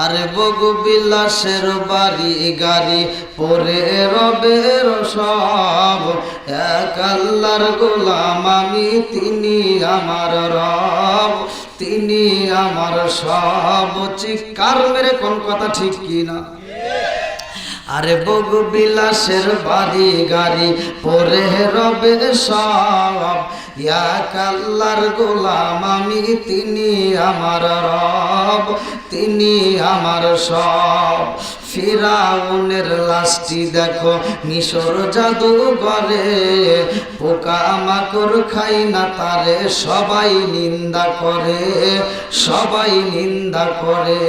আরে বগু বিলাসের বাড়ি গাড়ি পরে রবের সব, এক আল্লাহর গোলাম আমি, তিনি আমার রব, তিনি আমার সব। চিৎকার মেরে কোন কথা ঠিক কিনা? আরে বগু বিলাসের বাড়ি গাড়ি পরে রবে সব, এক আল্লাহর গোলাম আমি, তিনি আমার রব, তিনি আমার সব। ফিরাউনের লাশটি দেখো মিশর জাদুঘরে, পোকা মাকড় খাই না তারে, সবাই নিন্দা করে, সবাই নিন্দা করে।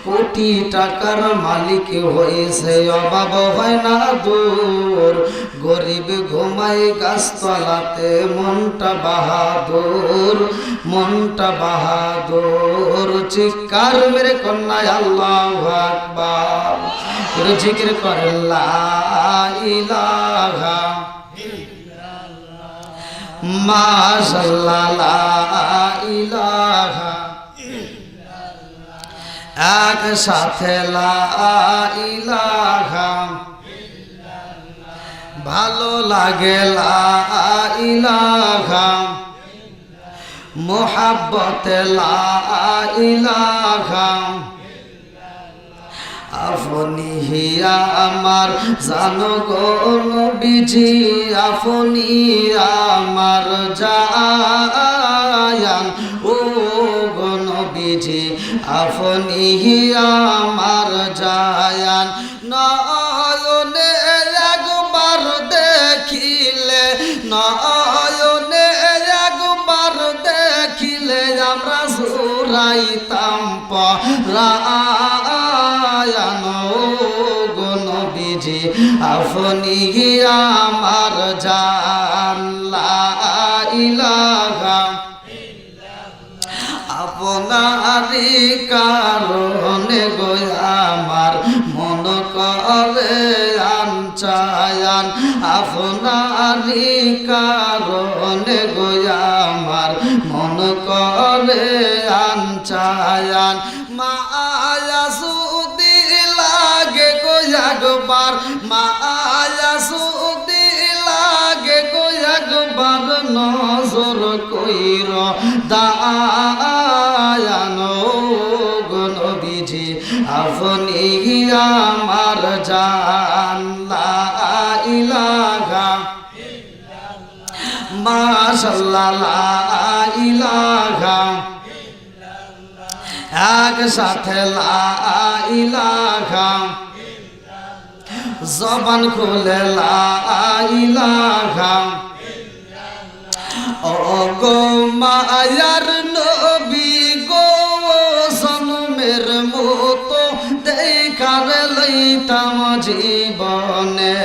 কোটি টাকার মালিক হয়েছে, অভাব হয় না দূর, গরিব ঘুমায় গাছতলাতে, মনটা বাহাদুর, মনটা বাহাদুর। চিৎকার মেরে কন্যায় আল্লাহু আকবার, জিকির করেন লা ইলাহা মাশাআল্লাহ, লা ইলাহা, একসাথে লা ইলাহা, ভালো লাগে লা ইলাহা, মোহাব্বতে লা ইলাহা। আপনি হিয়া আমার জানো গো নবীজি, আপনি আমার জায়ান ও গো নবীজি, আপনি হিয়া আমার জায়ান। নয়নে একবার দেখিলে, নয়নে একবার দেখিলে, আমরা জুড়াইতাম পরায়ান গো নবীজি, আপনি আমার জান। লা ইলাহা আপনারি কারণে গো আমার মন করে আনচায়ান, আপনারি কারণে গো আমার মন করে আনচায়ান। মায়া সুদি লাগে গো একবার, মায়া সুদি লাগে গো একবার, নজর কইর দায়ান গো নবীজি, আপনি আমার জান। লা ইলাহা মাশাআল্লাহ, লা ইলাহা, একসাথে লা ইলাহা, জবান খুলে লা ইলাহা। ও গো মায়ার নবী গো, জন্মের মতো দেখার লইতাম জীবনে,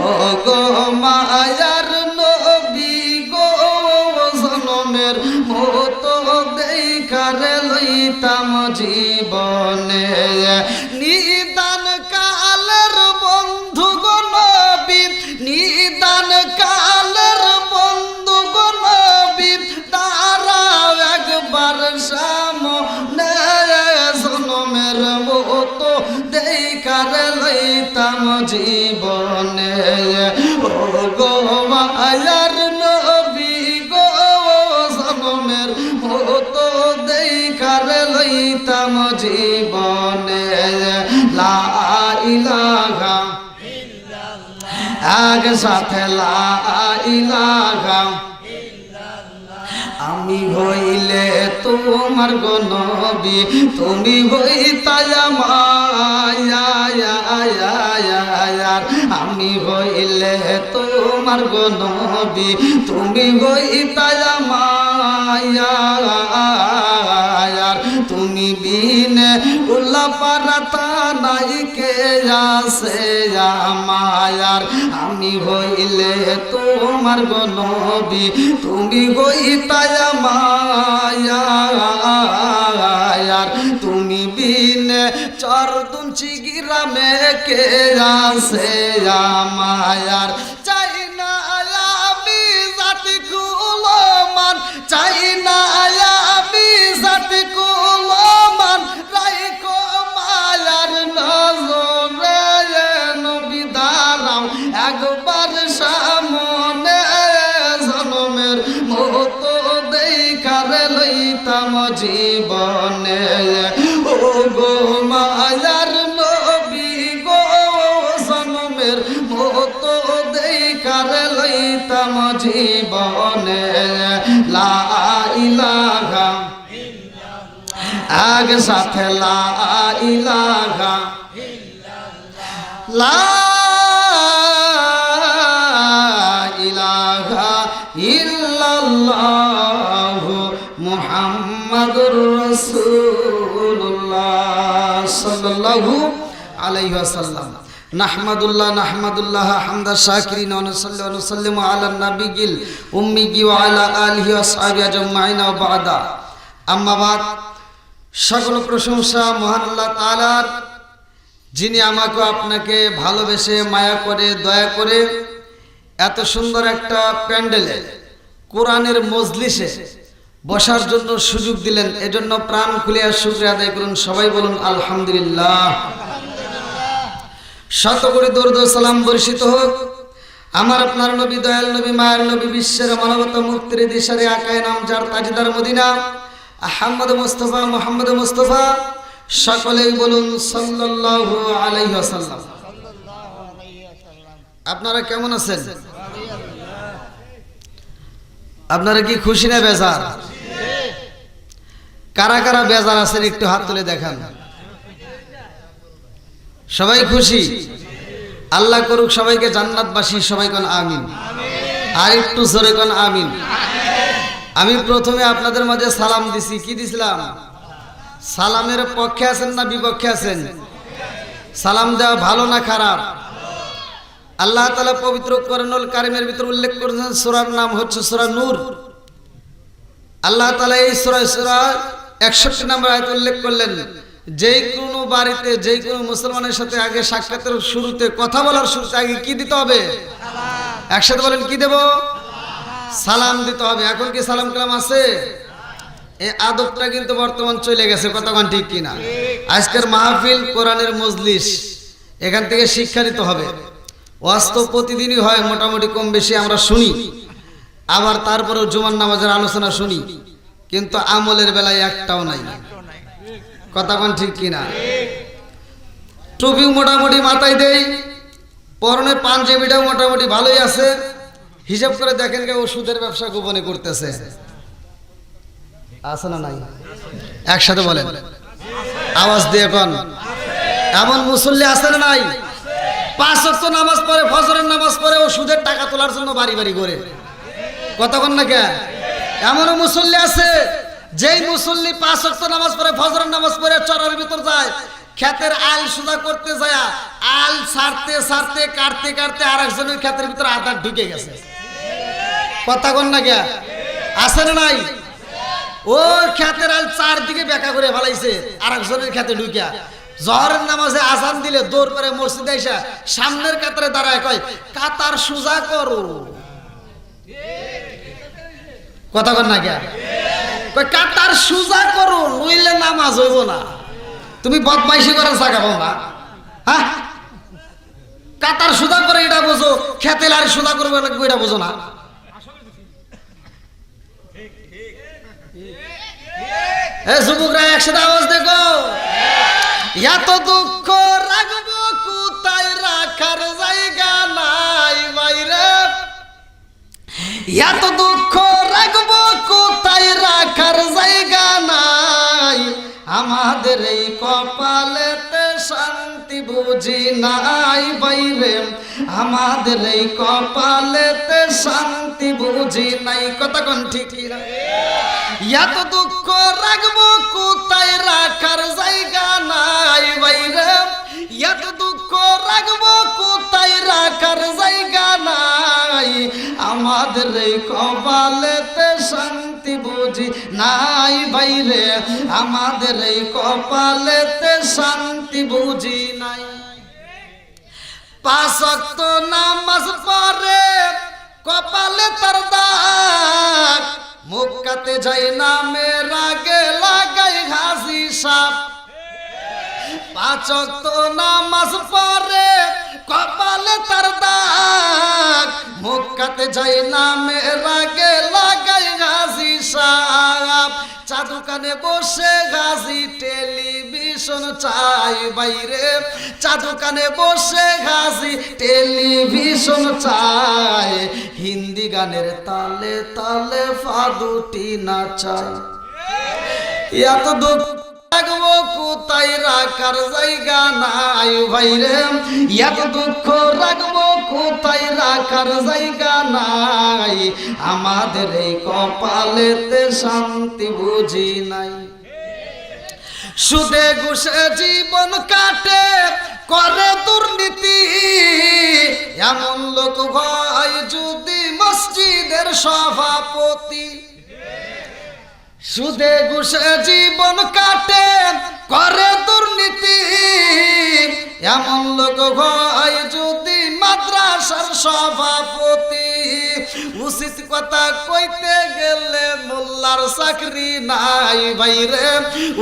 ও গো মায়ার নবী গো, জন্মের মতো দেখার লইতাম জীবনে। নিদান কালের বন্ধু গো নবী, নিদান কালের বন্ধু গো নবী, তারাও একবার সামনে, জন্মের মতো দেখার লইতাম জীবনে। ও গো মায়ার নবী গো, জন্মের মতো দেখার লইতাম জীবনে। লা ইলাহা একসাথে লা ইলাহা, আমি হইলে তোমার গো নবী, তুমি হইতাই আমার, আমি হইলে তোমার গো নবী, তুমি হইতাই আমার। তুমি বিনে উল্লা পারাতা নাই কে আছে আমার, আমি হইলে তোমার গো নবী, তুমি হইতাই আমার। তুমি বিনে চরদুঞ্চি গ্রামে কে আছে আমার, চাই না আমি জাতি কুলমান, চাই না আমি জাতি কুলমান, রাইকো জীবনে ও গো মায়ার নবী গো জন্মের মতো দেখার লইতাম জীবনে লা ইলাহা আগে সাথে লা ইলাহা লা ইলাহা ইল্লাল্লাহু মুহাম্মাদুর রাসূলুল্লাহ সাল্লাল্লাহু আলাইহি ওয়াসাল্লাম। নাহমাদুল্লাহ হামদা শাকিরিন ওয়া নুসাল্লি ওয়া নুসাল্লিমু আলা নাবিয়িল উম্মি ওয়া আলা আলিহি ওয়া আসহাবিহি আজমাইন ওয়া বা'দা। আম্মা বাদ, সকল প্রশংসা মহান আল্লাহ তাআলার, যিনি আমাকে আপনাকে ভালোবেসে মায়া করে দয়া করে এত সুন্দর একটা প্যান্ডেলে কোরআনের মজলিসে বসার জন্য সুযোগ দিলেন। এজন্য প্রাণ খুলে শুকরিয়া আদায় করুন। সবাই বলুন আলহামদুলিল্লাহ। শত করে দরুদ ও সালাম বর্ষিত হোক আমার আপনার নবী, দয়াল নবী, মায়ের নবী, বিশ্বের মানবতা মুক্তির দিশারে আকায়ে নাম যার তাজদার মদিনা আহমদ মুস্তাফা মুহাম্মদ মুস্তাফা। সকলেই বলুন সাল্লাল্লাহু আলাইহি ওয়াসাল্লাম। আপনারা কেমন আছেন? আপনারা কি খুশি না বেজার? কারা কারা বেজার আছেন একটু হাত তুলে দেখান। সবাই খুশি? আল্লাহ করুক সবাইকে জান্নাতবাসী। সবাই কোন আমিন। আর একটু জোরে কোন আমিন। আমি প্রথমে আপনাদের মাঝে সালাম দিছি। কি দিছিলাম? সালামের পক্ষে আছেন না বিপক্ষে আছেন? সালাম দেওয়া ভালো না খারাপ? আল্লাহ তাআলা পবিত্র কোরআনুল কারীমের ভিতর উল্লেখ করেছেন, সূরার নাম হচ্ছে সূরা নূর। আল্লাহ তাআলা এই সূরা 61 নম্বর আয়াত উল্লেখ করলেন, যেই কোনো বাড়িতে যেই কোনো মুসলমানের সাথে আগে সাক্ষাতের শুরুতে কথা বলার শুরুতে আগে কি দিতে হবে? একসাথে বলেন, কি দেব? সালাম দিতে হবে। এখন কি সালাম কালাম আছে? এই আদবটা কিন্তু বর্তমান চলে গেছে। কতক্ষণ ঠিক কিনা? আজকের মাহফিল কোরআনের মজলিস, এখান থেকে শিক্ষা নিতে হবে। ওয়াজ তো প্রতিদিনই হয়, মোটামুটি কম বেশি আমরা শুনি, আবার তারপরেও জুমার নামাজের আলোচনা শুনি, কিন্তু আমলের বেলায় একটাও নাই। কতক্ষণ ঠিক কিনা? টুপিও মোটামুটি মাথায় দেই, পরনে পাঞ্জাবিটাও মোটামুটি ভালোই আছে। হিসাব করে দেখেন কে ওষুধের ব্যবসা গোপনে করতেছে, আছে না নাই? একসাথে বলেন, আওয়াজ দিয়ে কোন এমন মুসল্লি আছে না নাই? 5 ওয়াক্ত নামাজ পড়ে, ফজরের নামাজ পড়ে, ওষুধের টাকা তোলার জন্য বাড়ি বাড়ি করে। কতক্ষণ না কে? এমনও মুসল্লি আছে, যেই মুসল্লি 5 ওয়াক্ত নামাজ পড়ে, ফজরের নামাজ পড়ে চরের ভিতর যায়, ক্ষেতের আল সোজা করতে যায়, আল ছাড়তে ছাড়তে কাটতে কাটতে আরেকজনের ক্ষেতের ভিতর আধার ঢুকে গেছে। কতক্ষণ না কে? আছে না নাই? ও ক্ষেতের আল চারদিকে বেঁকা করে ফেলাইছে, আরেকজনের ক্ষেতে ঢুকিয়া। জহরের নামাজে আজান দিলে দৌড় করে মসজিদে এসে সামনের কাতারে দাঁড়ায় কয়, কাতার সোজা করো। কতক্ষণ না কে? কয় কাতার সোজা করো, নইলে নামাজ হইব না। তুমি বদমাইশি করার জায়গা পাও না? হ্যাঁ, কাতার সোজা করে এটা বোঝো, খেতে আর সোজা করবে এটা বোঝো না? যুবকরা একসাথে আওয়াজ দেখো। এত দুঃখ রাখবো কোথায়, রাখার জায়গা নাই বাইরে। এত দুঃখ রাখবো কোথায়, রাখার জায়গা নাই। আমাদের এই কপালেতে শান্তি বুঝি নাই বাইরে। আমাদের এই কপালেতে শান্তি বুঝি নাই। কতক্ষণ ঠিক না? এত দুঃখ রাখবো কোথায়, রাখার জায়গা নাই বাইরে। এত দুঃখ রাখবো কোথায়, রাখার জায়গা নাই। আমাদের এই কপালেতে শান্তি বুঝি নাই বাইরে। আমাদের এই কপালেতে শান্তি বুঝি নাই। 5 ওয়াক্ত নামাজ পড়ে কপালে তার দাগ, মুক্কাতে যাই নামে রাগে লাগাই হাসি সাপ। 5 ওয়াক্ত নামাজ পড়ে কপালে তার দাগ, মুক্কাতে যাই নামে রাগে লাগাই হাসি সাপ। চা দোকানে বসে গাজী টেলিভিশন চাই বাইরে, চা দোকানে বসে গাজী টেলিভিশন চাই, হিন্দি গানের তালে তালে ফাদুটি নাচাই। এত দুঃখ রাখবো কোথায় রাখার জায়গা নাই ভাইরে, এত দুঃখ রাখবো কোথায় রাখার জায়গা নাই, আমাদের এই কপালেতে শান্তি বুঝি নাই। সুদে ঘুষে জীবন কাটে করে দুর্নীতি, এমন লোক ভাই যদি মসজিদের সভাপতি। সুদে ঘুষে জীবন কাটে করে দুর্নীতি, এমন লোক হয় যদি মাদ্রাসার সভাপতি। উচিত কথা কইতে গেলে মোল্লার চাকরি নাই ভাইরে,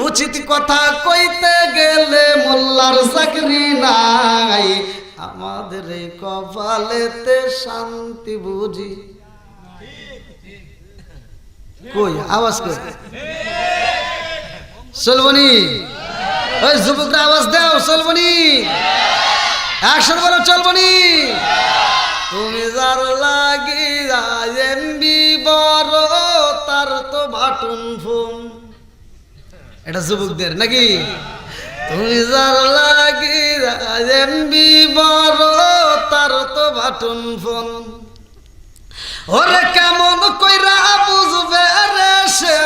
উচিত কথা কইতে গেলে মোল্লার চাকরি নাই, আমাদের এই কপালেতে শান্তি বুঝি। কই আওয়াজ কই চলবনি? ওই যুবকরা আওয়াজ দাও, চলবনি? একসাথে বলো চলবনি? তুমি যার লাগি এমবি বড় তার তো বাটন ফোন, এটা যুবকদের নাকি? তুমি যার লাগি এমবি বড় তার তো বাটন ফোন, ওরে কেমন কইরা বুঝবে রে সে,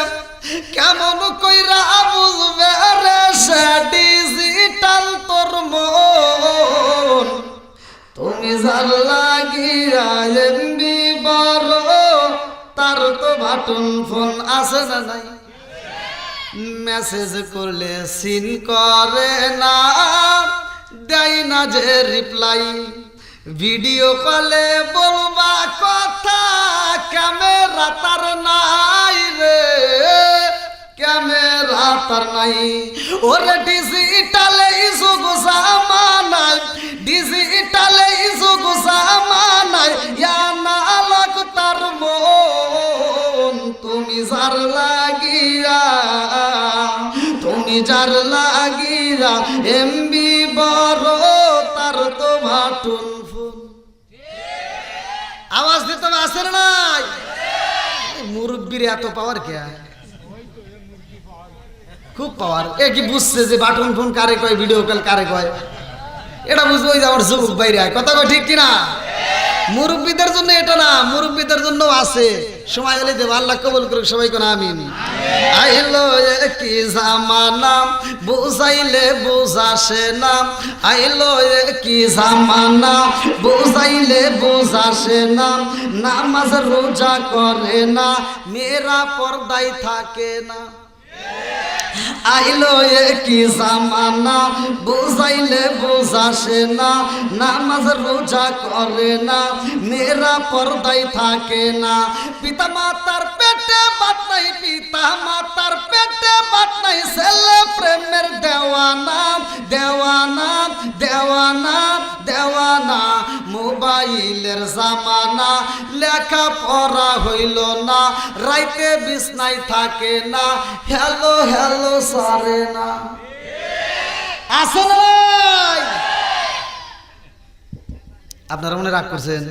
কেমন কইরা বুঝবে রে সে ডিজিটাল তোর মন। তুমি যার লাগিয়া এমবি বড় তার তো বাটন ফোন আছে না নাই? মেসেজ করলে সিন করে না, দেয় না যে রিপ্লাই, ভিডিও কলে বলবা কথা ক্যামেরা তার নাই রে, ক্যামেরা তার নাই। ওরে ডিজিটালে যুগ জামানায়, ডিজিটালে যুগ জামানায় না লাগ তার মন। তুমি যার লাগিয়া, তুমি যার লাগিয়া এমবি বড় তার তো বাটন। আওয়াজ দিতে হবে, আসে না নাই? মুরব্বীর এত পাওয়ার কে? খুব পাওয়ার। এ কি বুঝছে যে বাটন ফোন কারে কয়, ভিডিও কল কারে কয়? এটা বুঝবো ওই যে আমার যুবক বাইরে কথা কয়, ঠিক কিনা? মুরব্বীদের জন্য এটা না, মুরব্বীদের জন্য আছে। সময় হলে দেব, আল্লাহ কবুল করুক সবাই কোন আমিন। আইলো কি জামানা বুঝাইলে বুঝাসে না, আইলো কি জামানা বুঝাইলে বুঝাসে না, নামাজ রোজা করে না, মেয়েরা পর্দায় থাকে না। আইলো কি জামানা বুঝাইলে বুঝাসে না, নামাজ রোজা করে না, মেয়েরা পর্দায় থাকে না। পিতা মাতার পেটে বাত নাই, পিতা মাতার পেটে বাত নাই, ছেলে প্রেমের দেওয়ানা, দেওয়ানা, দেওয়ানা, দেওয়ানা। মোবাইলের জামানা, লেখা পড়া হইল না, রাইতে বিছনায় থাকে না, হ্যালো হ্যালো সারে না। আছে না? আপনারা মনে রাগ করছেন?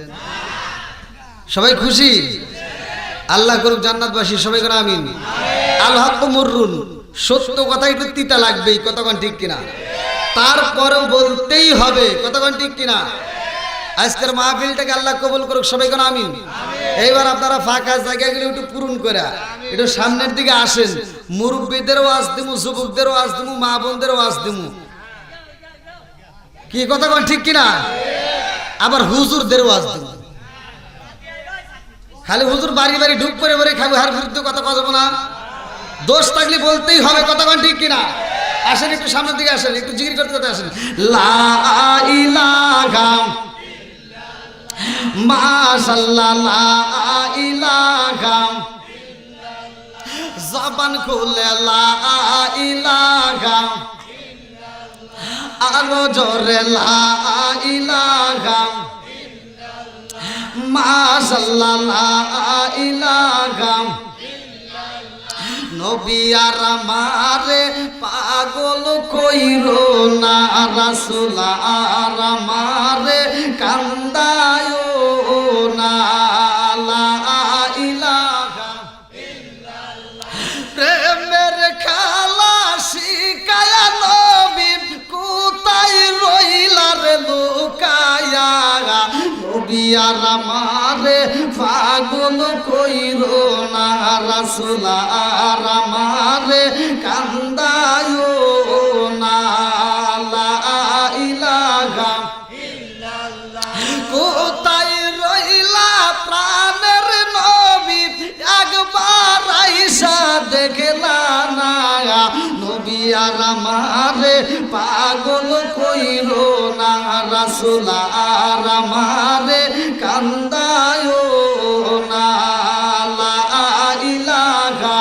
সবাই খুশি? আল্লাহ করুক জান্নাতবাসী সবাই করে আমিন। আল হক মুররুন, সত্য কথা একটু তিতা লাগবেই, কতক্ষণ ঠিক কিনা? তারপরেও বলতেই হবে, কতক্ষণ ঠিক কিনা? আজকের মাহফিলটাকে আল্লাহ কবুল করুক সবাই করে আমিন। এইবার আপনারা ফাঁকা জায়গাগুলো একটু পূরণ করে একটু সামনের দিকে আসেন। মুরব্বীদেরও ওয়াজ দিমু, যুবকদেরও ওয়াজ দিমু, মা বোনদেরও ওয়াজ দিমু। কি কথা কোন ঠিক কিনা? আবার হুজুরদেরও ওয়াজ দিমু। খালি হুজুর বাড়ি বাড়ি ঢুক করে করে খাবো, হার বিরুদ্ধে কথা কথা না, দোষ থাকলে বলতেই হবে, কথা কোন ঠিক কিনা? আসেন একটু সামনের দিকে আসেন, একটু জিকির করতে করতে আসেন। লা ইলাহা মাশাআল্লাহ, লা ইলাহা, জবান খুলে লা ইলাহা, আরো জোরে লা ইলাহা, মাশাআল্লাহ, লা ইলাহা, নবী আর আমারে পাগল কইরো না, রাসূল আর আমারে কান্দায়ো না। লা ইলাহা ইল্লাল্লাহ। প্রেমের খেলা শিখায়া নবী কোথায় রইলা রে লুকায়া, নবী আর আমারে পাগল কইরো না, রাসূল আর আমারে কান্দায়ো না। লা ইলাহা ইল্লাল্লাহ। কোথায় রইলা প্রাণের নবী, একবার আইসা দেখলা না, নবী আর আমারে পাগল কইরো না, রাসূল আর আমারে কান্দায়ো না। লা ইলাহা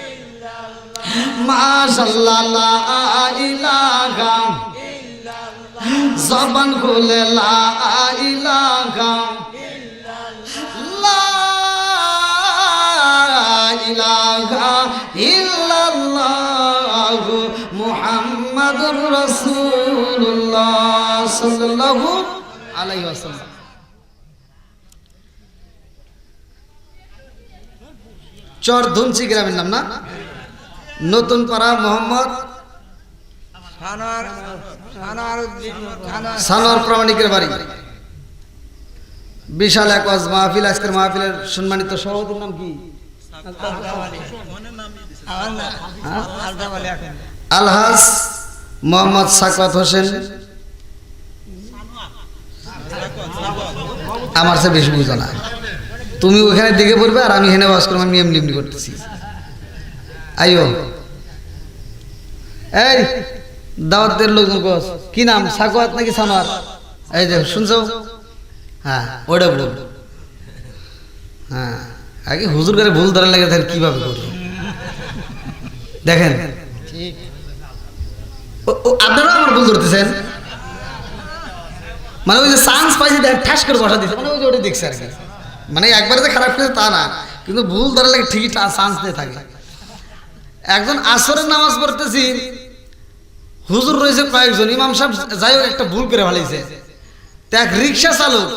ইল্লাল্লাহ। মাশাআল্লাহ লা ইলাহা ইল্লাল্লাহ। জবান খুলে লা ইলাহা ইল্লাল্লাহ, লা ইলাহা ইল্লাল্লাহ মুহাম্মাদুর রাসূলুল্লাহ সাল্লাল্লাহু আলাইহি ওয়াসাল্লাম। চর ধুনচি গ্রামের নাম না? নতুন পাড়া মোহাম্মদ সানোয়ার প্রামাণিকের বাড়ি। বিশাল এক ওয়াজ মাহফিল। আজকের মাহফিলের সম্মানিত সভাপতির নাম কি? আলহাজ মোহাম্মদ সাকওয়াত হোসেন। আমার সে বেশি বুঝো না, তুমি ওখানে দিকে পড়বে আর আমি হেনে ওয়াজ করবো। আমি এমনি এমনি করতেছি। আইও এই দাওয়াতের লোকজন কস কি নাম? সাকওয়াত নাকি সানোয়ার? এই যে শুনছো? হ্যাঁ ওটা বল। হ্যাঁ আগে হুজুর করে ভুল ধরা লাগে তাহলে কিভাবে করবো দেখেন। আপনারা আমার ভুল ধরতেছেন, মানে ওই যে চান্স পাইছে দেখেন ঠাস করে বসা দিচ্ছে, মানে ওই যে ওটা দেখছে আর কি। মানে একবারে যে খারাপ করেছে তা না, কিন্তু ভুল ধরা লাগে ঠিকই চান্স দিয়ে থাকে। একজন আসরের নামাজ পড়তেছি, হুজুর রয়েছে কয়েকজন, ইমাম সাহেব যাই হোক একটা ভুল করে ফেলেছে। এক রিক্সা চালক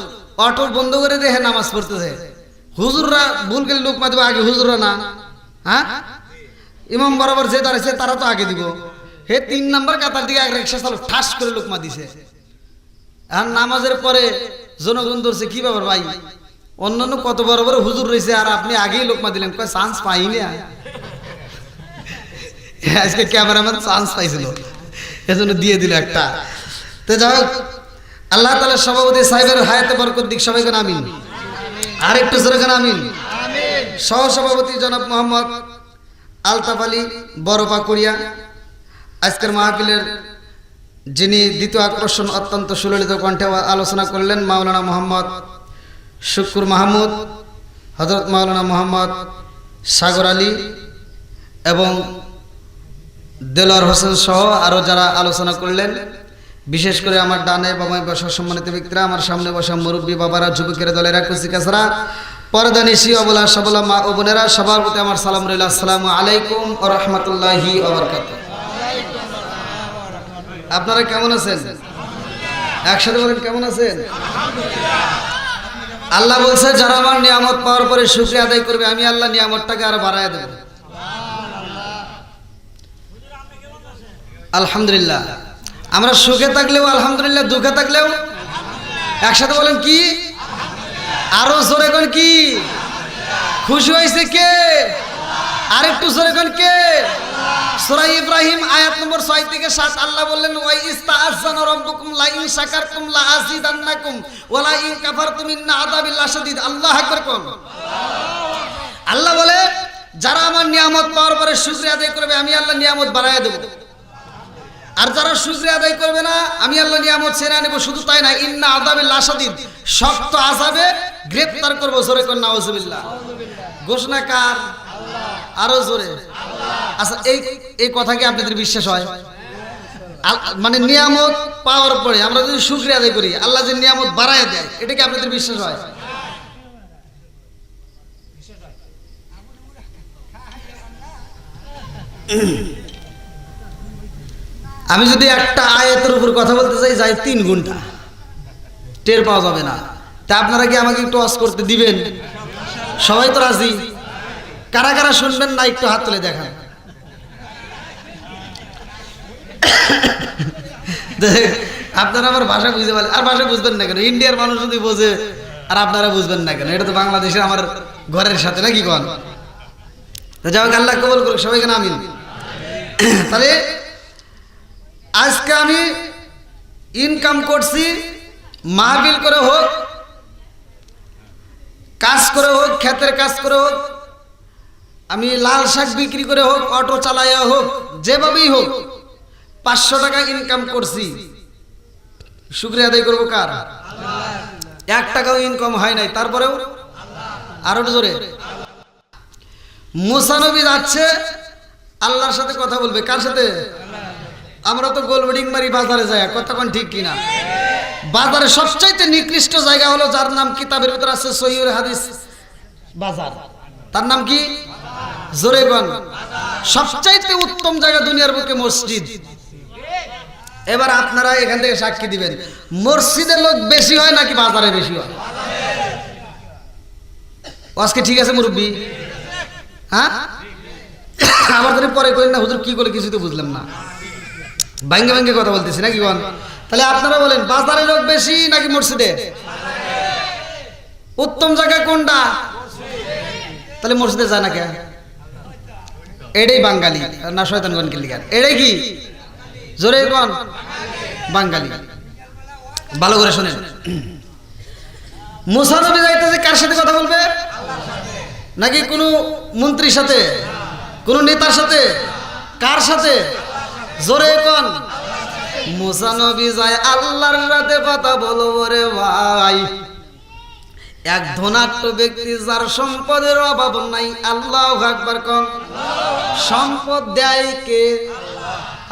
অটো বন্ধ করে দেখে নামাজ পড়তেছে। হুজুররা ভুল করে লোক মাতিব আগে, হুজুররা না। হ্যাঁ ইমাম বরাবর যে দাঁড়াইছে তারা তো আগে দিব। হে 3 নম্বর কাতার দিকে এক রিক্সা চালক ঠাস করে লোকমা দিছে। আর নামাজের পরে জনগণ ধরছে কি ব্যাপার ভাই, অন্যান্য কত বড় বড় হুজুর রয়েছে আর আপনি আগেই লোকমা দিলেন। কয় চান্স পাইনি, আজকে ক্যামেরাম্যান চান্স পাইছিল এজন্য দিয়ে দিল একটা। তো যাই হোক, আল্লাহ তাআলার সভাপতি সাহেবের হায়াতে বরকত দিক, সবাই কেন আমিন। আর একটু জোরে কেন আমিন। সহ সভাপতি জনাব মোহাম্মদ আলতাফ আলী বড়পাকুড়িয়া। আজকের মাহফিলের যিনি দ্বিতীয় আকর্ষণ অত্যন্ত সুললিত কণ্ঠে আলোচনা করলেন, মাওলানা মোহাম্মদ শুকুর মাহমুদ, হযরত মাওলানা মোহাম্মদ সাগর আলী এবং দেলোয়ার হোসেন সহ আরও যারা আলোচনা করলেন। বিশেষ করে আমার ডানে বামায় বসা সম্মানিত ব্যক্তিরা, আমার সামনে বসা মুরব্বী বাবারা, যুবকের দলেরা, কুচিকাছাড়া, পর্দানিশি, অবলা সবলা মা ও বোনেরা, সবার প্রতি আমার সালাম রইল। আসসালামু আলাইকুম ওয়া রাহমাতুল্লাহি ওয়া বারাকাতুহু। আপনারা কেমন আছেন? একসাথে বলেন কেমন আছেন? আল্লাহ বলছে যারা আমার নিয়ামত পাওয়ার পরে শুকরিয়া আদায় করবে, আমি আল্লাহ নিয়ামতটাকে আরো বাড়ায় দেব। আলহামদুলিল্লাহ। আমরা সুখে থাকলেও আলহামদুলিল্লাহ, দুঃখে থাকলেও একসাথে বলেন কি? আরো জোরে কোন কি? খুশি হয়েছে কে? আরেকটু জোরে কোন কে? সূরা ইব্রাহিম আয়াত নম্বর 6 থেকে 7 আল্লাহ বললেন ওয়া ইস্তাআযানা রাব্বুকুম লা ইন শাকারতুম লা আযীদান্নাকুম ওয়া লা ইন কাফারতুম ইন্না আযাবি লাশাদীদ। আল্লাহু আকবার কোন। আল্লাহ বলে যারা আমার নিয়ামত পাওয়ার পরে শুকরিয়া আদায় করবে, আমি আল্লাহ নিয়ামত বাড়ায় দেব। আর যারা শুকরিয়া আদায় করবে না, আমি আল্লাহ নিয়ামত ছেড়ে নেব। শুধু তাই না, ইন্না আযাবি লাশাদীদ, শক্ত আযাবে গ্রেফতার করব। জোরে কোন নাউযুবিল্লাহ। ঘোষণা কার? আরো জোরে। আচ্ছা এই কথা কি আপনাদের বিশ্বাস হয়? মানে নিয়ামত পাওয়ার পরে আমরা যদি শুকরিয়া আদায় করি, আল্লাহ যে নিয়ামত বাড়ায় দেয়, এটা কি আপনাদের বিশ্বাস হয়? আমি যদি একটা আয়াতের উপর কথা বলতে চাই যাই 3 ঘন্টা, টের পাওয়া যাবে না। তা আপনারা কি আমাকে একটু ওয়াজ করতে দিবেন? সবাই তো রাজি? কারা কারা শুনবেন না একটু হাত তুলে দেখান। আপনারা আমার ভাষা বুঝতে পারেন, আর ভাষা বুঝবেন না কেন? ইন্ডিয়ার মানুষ যদি বোঝে আর আপনারা বুঝবেন না কেন? এটা তো বাংলাদেশের আমার ঘরের সাথে নাকি কোন? যাই হোক, আল্লাহ কবুল করুক সবাইকে, আমিন। তাহলে আজকে আমি ইনকাম করছি, মাহফিল করে হোক, কাজ করে হোক, ক্ষেতের কাজ করে হোক, আমি লাল শাক বিক্রি করে হোক, অটো চালাইয়া হোক, যেভাবেই হোক 500 টাকা ইনকাম করছি। শুকরিয়া আদায় করবো কার? 1 টাকাও ইনকাম হয় নাই, তারপরেও আরো জোরে। মুসা নবী যাচ্ছে আল্লাহর সাথে কথা বলবে, কার সাথে? আমরা তো গোলবেডিং মারি বাজারে যাই, কতক্ষণ ঠিক কিনা? বাজারে সবচাইতে নিকৃষ্ট জায়গা হলো যার নাম কিতাবের ভিতর আছে সহিহুল হাদিস বাজার, তার নাম কি? জোরে বল। সবচাইতে উত্তম জায়গা দুনিয়ার বুকে মসজিদ। এবার আপনারা এখান থেকে সাক্ষী দিবেন, মসজিদের লোক বেশি হয় নাকি বাজারে বেশি হয়? আজকে ঠিক আছে মুরব্বী? হ্যাঁ, আমার তো পরে করেন না হুজুর, কি করে কিছু তো বুঝলাম না, ভাঙ্গে ভাঙ্গে কথা বলতেছি নাকি বল? তাহলে আপনারা বলেন, বাজারে লোক বেশি নাকি মসজিদে? উত্তম জায়গা কোনটা? তাহলে মসজিদে যায় না কে? এটাই বাঙালি না শয়তানগণ কিলিকার? এটাই কি? জোরে কোন? বাঙালি। ভালো করে শুনেন, মুসা নবী যাইতেছে কার সাথে কথা বলবে? নাকি কোনো মন্ত্রীর সাথে, কোন নেতার সাথে? কার সাথে? জোরে কোন? মুসা নবী যায় আল্লাহর সাথে কথা বলবো রে ভাই। এক ধনাঢ্য ব্যক্তি যার সম্পদের অভাব নাই, আল্লাহু আকবার কোন? সম্পদ দেয় কে?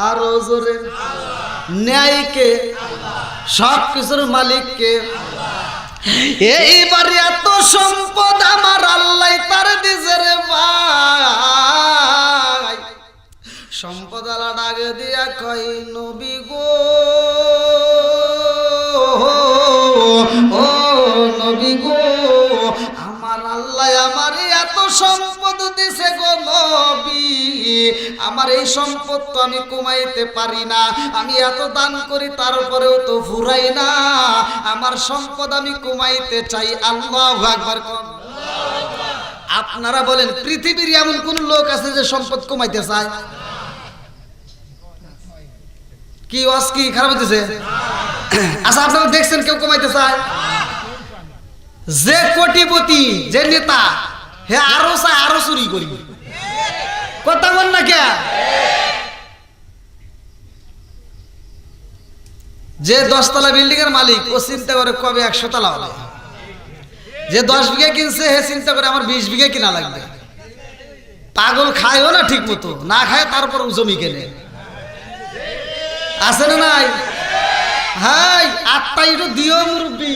আরো জোরে। ন্যায় কে? সব কিছুর মালিক কে? এইবার এত সম্পদ আমার আল্লাহ তার দিছে রে ভাই। সম্পদ আলা ডাকে দিয়া কই, নবী গো, ও নবী গো, আমার আল্লাহ আমার এত সম্পদ দিছে গো নবী, আমার এই সম্পদ তো আমি কমাইতে পারি না, আমি এত দান করি তারপরেও তো ফুরাই না, আমার সম্পদ আমি কমাইতে চাই। আল্লাহু আকবার। আপনারা বলেন, পৃথিবীর এমন কোন লোক আছে যে সম্পদ কমাইতে চায়? কি ওয়াজ কি খারাপ হইতেছে? আচ্ছা, আপনারা দেখছেন কেউ কমাইতে চায়? যে কোটিপতি, যে নেতা, হে আরো চায় আরো চুরি করি, কথা বল না কে? যে 10 তলা বিল্ডিং এর মালিক, ও চিন্তা করে কবে 100 তলা হবে। যে 10 বিঘা কিনছে, হে চিন্তা করে আমার 20 বিঘা কিনা লাগবে। পাগল খায়ও না ঠিক মতো, না খায় তারপর জমি কেনে। আছে না নাই? হাই, 8টা ইটো দিও মুরব্বি,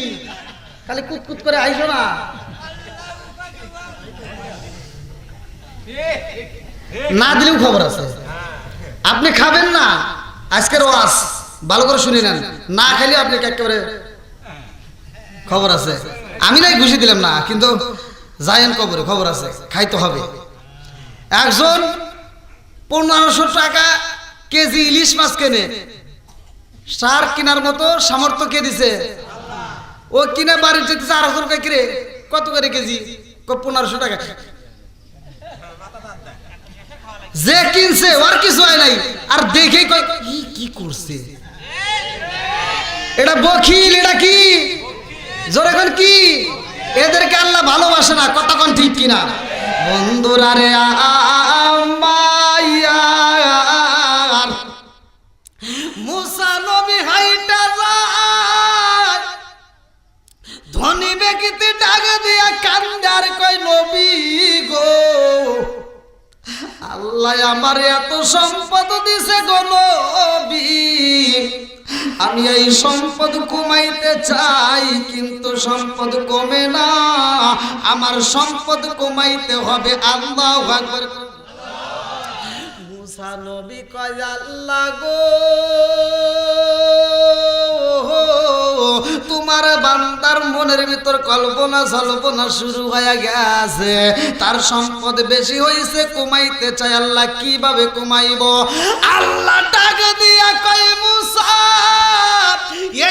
খালি কুতকুত করে আইসো না। না দিলেও খবর আছে, আপনি খাবেন না। আজকের ওয়াজ ভালো করে শুনে নেন, না খাইলে আপনি একেবারে খবর আছে। আমি নাই ঘুষি দিলাম না, কিন্তু যাইয়েন কবরে, খবর আছে, খাইতে হবে। একজন 1500 টাকা কেজি ইলিশ মাছ কেনে, সার কেনার মতো সামর্থ্য কে দিছে? ও কিনে বাড়ি যেতেছে, 800 টাকা কিরে, কত করে কেজি? 1500 টাকা। যে কিনছে ওর কিছু হয় নাই, আর দেখে কি করছে, এটা বখিল, এটা কি? জোরে কোন কি? এদেরকে আল্লাহ ভালোবাসে না, কথা কোন ঠিক কিনা? বন্ধুরা রে আমার, মুসা নবী হাইটা যায়, ধনী ব্যক্তি ডাকে দিয়া কান্দার কই, নবী গো, আল্লাহ আমার এত সম্পদ দিছে গো নবী, আমি এই সম্পদ কমাইতে চাই, কিন্তু সম্পদ কমে না, আমার সম্পদ কমাইতে হবে। আল্লাহু আকবার। মুসা নবী কয় আল্লাহ গো তোমার বান্দার মনের ভিতর কল্পনা জল্পনা শুরু হয়ে গেছে, তার সম্পদ বেশি হয়েছে, কমাইতে চায়। আল্লাহ কিভাবে কমাইব? আল্লাহ ডাক দিয়া কয় মুসা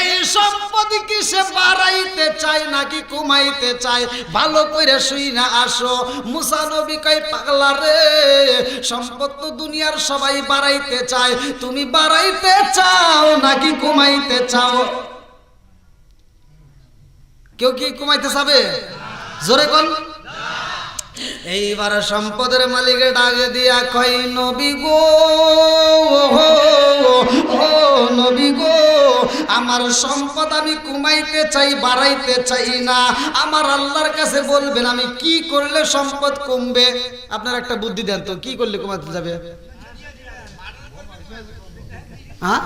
এই সম্পদ কি সে বাড়াইতে চায় নাকি কমাইতে চায়? ভালো করে শুই না আসো। মুসা নবী কয় পাগলা রে, সম্পদ তো দুনিয়ার সবাই বাড়াইতে চায়, তুমি বাড়াইতে চাও নাকি কমাইতে চাও? কেউ কি কমাইতে চাবে? জোরে কোন? এইবার সম্পদের মালিকের ডাকে দিয়া কয় নবী গো, ও নবী গো, আমার সম্পদ আমি কমাইতে চাই, বাড়াইতে চাই না। আমার আল্লাহর কাছে বলবেন আমি কি করলে সম্পদ কমবে? আপনার একটা বুদ্ধি দেন তো, কি করলে কমাতে যাবে? হ্যাঁ,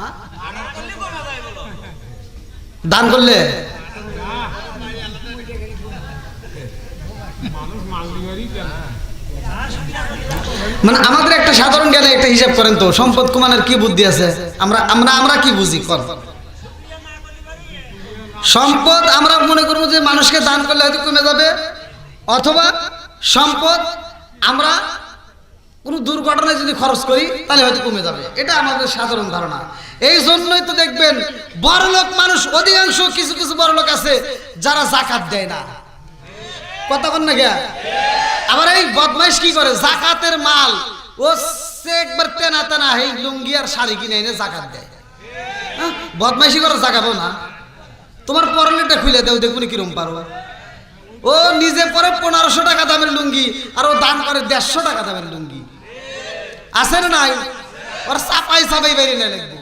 দান করলে? মানে আমাদের একটা সাধারণ জ্ঞানে একটা হিসাব করেন তো, সম্পদ কমানোর কি বুদ্ধি আছে? আমরা আমরা আমরা কি বুঝি? সম্পদ আমরা মনে করবো যে মানুষকে দান করলে হয়তো কমে যাবে, অথবা সম্পদ আমরা কোনো দুর্ঘটনায় যদি খরচ করি তাহলে হয়তো কমে যাবে, এটা আমাদের সাধারণ ধারণা। এই জন্যই তো দেখবেন বড়লোক মানুষ অধিকাংশ, কিছু কিছু বড়লোক আছে যারা জাকাত দেয় না। কথা বল না কে? আবার এই বদমাইশ কি করে, জাকাতের মাল ও একবার তেনা তেনা এই লুঙ্গি আর শাড়ি কিনে এনে জাকাত দেয়। বদমাইশি করে জাকাবো না, তোমার পরনেটা খুলে দেও, দেখুন কিরম পারো। ও নিজে পরে 1500 টাকা দামের লুঙ্গি আর ও দান করে 150 টাকা দামের লুঙ্গি। আছে না নাই? ওর চাপাই চাপাই বাইরে না লাগবে।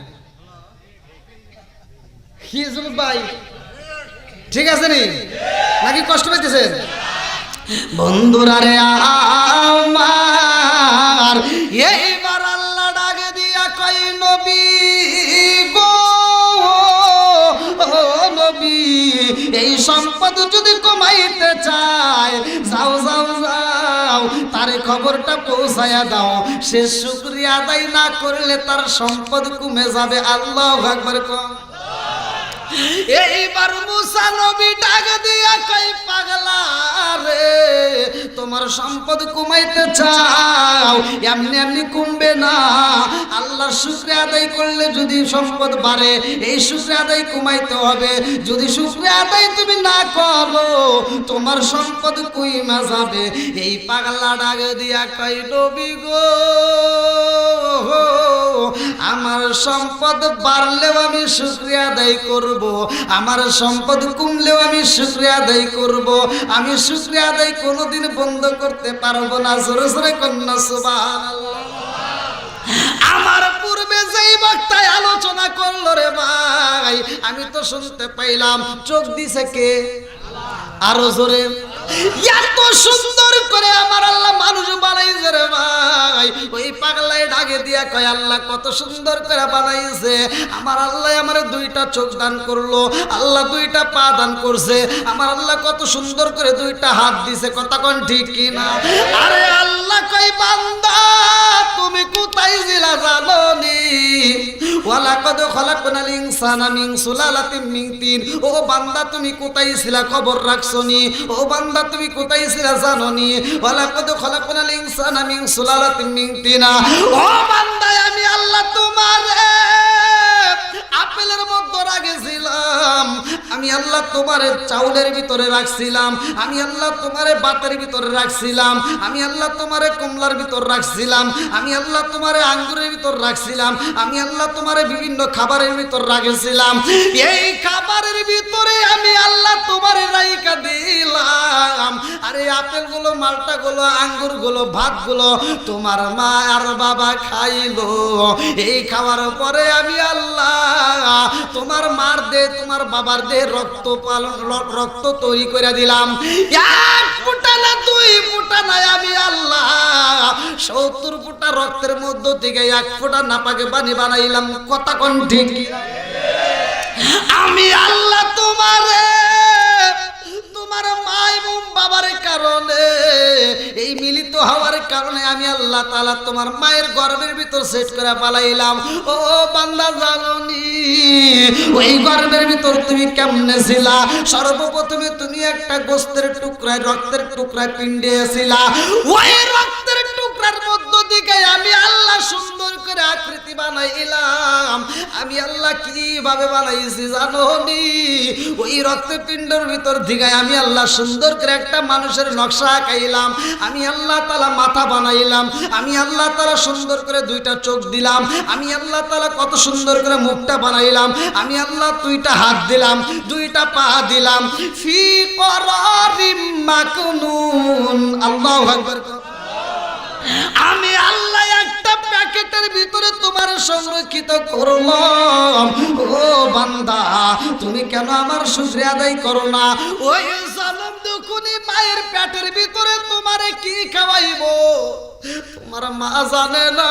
কি ভাই ঠিক আছে নি নাকি কষ্ট পাইতেছেন? বন্ধুরা রে আমার, এইবার আল্লাহ ডাকে দিয়া কই নবী গো, নবী এই সম্পদ যদি কমাইতে চায়, যাও যাও যাও তারে খবরটা পৌঁছায়া দাও। সে শুকরিয়া আদায় না করলে তার সম্পদ কমে যাবে। আল্লাহু আকবার কও। এইবার মুসা নবী ডাক দিয়া কই পাগলা রে, তোমার সম্পদ কমাইতে চাও, এমনি এমনি কমবে না। আল্লাহর শুকরিয়া আদায় করলে যদি সম্পদ বাড়ে, এই শুকরিয়া আদায় কমাইতে হবে। যদি শুকরিয়া আদায় তুমি না করো, তোমার সম্পদ কইমা যাবে। এই পাগলা ডাক দিয়া কই নবী গো, আমার সম্পদ বাড়লেও আমি শুকরিয়া আদায় করব, আমার সম্পদ কমলেও আমি শুকরিয়া আদায় করব। আমি শুকরিয়া আদায় কোনোদিন বন্ধ করতে পারবো না। জোরে জোরে কন্যা সুবহানাল্লাহ। আমার পূর্বে যেই বক্তায় আলোচনা করলো রে ভাই, আমি তো শুনতে পাইলাম, চোখ দিছে কে? আরো জোরে। এত সুন্দর করে আমার আল্লাহ মানুষ বানাইছে রে ভাই। ওই পাগলাই ডাকে দিয়া কয় আল্লাহ কত সুন্দর করে বানাইছে। আমার আল্লাহ আমার 2টা চোখ দান করলো, আল্লাহ 2টা পা দান করছে, আমার আল্লাহ কত সুন্দর করে 2টা হাত দিছে। কথা কোন ঠিক কিনা? আরে আল্লাহ কই বান্দা তুমি কোথায় ছিলা জানোনি? ওয়ালাকাদ খালাকনাল ইনসানা মিন সুলালাতিন মিন তিন। ও বান্দা তুমি কোথায় ছিলা খবর রাখছনি? ও বান্দা তুমি কোথায় ছিলা জানোনি? ওয়ালাকাদ খালাকনাল ইনসানা মিন সুলালাতিন মিন তিন। ও বান্দা আমি আল্লাহ তোমারে আপেলের মধ্যে রাখছিলাম, আমি আল্লাহ তোমারে চাউলের ভিতরে রাখছিলাম, আমি আল্লাহ তোমারে বাতের ভিতরে রাখছিলাম, আমি আল্লাহ তোমারে কমলার ভিতর রাখছিলাম, আমি আল্লাহ তোমারে আঙ্গুরের ভিতর রাখছিলাম, আমি আল্লাহ তোমারে বিভিন্ন খাবারের ভিতর রাখছিলাম। এই খাবারের ভিতরে আমি আল্লাহ তোমারে রাইখা দিলাম। আরে আপেলগুলো, মালটাগুলো, আঙ্গুরগুলো, ভাতগুলো তোমার মা আর বাবা খাইলো। এই খাওয়ার পরে আমি আল্লাহ তোমার মার দে, তোমার বাবার দে রক্ত তৈরি করে দিলাম। 1 ফোঁটা না 2 ফোঁটা নাই, আমি আল্লাহ 70 ফোঁটা রক্তের মধ্য থেকে 1 ফোঁটা নাপাকে পানি বানাইলাম। কথা কোন ঠিক? আমি আল্লাহ তোমার মা এবং বাবার কারণে এই মিলিত হওয়ার কারণে আমি আল্লাহ তাআলা তোমার মায়ের গর্ভের ভিতর সেট করে পালাইলাম। ও বান্দা জানোনি ওই গর্ভের ভিতর তুমি কেমনে ছিলা? সর্বপ্রথমে তুমি একটা গোস্তের টুকরায়, রক্তের টুকরায় পিণ্ডে ছিলা। ওই রক্তের টুকরার মধ্য থেকে আমি আল্লাহ সুন্দর করে আকৃতি বানাইলাম। আমি আল্লাহ কিভাবে বানাইছি জানোনি? ওই রক্তপিণ্ডের ভিতর থেকে আমি আল্লাহ সুন্দর করে একটা মানুষের নকশা আঁকাইলাম। আমি আল্লাহ তাআলা মাথা বানাইলাম। আমি আল্লাহ তাআলা সুন্দর করে দুইটা চোখ দিলাম। আমি আল্লাহ তাআলা কত সুন্দর করে মুখটা বানাইলাম। আমি আল্লাহ দুইটা হাত দিলাম, দুইটা পা দিলাম। ফি করারিম মাকনুন, আল্লাহু আকবার। আমি আল্লাহ একটা প্যাকেটের ভিতরে তোমার সংরক্ষিত করলাম। ও বান্দা, তুমি কেন আমার শুকরিয়া আদায় করো না? ওই জালেম দুখুনি মায়ের পেটের ভিতরে তোমারে কি খাওয়াইবো? তোমার মা জানে না,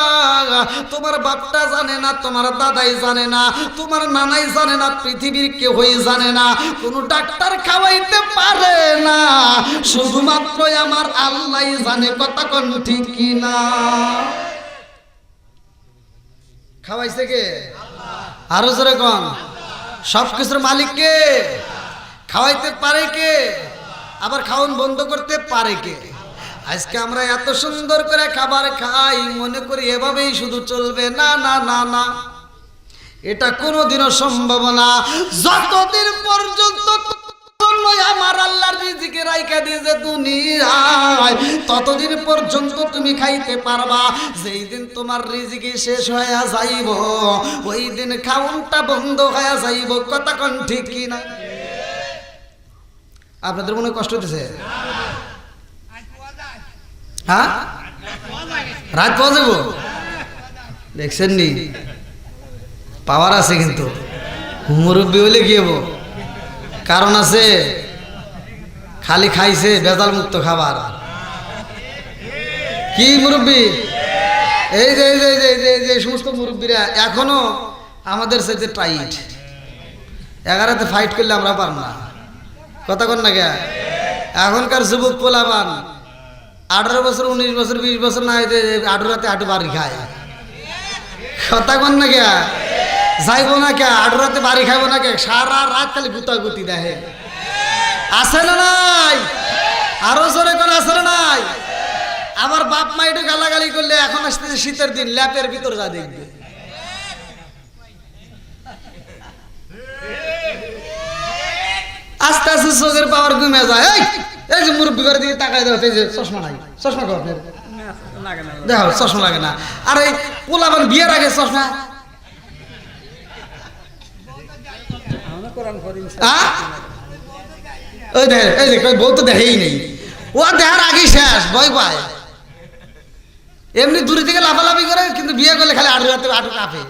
তোমার বাপটা জানে না, তোমার দাদাই জানে না, তোমার নানাই জানে না, পৃথিবীর কেউই জানে না, কোনো ডাক্তার খাওয়াইতে পারে না, শুধুমাত্র আমার আল্লাহই জানে। কথা কোন ঠিক কি না? খাওয়াইছে কে? আরো জোরে কোন? সবকিছুর মালিক কে? খাওয়াইতে পারে কে? আবার খাওয়ান বন্ধ করতে পারে কে? আজকে আমরা এত সুন্দর করে খাবার খাই, মনে করি এভাবেই শুধু চলবে। না না না না, এটা কোনোদিনও সম্ভব না। যতদিন পর্যন্ত আমার আল্লাহর রিজিকে রাইখা দিয়েছে দুনিয়ায়, ততদিন পর্যন্ত তুমি খাইতে পারবা। যেই দিন তোমার রিজিকে শেষ হয়ে যাইব, ওই দিন খাওনটা বন্ধ হয়ে যাইব। কথা কোন ঠিক কি না? আপনাদের মনে কষ্ট হতেছে? হ্যাঁ, রাত পাওয়া যাব? দেখছেন নি, পাওয়ার আছে কিন্তু মুরব্বী হইলে কি হবো? কারণ আছে, খালি খাইছে ভেজাল মুক্ত খাবার। কি মুরব্বী? এই যে এই যে এই যে যে সমস্ত মুরব্বীরা এখনো আমাদের সাথে টাইট। 11তে ফাইট করলে আমরা পার না। কথা কন না কে? এখনকার যুবক পোলাবান 18 বছর, 19 বছর, 20 বছর না হইতে 18 হাঁটু বাড়ি খায়। কথা কন না কে? যাইব না কে? 18 বাড়ি খাইব না কে? সারা রাত খালি গুতাগুতি দেখে। আছে না নাই? আরো জোরে কোন আছে না নাই? আবার বাপ মা একটু গালাগালি করলে এখন আসতেছে শীতের দিন, ল্যাপের ভিতর যা দেখবে। আস্তে আস্তে চোখের পাওয়ার কমে যায়। এই যে মুরব্বী করে দিকে তাকাই দেওয়া, এই যে চশমা নাই, চশমা কর দেখো, চশমা লাগে না। আর এই পোলাবান বিয়ের আগে চশমা, ওই দেখে, এই যে বউ তো দেখেই নেই, ও দেখার আগেই শেষ, ভয় পায়। এমনি দূরে থেকে লাফালাফি করে, কিন্তু বিয়ে করলে খালি আটু রাতে আটু কাঁপে।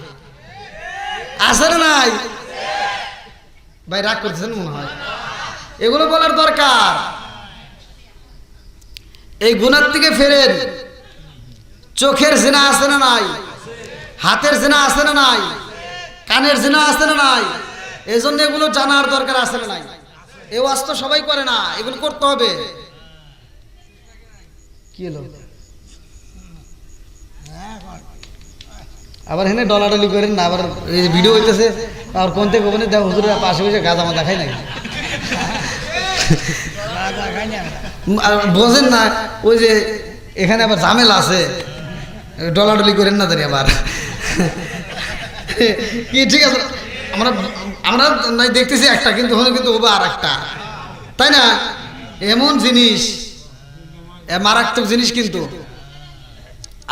আছে না নাই? ভাই রাগ করতেছেন মনে হয়। এগুলো বলার দরকার। এই গুনার থেকে ফেরেন। চোখের জিনা আছে না নাই? হাতের জিনা আছে না নাই? কানের জিনা আছে না নাই? এই জন্য এগুলো জানার দরকার আছে না নাই? এ ওয়াজ তো সবাই করে না, এগুলো করতে হবে। কি হলো? আবার হেনে ডলাডলি করেন না, আবার এই ভিডিও হইতেছে, আর কোন থেকে ওখানে দেখো হুজুরের পাশে বসে গাঁজা মাদা খাই নাকি? বোঝেন না ওই যে এখানে আবার ঝামেলা আছে, ডলাডলি করেন না জানি আবার। কি ঠিক আছে, আমরা আমরা নাই দেখতেছি একটা, কিন্তু হলে কিন্তু ওবা আর একটা, তাই না? এমন জিনিস, মারাত্মক জিনিস কিন্তু।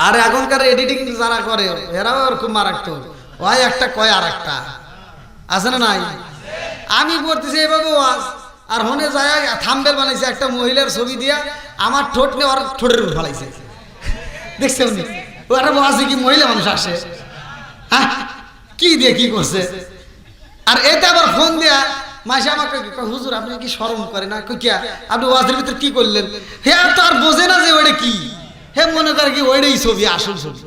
আর এখনকার এডিটিং যারা করে এরাও খুব মারাত্মক, ওই একটা কয় আর একটা, আছে না নাই? আমি করতেছি এভাবে ওয়াজ, আর হনে যায় থাম্বেল বানাইছে একটা মহিলার ছবি দিয়া, আমার ঠোঁট নিয়ে ওর ঠোঁটের উপর ফেলাইছে। দেখছেন ও একটা ওয়াজে কি মহিলা মানুষ আসে? হ্যাঁ, কি দিয়ে কি করছে? আর এতে আবার ফোন দেয়া মাসে আমাকে, হুজুর আপনি কি শরম করে না? কিয়া আপনি ওয়াজের ভিতরে কি করলেন? হে আর তো আর বোঝে না যে ওইটা কি। হে মনে করে কি ওইটাই ছবি, আসল ছবি।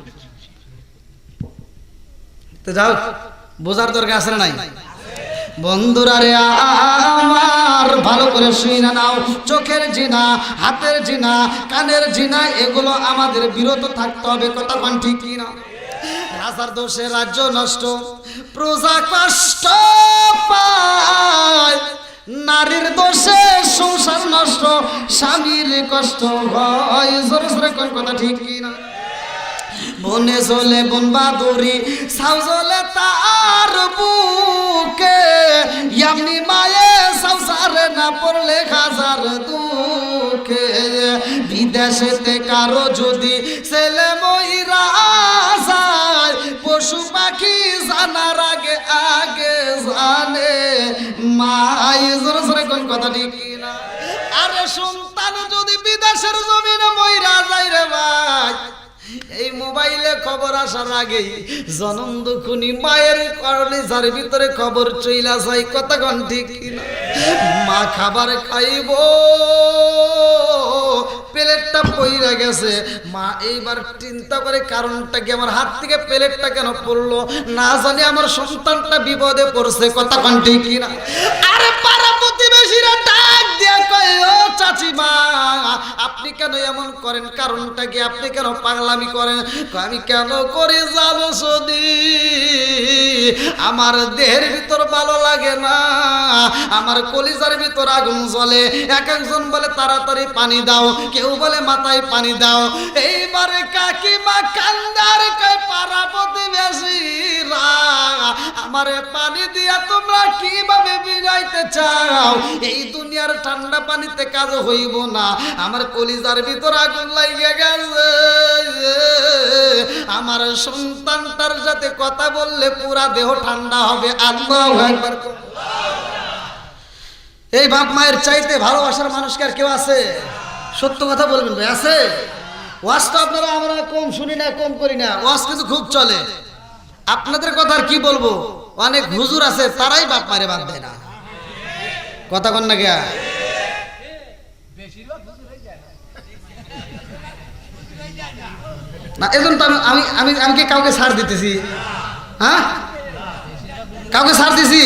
তো যাও, বোঝার দরকার আছে না নাই? বন্ধুরা রে আমার আমার ভালো করে শুনে নাও, চোখের জিনা, হাতের জিনা, কানের জিনা, এগুলো আমাদের বিরত থাকতে হবে। কথা কোন ঠিক কি না? রাজার দোষে রাজ্য নষ্ট, প্রজা কষ্ট পায়, নারীর দোষে সংসার নষ্ট, স্বামীর কষ্ট হয়। জোরে জোরে কোন কথা ঠিক কি না? বনে চলে বন বাদুরি, ছাউ জ্বলে তার বুকে, এমনি মায়ে সংসারে না পড়লে হাজার দুঃখে। বিদেশেতে কারো যদি ছেলে মইরা যায়, পশু পাখি জানার আগে আগে জানে মাই। জোরে জোরে কোন কথা ঠিক কিনা? আরে সন্তান যদি বিদেশের জমিনে মইরা যায় রে ভাই, এই মোবাইলে খবর আসার আগেই জনম দুখুনি মায়ের কলিজার ভিতরে খবর চইলা যায়। কথা কোন ঠিক কিনা? মা খাবার খাইব, প্লেটটা পইরা গেছে, মা এইবার চিন্তা করে কারণটা কি, আমার হাত থেকে প্লেটটা কেন পড়লো, না জানি আমার সন্তানটা বিপদে পড়ছে। কথা কোন ঠিক কিনা? আরে পাড়া প্রতিবেশীরা ডাক দিয়া কয়, ও চাচিমা আপনি কেন এমন করেন, কারণটা কি, আপনি কেন পাগলামি করেন? আমি কেন করে যাব সদি, আমার দেহের ভিতর ভালো লাগে না, আমার কলিজার ভিতর আগুন জ্বলে। এক একজন বলে তাড়াতাড়ি পানি দাও, কেউ বলে মাথায় পানি দাও। এইবারে কাকিমা কান্দার কয়, পাড়া প্রতিবেশীরা আমারে পানি দিয়া তোমরা কিভাবে বিরাইতে চাও? এই দুনিয়ার ঠান্ডা পানিতে কাজ হইব না, আমার কলিজার ভিতর আগুন লাগিয়ে গেছে। আমার সন্তানটার সাথে কথা বললে পুরা দেহ ঠান্ডা হবে। আল্লাহু আকবার। এই বাপ মায়ের চাইতে ভালোবাসার মানুষ কি আর কেউ আছে? সত্য কথা বলবেন ভাই, আছে? ওয়াজ তো আপনারা আমরা কম শুনি না, কম করি না, ওয়াজ কিন্তু খুব চলে। আপনাদের কথা আর কি বলবো, অনেক হুজুর আছে তারাই বাপ মারে বাদ দেয় না। কথা কন না কে? না এখন তো আমি আমি আমি কি কাউকে ছাড় দিতেছি? হ্যাঁ, কাউকে ছাড় দিছি?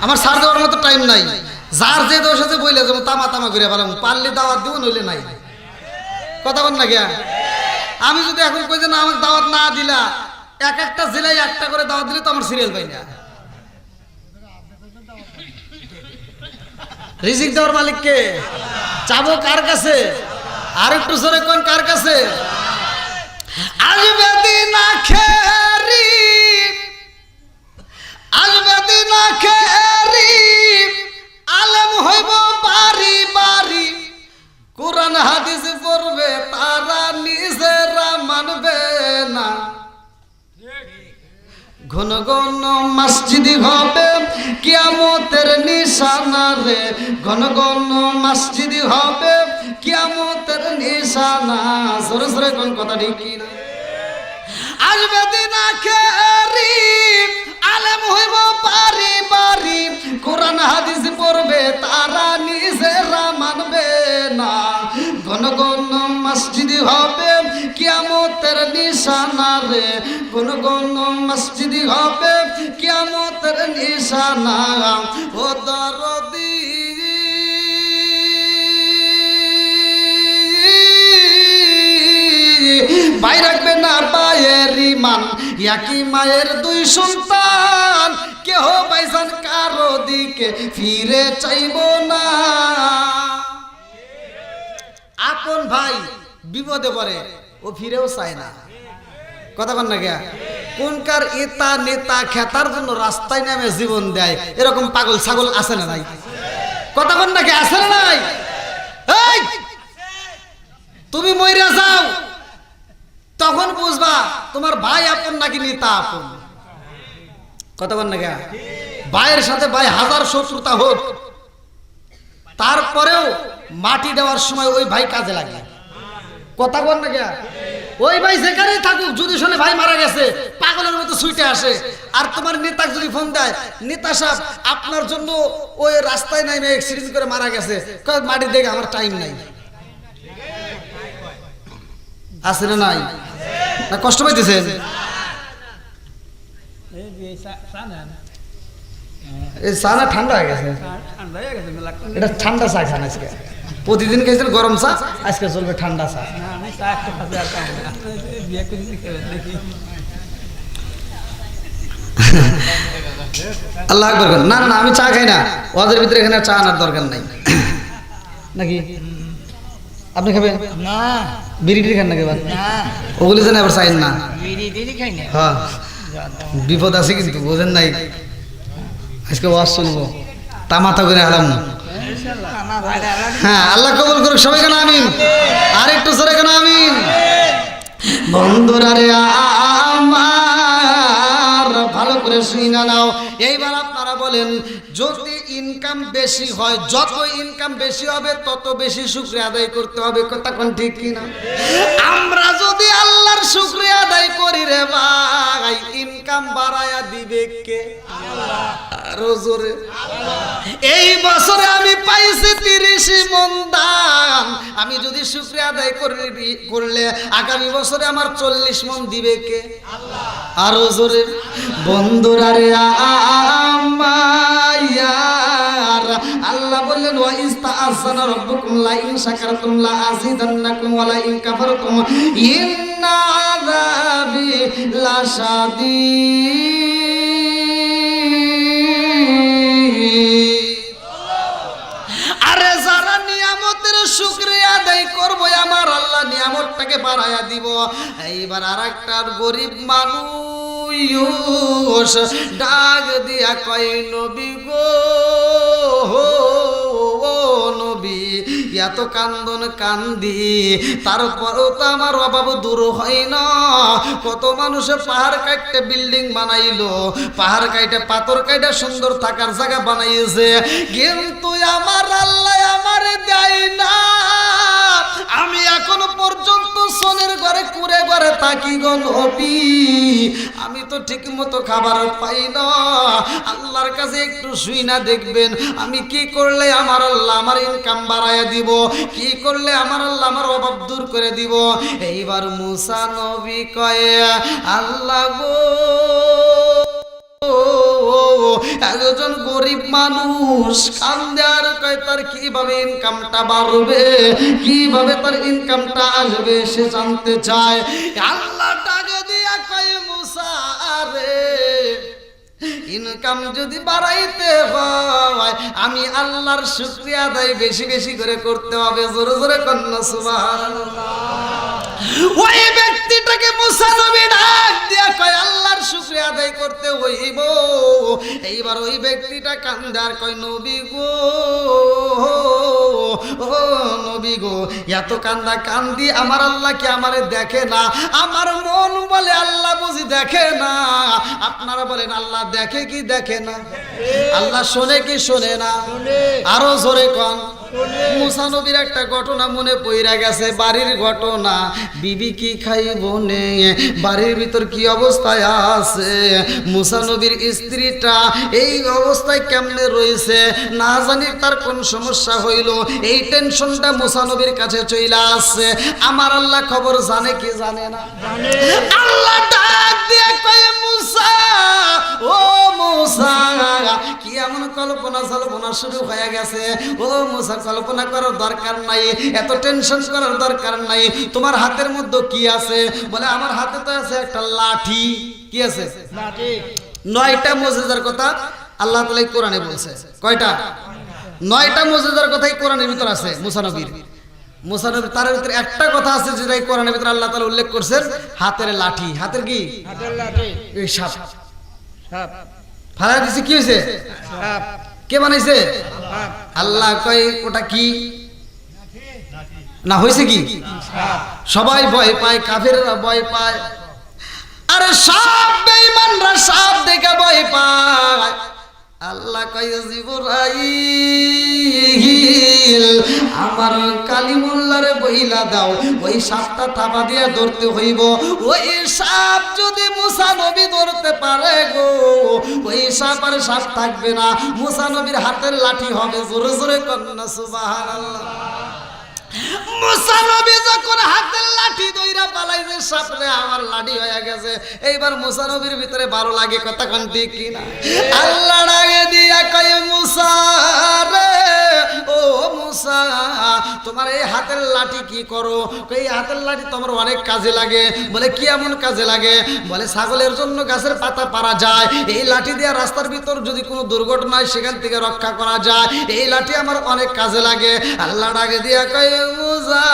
আমার ছাড় দেওয়ার মতো টাইম নাই। যার যে দোষ আছে বইলে যাবো, তামা তামা করে পারলাম, পারলে দাওয়াত দিব, নইলে নাই। কথা বল না গিয়া? আমি যদি এখন কই যে না আমাকে দাওয়াত না দিলা, এক একটা জেলায় একটা করে দাওয়াত দিলে তো আমার সিরিয়াল পাই না। রিজিক দেওয়ার মালিক কে? চাবো কার কাছে? আর একটু জোরে কোন কার কাছে? আসবে দিন আখেরি, আসবে দিন আখেরি, আলেম হইব বাড়ি বাড়ি, কোরআন হাদিস পড়বে তারা নিজেরা মানবে না। ঘন ঘন মসজিদ হবে কিয়ামতের নিশানা রে, ঘন ঘন মসজিদ হবে কিয়ামতের নিশানা। জোরে জোরে কোন কথা ঠিক কি না? আসবে দিন আখেরি, আলেম হইব বাড়ি বাড়ি, কোরআন হাদিস পড়বে তারা নিজেরা মানবে না। ঘন ঘন মসজিদ হবে কিয়ামতের নিশানা রে, ঘন ঘন মসজিদ হবে কিয়ামতের নিশানা। ও দরদি ভাই রাখবে না পায়ের ইমান, একই মায়ের দুই সন্তান, কেহ বাইসান কারো দিকে ফিরে চাইব না। আপন ভাই বিপদে পড়ে ও ফিরেও চায় না। কথা বল না কে? কোনকার এতা নেতা খেতার জন্য রাস্তায় নামে জীবন দেয়, এরকম পাগল ছাগল আছে না নাই? কথা বল না কে? আছে না নাই? এই তুমি মইরা যাও, তখন বুঝবা তোমার ভাই আপন নাকি নেতা আপন। কথা বল না কে? ভাইয়ের সাথে ভাই হাজার শত্রুতা হোক, তারপরেও মাটি দেওয়ার সময় ওই ভাই কাজে লাগে। কথা বল না কে? ওই ভাই যেখানেই থাকুক, যদি শুনে ভাই মারা গেছে পাগলের মতো ছুটে আসে। আর তোমার নেতা যদি ফোন দেয়, নেতা সাহেব আপনার জন্য ওই রাস্তায় নাই অ্যাক্সিডেন্ট করে মারা গেছে, মাটি দেখে আমার টাইম নাই। আছে না নাই? না কষ্ট পাইতেছেন? এই চা না ঠান্ডা হয়ে গেছে? ঠান্ডা হয়ে গেছে মেলা। এটা ঠান্ডা চা খান আজকে? প্রতিদিন খাইছেন গরম চা, আজকে চলবে ঠান্ডা চা। না আমি চা একটা খাতে আর খাবো না। বিয়ে করে দেখি আল্লাহ আকবার করেন। না না আমি চা খাই না, ওদের ভিতরে এখানে চা আনার দরকার নাই নাকি? আপনি খাবেন না? বিড়ি টিড়ি খান নাকি? না ওগুলি যেন আবার চাইন না। বিড়ি খাই না। হ্যাঁ বিপদ আছে কিন্তু, বোঝেন নাই? আজকে ওয়াজ শুনবো, তামাতা করে আলাম। হ্যাঁ আল্লাহ কবুল করুক সবাই, কেন আমিন। আর একটু জোরে কেন আমিন। বন্ধুরা রে আমার ভালো করে শুনা নাও। এইবার আপনারা বলেন, যদি ইনকাম বেশি হয়, যত ইনকাম বেশি হবে তত বেশি শুকরিয়া আদায় করতে হবে। কথা কোন ঠিক কিনা? আমরা যদি আল্লাহর শুকরিয়া আদায় করি রে ভাই, ইনকাম বাড়ায়া দিবে কে? আরো জোরে। এই বছরে আমি পাইছি 30 মণ ধান, আমি যদি শুকরিয়া আদায় করলে আগামী বছরে আমার 40 মণ দিবে কে? আল্লাহ। আরো জোরে। বন্ধুরা রে আমার আল্লাহ বললেন, ওয়া ইস্তাআযানা রাব্বুকুম লা ইন শাকারতুম লা আযীদান্নাকুম ওয়া লা ইন কাফারতুম ইন্না আযাবি লাশাদীদ। আরে যারা নিয়ামতের শুকরিয়া আদায় করবো, আমার আল্লাহ নিয়ামতটাকে বাড়ায়া দিব। এইবার আর একটা গরিব মানুষ ডাক দিয়া কয়, নবী গো নবী, এত কান্দন কান্দি তারপরেও তো আমার অভাব দূর হয় না। কত মানুষে পাহাড় কাটতে বিল্ডিং বানাইলো, পাহাড় কাইটে পাথর কাইটে সুন্দর থাকার জায়গা বানাইছে, কিন্তু আমার আল্লাহ আমারে দেয় না। আমি এখনো পর্যন্ত সোনের ঘরে কুড়ে ঘরে থাকি গো নবী, আমি তো ঠিক মতো খাবার পাই না। আল্লাহর কাছে একটু শুই না, দেখবেন আমি কি করলে আমার আল্লাহ আমার ইনকাম বাড়ায়া দিব, কি করলে আমার আল্লাহ আমার অভাব দূর করে দিব। এইবার মুসা নবী কয়ে, আল্লাহ গো একজন গরিব মানুষ কান্দে আর কয় তার কিভাবে ইনকামটা বাড়বে, কিভাবে তার ইনকামটা আসবে সে জানতে চায়। আল্লাহ টাকা দিয়া কয়, মুসা রে ইনকাম যদি বাড়াইতে হয় আমি আল্লাহর শুকরিয়া আদায় বেশি বেশি করে করতে হবে। জোরে জোরে কন্যা সুবহানাল্লাহ। ওই ব্যক্তিটাকে মুসা নবী ডাক দিয়া কয়, আল্লাহর শুকরিয়া আদায় করতে হইব। এইবার ওই ব্যক্তিটা কান্দে আর কয়, নবী গো ও নবী গো, এত কান্দা কান্দি আমার আল্লাহ কি আমারে দেখে না? আমার মন বলে আল্লাহ বুঝি দেখে না। আপনারা বলেন আল্লাহ দেখে কি দেখে না? আল্লাহ শোনে কি শোনে না? আরো জোরে কন। মুসা নবীর একটা ঘটনা মনে পইরা গেছে, বাড়ির ঘটনা। বিবি কি খাইব নে, বাড়ির ভিতর কি অবস্থায় আছে, মুসা নবীর স্ত্রীটা এই অবস্থায় কেমনে রয়েছে, না জানি তার কোন সমস্যা হইল, এই টেনশনটা মুসা নবীর কাছে চইলা আসছে। আমার আল্লাহ খবর জানে কি জানে না? আল্লাহ ডাক দিয়ে কয়, মুসা ও মুসা, কি এমন কল্পনা জল্পনা শুরু হয়ে গেছে? ও মুসা, কল্পনা করার দরকার নাই, এত টেনশন করার দরকার নাই। তোমার হাতের মধ্যে কি আছে? বলে আমার হাতে তো আছে একটা লাঠি। কি আছে? লাঠি। 9টা মুজিজার কথা আল্লাহ তাআলা কোরআনে বলছে। কয়টা? 9টা মুজিজার কথাই কোরআনের ভিতর আছে। মুসা নবীর তার ভিতরে একটা কথা আছে যেটা কোরআনের ভিতরে আল্লাহ তাআলা উল্লেখ করছেন, হাতের লাঠি। হাতের কি? হাতের লাঠি। এই সাপ সাপ ফালা দিছে। কি হয়েছে? সাপ। কে বানাইছে? আল্লাহ কয় ওটা কি না হয়েছে কি? সবাই ভয় পায়, কাফেররা ভয় পায়। আরে সাপ, বেঈমানরা সাপ দেখে ভয় পায়। আল্লাহ কয়, জিবরাইল আমার কালিমুল্লাহরে বইলা দাও, ওই সাপটা থাবা দিয়া ধরতে হইব। ওই সাপ যদি মুসা নবী ধরতে পারে গো, ওই সাপ আর সাপ থাকবে না, মুসা নবীর হাতের লাঠি হবে। জোরে জোরে কন্যা সুবহানাল্লাহ। মুসা নবী যখন হাতের লাঠি দইরা পালাইছে, সাপরে আমার লাঠি হয়ে গেছে। এইবার মুসা নবীর ভিতরে ভালো লাগে। কথা কোন ঠিক কিনা? আল্লাহ ডাকে দিয়া কয়, তোমার এই হাতের লাঠি কি করো? এই হাতের লাঠি তোমার অনেক কাজে লাগে। বলে কি এমন কাজে লাগে? বলে ছাগলের জন্য গাছের পাতা পাড়া যায়, এই লাঠি দিয়ে রাস্তার ভিতর যদি কোনো দুর্ঘটনা হয় সেখান থেকে রক্ষা করা যায়, এই লাঠি আমার অনেক কাজে লাগে। আল্লাহ ডাকে দিয়া কয় মুসা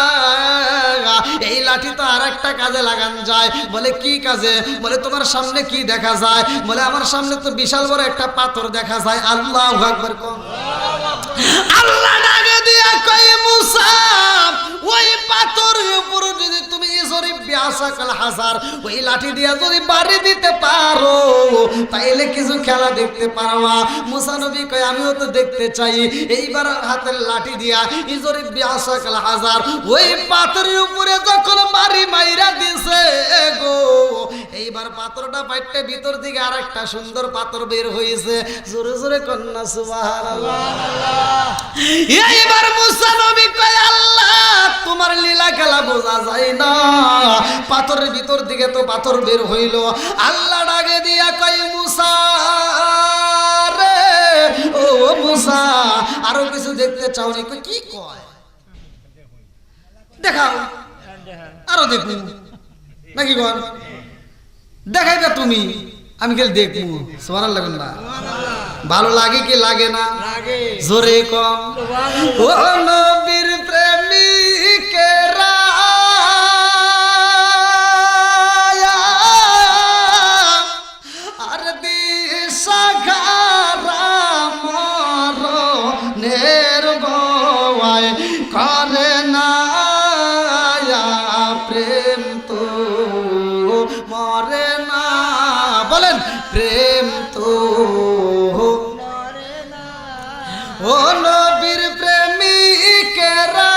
এই লাঠি তো আর একটা কাজে লাগান যায়। বলে কি কাজে? বলে তোমার সামনে কি দেখা যায়? বলে আমার সামনে তো বিশাল বড় একটা পাথর দেখা যায়। আল্লাহু আকবার। আল্লাহ ডাকে দিয়া কয় মুসা ওই পাথরের উপর যদি তুমি ইজরি বিয়াসাকাল হাজার ওই লাঠি দিয়া যদি বাড়ি দিতে পারো তাইলে কিছু খেলা দেখতে পারবা। মুসা নবী কয় আমিও তো দেখতে চাই। এইবার হাতের লাঠি দিয়া ইজরি বিয়াসাকাল হাজার ওই পাথরের উপরে যখন বাড়ি মাইরা দিছে গো, এইবার পাথরটা পাইতে ভিতর দিকে আরেকটা সুন্দর পাথর বের হয়েছে। জোরে জোরে কন্যা সুবহানাল্লাহ। এইবার মুসা নবী কয় আল্লাহ তোমার লীলা খেলা বোঝা যায় না, পাথরের ভিতর দিকে তো পাথর বের হইল। আল্লাহ ডাকে দিয়া কয় মুসা রে ও মুসা আরো কিছু দেখতে চাও নি? কি কয় দেখাও, আরো দেখু নাকি কর দেখাইবে তুমি, আমি গেলে দেখবো। সুবহানাল্লাহ না ভালো লাগে কি লাগে না? জোরে কম। ও নবীর প্রেমিকেরা আর দিশাহারা মরণের ভয় করে না প্রেম তো মরে না। বলেন প্রেম তো ও নবীর প্রেমিকেরা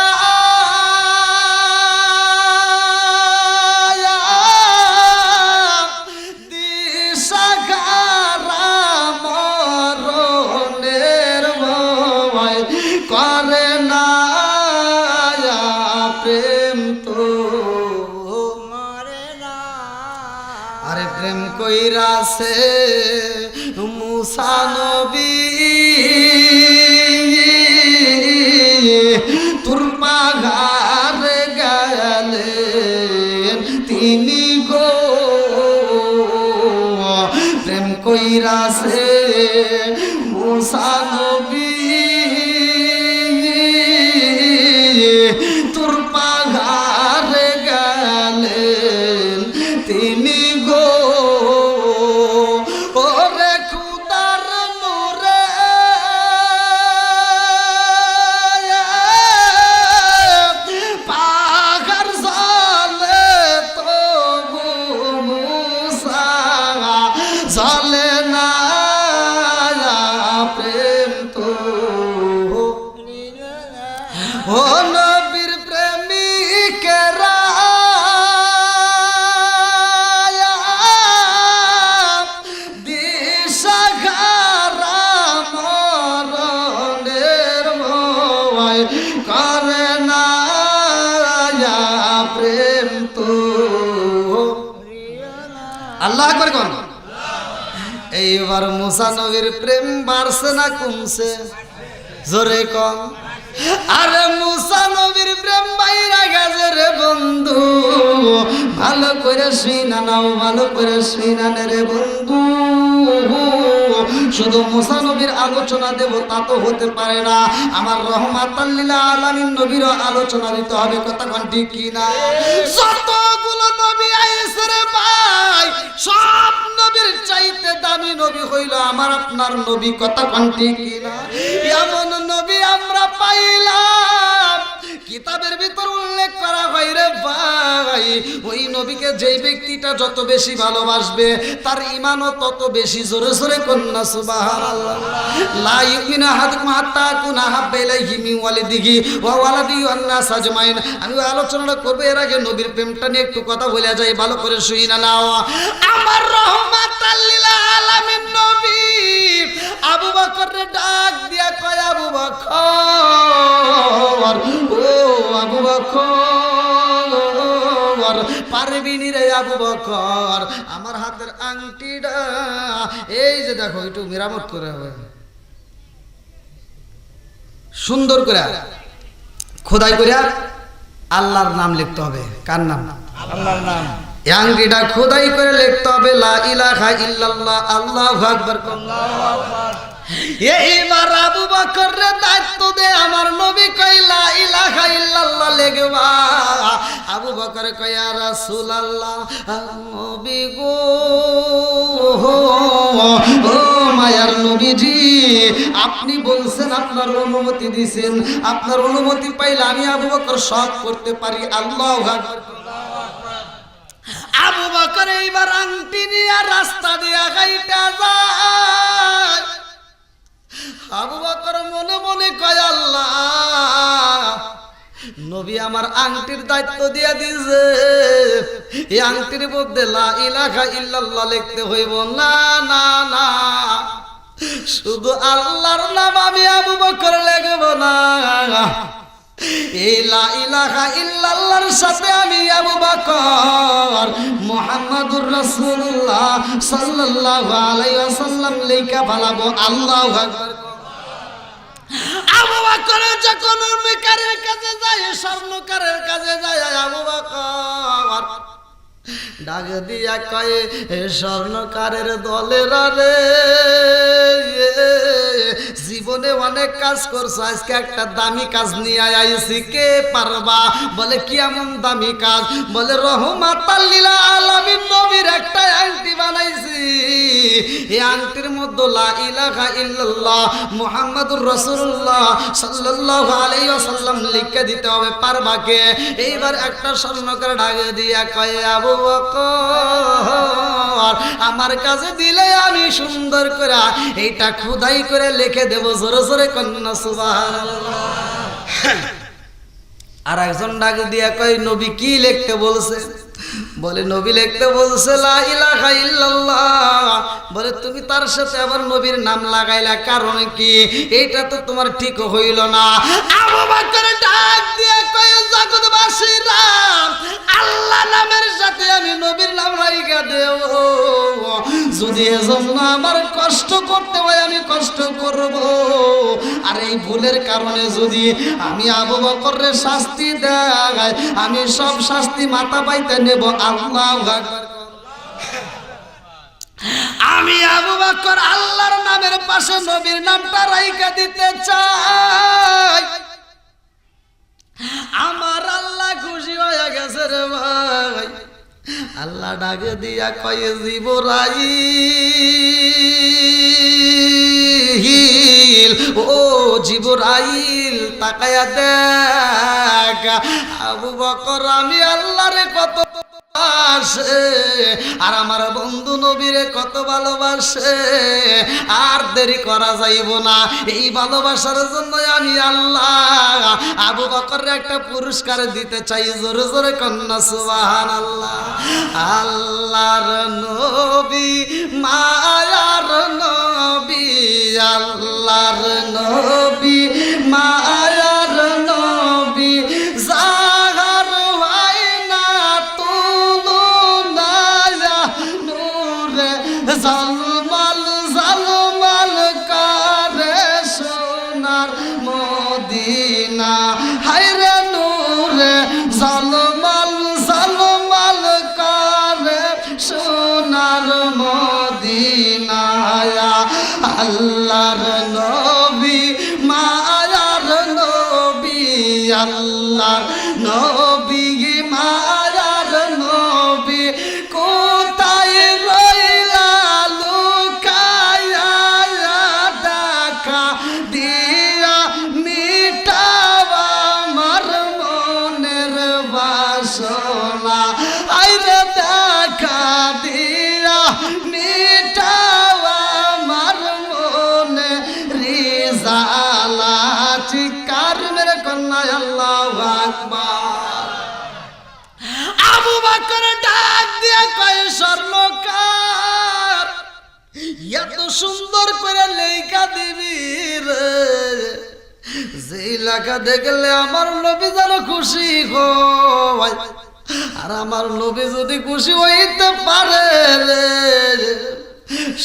দিশাহারা মরণের ভয় করে না প্রেম তো মরে না। আরে প্রেম কইরাছে মুসা নবী তোর পাগারে গেলেন তিনি গো, প্রেম কইরাছে মুসা নবী তোর পাগারে গেলেন তিনি গো। ওরে খুদার নূরে পাগার জালে তবু মুসা জালে না প্রেম তো ও নবীর প্রেমিকেরা দিশাহারা মরণের ভয় করে না প্রেম তো। আল্লাহু আকবার কোন। এইবার মুসা নবীর প্রেম বাড়ছে না কমছে? জোরে কম। আরে মুসা নবীর প্রেম বাইরা গেছে রে বন্ধু, ভালো করে শুইনা নাও, ভালো করে শুইনা নে রে বন্ধু। শুধু মুসা নবীর আলোচনা দেব তা তো হতে পারে না, আমার রহমাতাল লিল আলামিন নবীর আলোচনা দিতে হবে। কথা কোন ঠিক কি না? যতগুলো নবী আইছে রে ভাই সব নবীর চাইতে দামি নবী হইল আমার আপনার নবী। কথা কোন ঠিক কি না? এমন নবী আমরা পাইলাম কিতাবের ভিতর উল্লেখ করা হয় রে ভাই, ওই নবীকে যেই ব্যক্তিটা যত বেশি ভালোবাসবে তার ঈমানও তত বেশি। জোরে জোরে কন্যা সুবহানাল্লাহ। লা ইউমিনু আহাদুকুম হাত্তা কুনা হাব্বা ইলাইহি মিন ওয়ালিদিহি ওয়া ওয়ালাদিহি ওয়ান নাস আজমাইন। আমি আলোচনাটা করব এর আগে নবীর প্রেমটা নিয়ে একটু কথা বলে যাই, ভালো করে শুই না নাও। আমার রহমাতাল লিল আলামিন নবী আবু বকরের ডাক দিয়া কয় আবু বকর ও আবু বকর পারবি নি রে আবু বকর আমার হাতের আংটিটা এই যে দেখো একটু মেরামত করে হবে সুন্দর করে খোদাই করে আল্লাহর নাম লিখতে হবে। কার নাম? আল্লাহর নাম। এই আংটিটা খোদাই করে লিখতে হবে লা ইলাহা ইল্লাল্লাহ আল্লাহু আকবার। আল্লাহু আকবার। এইবার আবু বকরের দায়িত্ব দে আমার নবী কই লা ইলাহা ইল্লাল্লাহ লিখবা। আবু বকর কয় ইয়া রাসূলুল্লাহ নবী গো ও মায়ার নবীজি আপনি বলছেন আপনার অনুমতি দিবেন, আপনার অনুমতি পাইলে আমি আবু বকর সব করতে পারি। আল্লাহু আকবার। আবু বকর এইবার আংটি নিয়ে রাস্তা দিয়ে হাইটা যায়। আবু বকর মনে মনে কয় আল্লাহ নবী আমার আংটির দায়িত্ব দিয়ে দিয়েছে, এই আংটির মধ্যে লা ইলাহা ইল্লাল্লাহ লিখতে হইব না না না, শুধু আল্লাহর নাম আমি আবু বকর লিখব না, এই লা ইলাহা ইল্লাল্লাহর সাথে আমি আবু বকর মুহাম্মাদুর রাসূলুল্লাহ সাল্লাল্লাহু আলাইহি ওয়াসাল্লাম লেখা ফেলাবো। আল্লাহু আকবার। আবু বকর যখন মেকারের কাছে যায়, স্বর্ণকারের কাছে যায়, আবু বকর ডাক দিয়া কয় স্বর্ণকারের দলের রে জীবনে অনেক কাজ করছো, আজকে একটা দামি কাজ নিয়ে আইছি, কে পারবা? বলে কি এমন দামি কাজ? বলে রহমাতাল লিল আলামিন নবীর একটা আংটি বানাইছি, এই আংটির মধ্যে লা ইলাহা ইল্লাল্লাহ মুহাম্মাদুর রাসূলুল্লাহ সাল্লাল্লাহু আলাইহি ওয়াসাল্লাম লিখে দিতে হবে, পারবা কে? এইবার একটা স্বর্ণকার ডাক দিয়া কয় আবু বকর আমার কাছে দিলে আমি সুন্দর করে এইটা খোদাই করে লিখে দেব। জোরে জোরে কন্যা সুবহানাল্লাহ। আর একজন ডাক দিয়া কয় নবী কি লিখতে বলছে? বলে নবী লিখতে বলছে লা ইলাহা ইল্লাল্লাহ। বলে তুমি তার সাথে আবার নবীর নাম লাগাইলা, কারণ কি? এইটা তো তোমার ঠিক হইল না। আবু বকর ডাক দিয়া কয় জগৎবাসীরা আল্লাহ নামের সাথে আমি নবীর নাম লাগাইয়া দেব, যদি এজন্য আমার কষ্ট করতে হয় আমি কষ্ট করব, আর এই ভুলের কারণে যদি আমি আবু বকরের শাস্তি দেয় আমি সব শাস্তি মাথা পাইতে নেব। আল্লাহু আকবার। আমি আবু বকর আল্লাহর নামের পাশে নবীর নামটা রাইখা দিতে চাই। আমার আল্লাহ খুশি হয়ে গেছে রে ভাই। আল্লাহ ডাকে দিয়া কয়ে জিবরাইল, ও জিবরাইল তাকায়া দেখ আবু বকর আমি আল্লাহরে কত ভালোবাসে আর আমার বন্ধু নবীরে কত ভালোবাসে, আর দেরি করা যাইব না। এই ভালোবাসার জন্য আমি আল্লাহ আবু বকরের একটা পুরস্কার দিতে চাই। জোরে জোরে কন্যা সুবহানাল্লাহ। আল্লাহর নবী মায়ার নবী, আল্লাহর নবী মায়ার নবী, জাগার ওয়াইনা তুলু নায়া নূরে জালমাল জালমাল করে সোনার মদিনা, হায়রে নূরে জালমাল জালমাল করে সোনার মদিনা। আল্লাহর নবী মায়ার নবী, আল্লাহর নবী মায়ার নবী, কোথায় রইলা লুকায়া দেখা দিয়া মিটাবা আমার মনের বাসনা, আইরে দেখা দিয়া মিটাবা আমার মনে রিজালা। চিৎকার মেরে কন্যা আল্লাহু আকবার। আবু বকর ডাক দিয়া কয় স্বর্ণকার এত সুন্দর করে লেখা দিবি রে, যে লেখা দেখলে আমার নবী যেন খুশি হয়, আর আমার নবী যদি খুশি হইতে পারে রে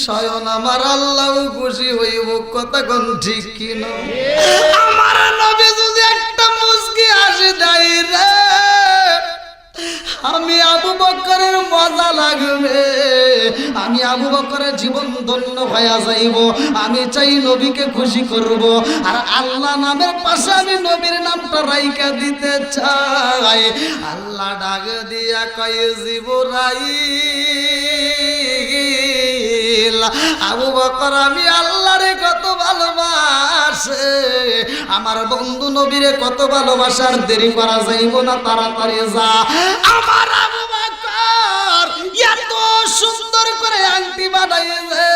স্বয়ং আমার আল্লাহ খুশি হইব। কথা কোন ঠিক কিনা? আমার নবী যদি একটা মুস্কি আমি আবু বকরের মজা লাগবে, আমি আবু বকরের জীবন ধন্য হয়ে যাইব। আমি চাই নবীকে খুশি করব, আর আল্লাহ নামের পাশে আমি নবীর নামটা রাইখা দিতে চাই। আল্লাহ ডাক দিয়া কয় জিবরাইল, আবু বকর আমি আল্লাহরে কত ভালোবাসে, আমার বন্ধু নবীরে কত ভালোবাসার, দেরি করা যাইব না, তাড়াতাড়ি যা। আমার আবু বকর এত সুন্দর করে আংটি বানাইছে,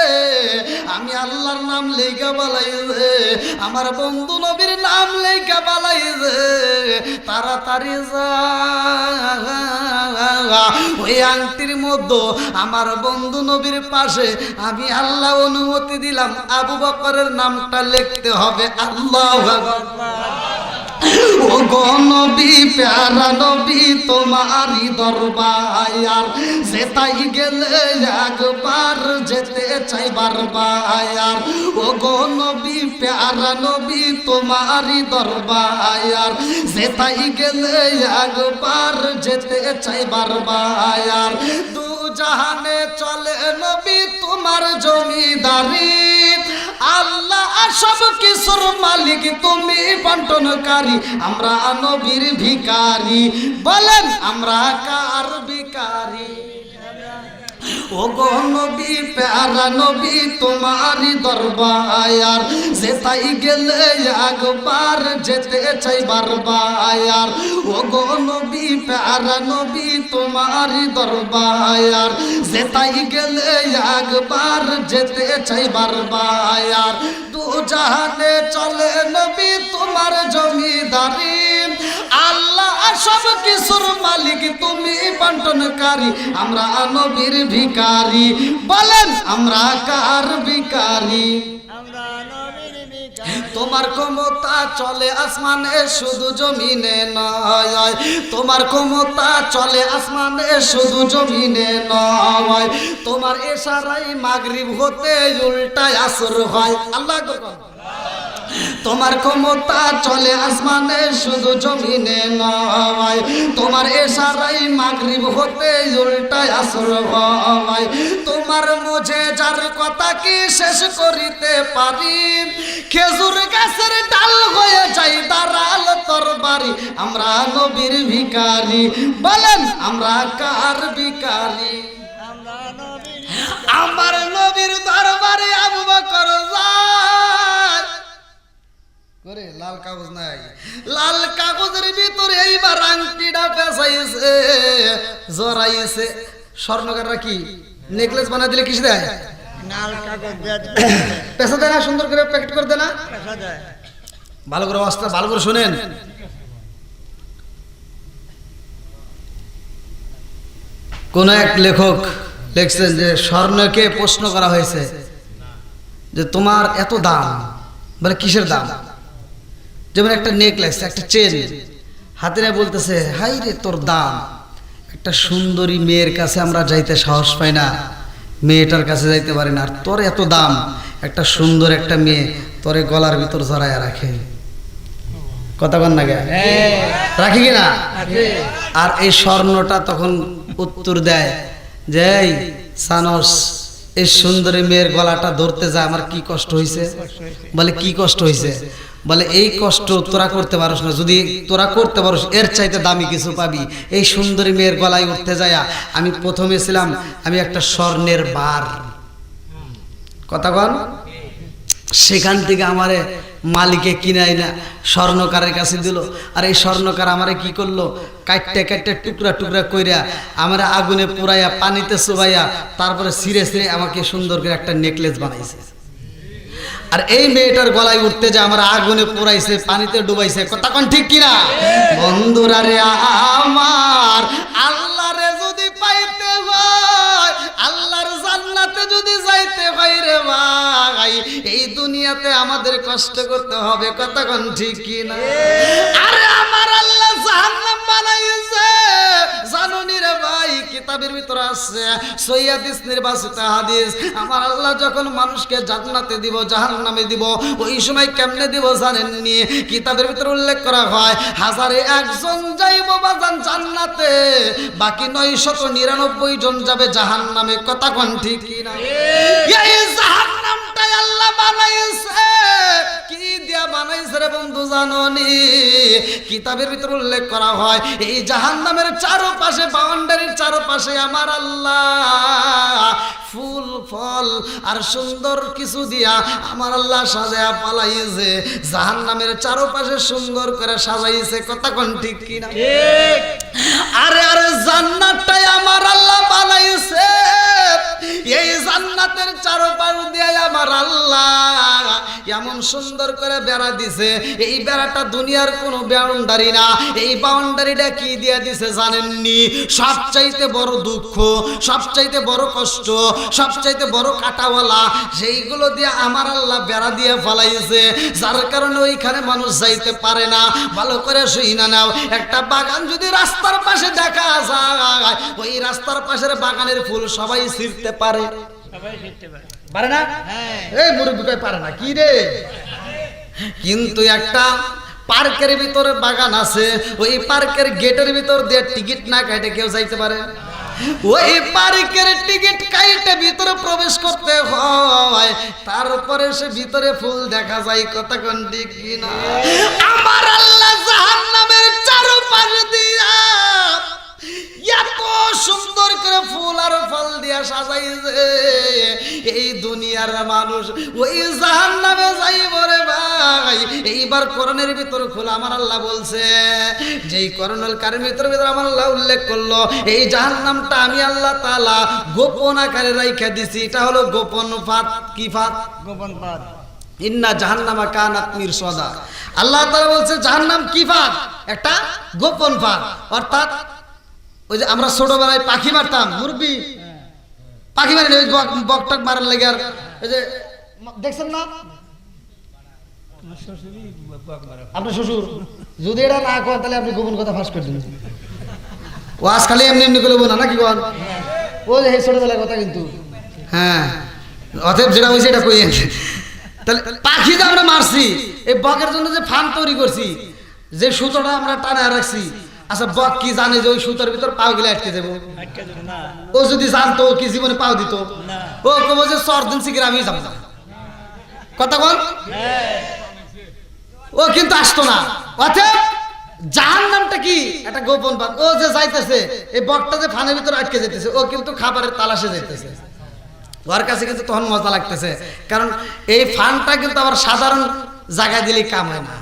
আমি আল্লাহর নাম লেখা বানাইছে, আমার বন্ধু নবীর নাম লেখা বানাইছে, তাড়াতাড়ি যা। ওই আংটির মধ্যে আমার বন্ধু নবীর পাশে আমি আল্লাহ অনুমতি দিলাম আবু বকরের নামটা লিখতে হবে। আল্লাহু আকবার। ও গো নবী, প্যারা নবী, তোমারই দরবার, যেতাই গেলে একবার যেতে চাই বারবার। ও গো নবী, প্যারা নবী, তোমারই দরবার, যেতাই গেলে একবার যেতে চাই বারবার। দু জাহানে চলে নবী তোমার জমিদারি, আল্লাহ সব কিছুর মালিক, তুমি বন্টনকারী, আমরা নবীর ভিখারি। বলেন আমরা কার ভিখারি? ও গো নবী, প্যারা নবী, তোমারই দরবার, যেতাই গেলে একবার যেতে চাই বারবার। ও গো নবী, প্যারা নবী, তোমারই দরবার, যেতাই গেলে একবার যেতে চাই বারবার। দু জাহানে চলে নবী তোমার জমিদারি, আল্লাহ সব কিছুর মালিক, তুমি বন্টনকারী, আমরা নবীর ভিখারি। বলেন আমরা কার ভিখারি? তোমার ক্ষমতা চলে আসমানে শুধু জমিনে নয়, তোমার ক্ষমতা চলে আসমানে শুধু জমিনে নয়, তোমার ইশারায় মাগরিব হতে উল্টায় আসর হয়। আল্লাহ তোমার ক্ষমতা চলে আসমানে শুধু জমিনে নয়, তোমার ইশারায় মাগরিব হতে উল্টায় আসর হয়। তোমার মুজিজার কথা কি শেষ করিতে পারি, খেজুর গাছের ডাল হয়ে যাই দাঁড়াল তরবারি, আমরা নবীর ভিখারি। বলেন আমরা কার ভিখারি? আমার নবীর দরবারে আবু বকর যায় করে, লাল কাগজ নাই, লাল কাগজের ভিতরে এইবার আংটিটা পেঁচাইছে, জড়াইছে। স্বর্ণকাররা কি নেকলেস বানাই দিলে কিস দেয়? পেঁচা দেয় না, সুন্দর করে প্যাকেট করে দেয় না? ভালো করে অবস্থা ভালো করে শোনেন। কোন এক লেখক লিখছেন যে স্বর্ণকে প্রশ্ন করা হয়েছে যে তোমার এত দাম, বলে কিসের দাম? যেমন একটা নেকলেস, একটা চেন হাতে নিয়ে বলতেছে, হাই রে তোর দাম, একটা সুন্দরী মেয়ের কাছে আমরা যাইতে সাহস পাই না, মেয়েটার কাছে যাইতে পারি না, আর তোর এত দাম, একটা সুন্দর একটা মেয়ে তোরে গলার ভিতর জড়াইয়া রাখে। কথা বল না গে, রাখি কিনা? আর এই স্বর্ণটা তখন উত্তর দেয় যে এই সানস, এই সুন্দরী মেয়ের গলাটা ধরতে যায় আমার কি কষ্ট হয়েছে। বলে কি কষ্ট হয়েছে? বলে এই কষ্ট তোরা করতে পারস না, যদি তোরা করতে পারস এর চাইতে দামি কিছু পাবি। এই সুন্দরী মেয়ের গলায় উঠতে যায় আমি প্রথমে ছিলাম আমি একটা স্বর্ণের বার। কথা বল, সেখান থেকে আমারে মালিকে কিনাই না স্বর্ণকারের কাছে দিল, আর এই স্বর্ণকার আমারে কি করলো, কাটতে কাটতে টুকরা টুকরা কইরা আমারে আগুনে পুরাইয়া পানিতে চুবাইয়া তারপরে ছিঁড়ে ছিঁড়ে আমাকে সুন্দর করে একটা নেকলেস বানাইছে। আর এই মেয়েটার গলায় উঠতে যে আমার আগুনে পোড়াইছে, পানিতে ডুবাইছে। কথা কোন ঠিক কিনা? বন্ধুরা রে আমার, আল্লাহরে যদি পাইতে হয়, আল্লাহর জান্নাতে যদি যাইতে হয় রে ভাই, এই দুনিয়াতে আমাদের কষ্ট করতে হবে। কথা কোন ঠিক কিনা? আরে আমার আল্লাহ জাহান্নাম বানাইছে, জানুনি রে ভাই, কিতাবের ভিতরে আছে সহিহ হাদিস, নির্বাচিত হাদিস, আমার আল্লাহ যখন মানুষকে জান্নাতে দিব জাহান্নামে দিব, ওই সময় কেমনে দিব জানেননি? কিতাবের ভিতরে উল্লেখ করা হয়, হাজারে একজন যাইব বাজান জান্নাতে, বাকি 999 জন যাবে জাহান্নামে। কথা কোন ঠিক কি না? এই জাহান্নামটাই আল্লাহ বানাইছে, কি দিয়া বানাইছে রে বন্ধু জানোনি? কিতাবের ভিতরে উল্লেখ করা হয়, এই জাহান্নামের চারপাশে, বাউন্ডারির চারপাশে আমার আল্লাহ ফুল ফল আর সুন্দর কিছু দিয়া আমার আল্লাহ সাজায়া পালাইছে, জাহান্নামের চারপাশে সুন্দর করে সাজাইছে। কথা কোন ঠিক কি না? আরে আরে জান্নাতটাই আমার আল্লাহ বানাইছে, এই জান্নাতের চারপাশ দিয়ে আমার আল্লাহ এমন সুন্দর করে বেড়া দিছে, এই বেড়াটা দুনিয়ার কোনো বাউন্ডারি না, এই বাউন্ডারিটা কি দিয়ে দিছে জানেননি? সবচাইতে বড় দুঃখ, সবচাইতে বড় কষ্ট, সবচাইতে বড় কাটাওয়ালা, সেইগুলো দিয়ে আমার আল্লাহ বেড়া দিয়ে ফেলাইছে, যার কারণে ওইখানে মানুষ যাইতে পারে না। ভালো করে শুই না নাও, একটা বাগান যদি রাস্তার পাশে দেখা যায়, ওই রাস্তার পাশের বাগানের ফুল সবাই ছিঁড়তে পারে, পারে না? এই মুরব্বি কই পারে না কি রে? কিন্তু একটা পার্কের ভিতরে বাগান আছে, ওই পার্কের গেটের ভিতর দিয়ে টিকিট না কাটে কেউ যাইতে পারে? ওই পার্কের টিকিট কাইটে ভিতরে প্রবেশ করতে হয়, তারপরে সে ভিতরে ফুল দেখা যায়। কথা কোন ঠিক কি না? আমার আল্লাহ জাহান্নামের চারপাশ দিয়া এত সুন্দর করে ফুল আর ফল দিয়া সাজাইছে, এই দুনিয়ার মানুষ ওই জাহান্নামে যাইব রে ভাই। এইবার কোরআনের ভিতর খোলা আমার আল্লাহ বলছে, যেই কোরআনুল কারীমের ভিতর আমার আল্লাহ উল্লেখ করলো, এই জাহান্নামটা আমি আল্লাহ তাআলা গোপন আকারে রাইখা দিছি। এটা হলো গোপন ফাঁদ। কি ফাঁদ? গোপন ফাঁদ। ইন্না জাহান্নামা কানাত মিরসাদা। আল্লাহ তাআলা বলছে জাহান্নাম কি ফাঁদ? একটা গোপন ফাঁদ। অর্থাৎ ওই যে আমরা ছোটবেলায় পাখি মারতাম, মুরব্বি পাখি মারি বকটক মারার লেগে, আর ওই যে দেখছেন না আপনার শ্বশুর যদি এটা না করেন তাহলে আপনি গোপন কথা ফাঁস করে দিন। ও আজ খালি এমনি এমনি করে বলবো না, কি কন? ও যে ছোটবেলার কথা কিন্তু। হ্যাঁ, অতএব যেটা হয়েছে এটা কই। তাহলে পাখি যে আমরা মারছি, এই বকের জন্য যে ফান তৈরি করছি, যে সুতোটা আমরা টানা রাখছি, আচ্ছা বক কি জানে যে ওই সুতোর ভিতর পাও গেলে আটকে যাবো? ও যদি জানতো কি জীবনে পাও দিত? ও কব যে চর দিন শিখে আমি যাবো না। কথা বল, ও কিন্তু আসতো না। অতএব জাহান্নামটা কি? একটা গোপন ফাঁদ। ও যে যাইতেছে, এই বকটা যে ফানের ভিতর আটকে যেতেছে, ও কিন্তু খাবারের তালাশে যাইতেছে, ওর কাছে কিন্তু তখন মজা লাগতেছে, কারণ এই ফানটা কিন্তু আবার সাধারণ জায়গায় দিলেই কাম হয় না।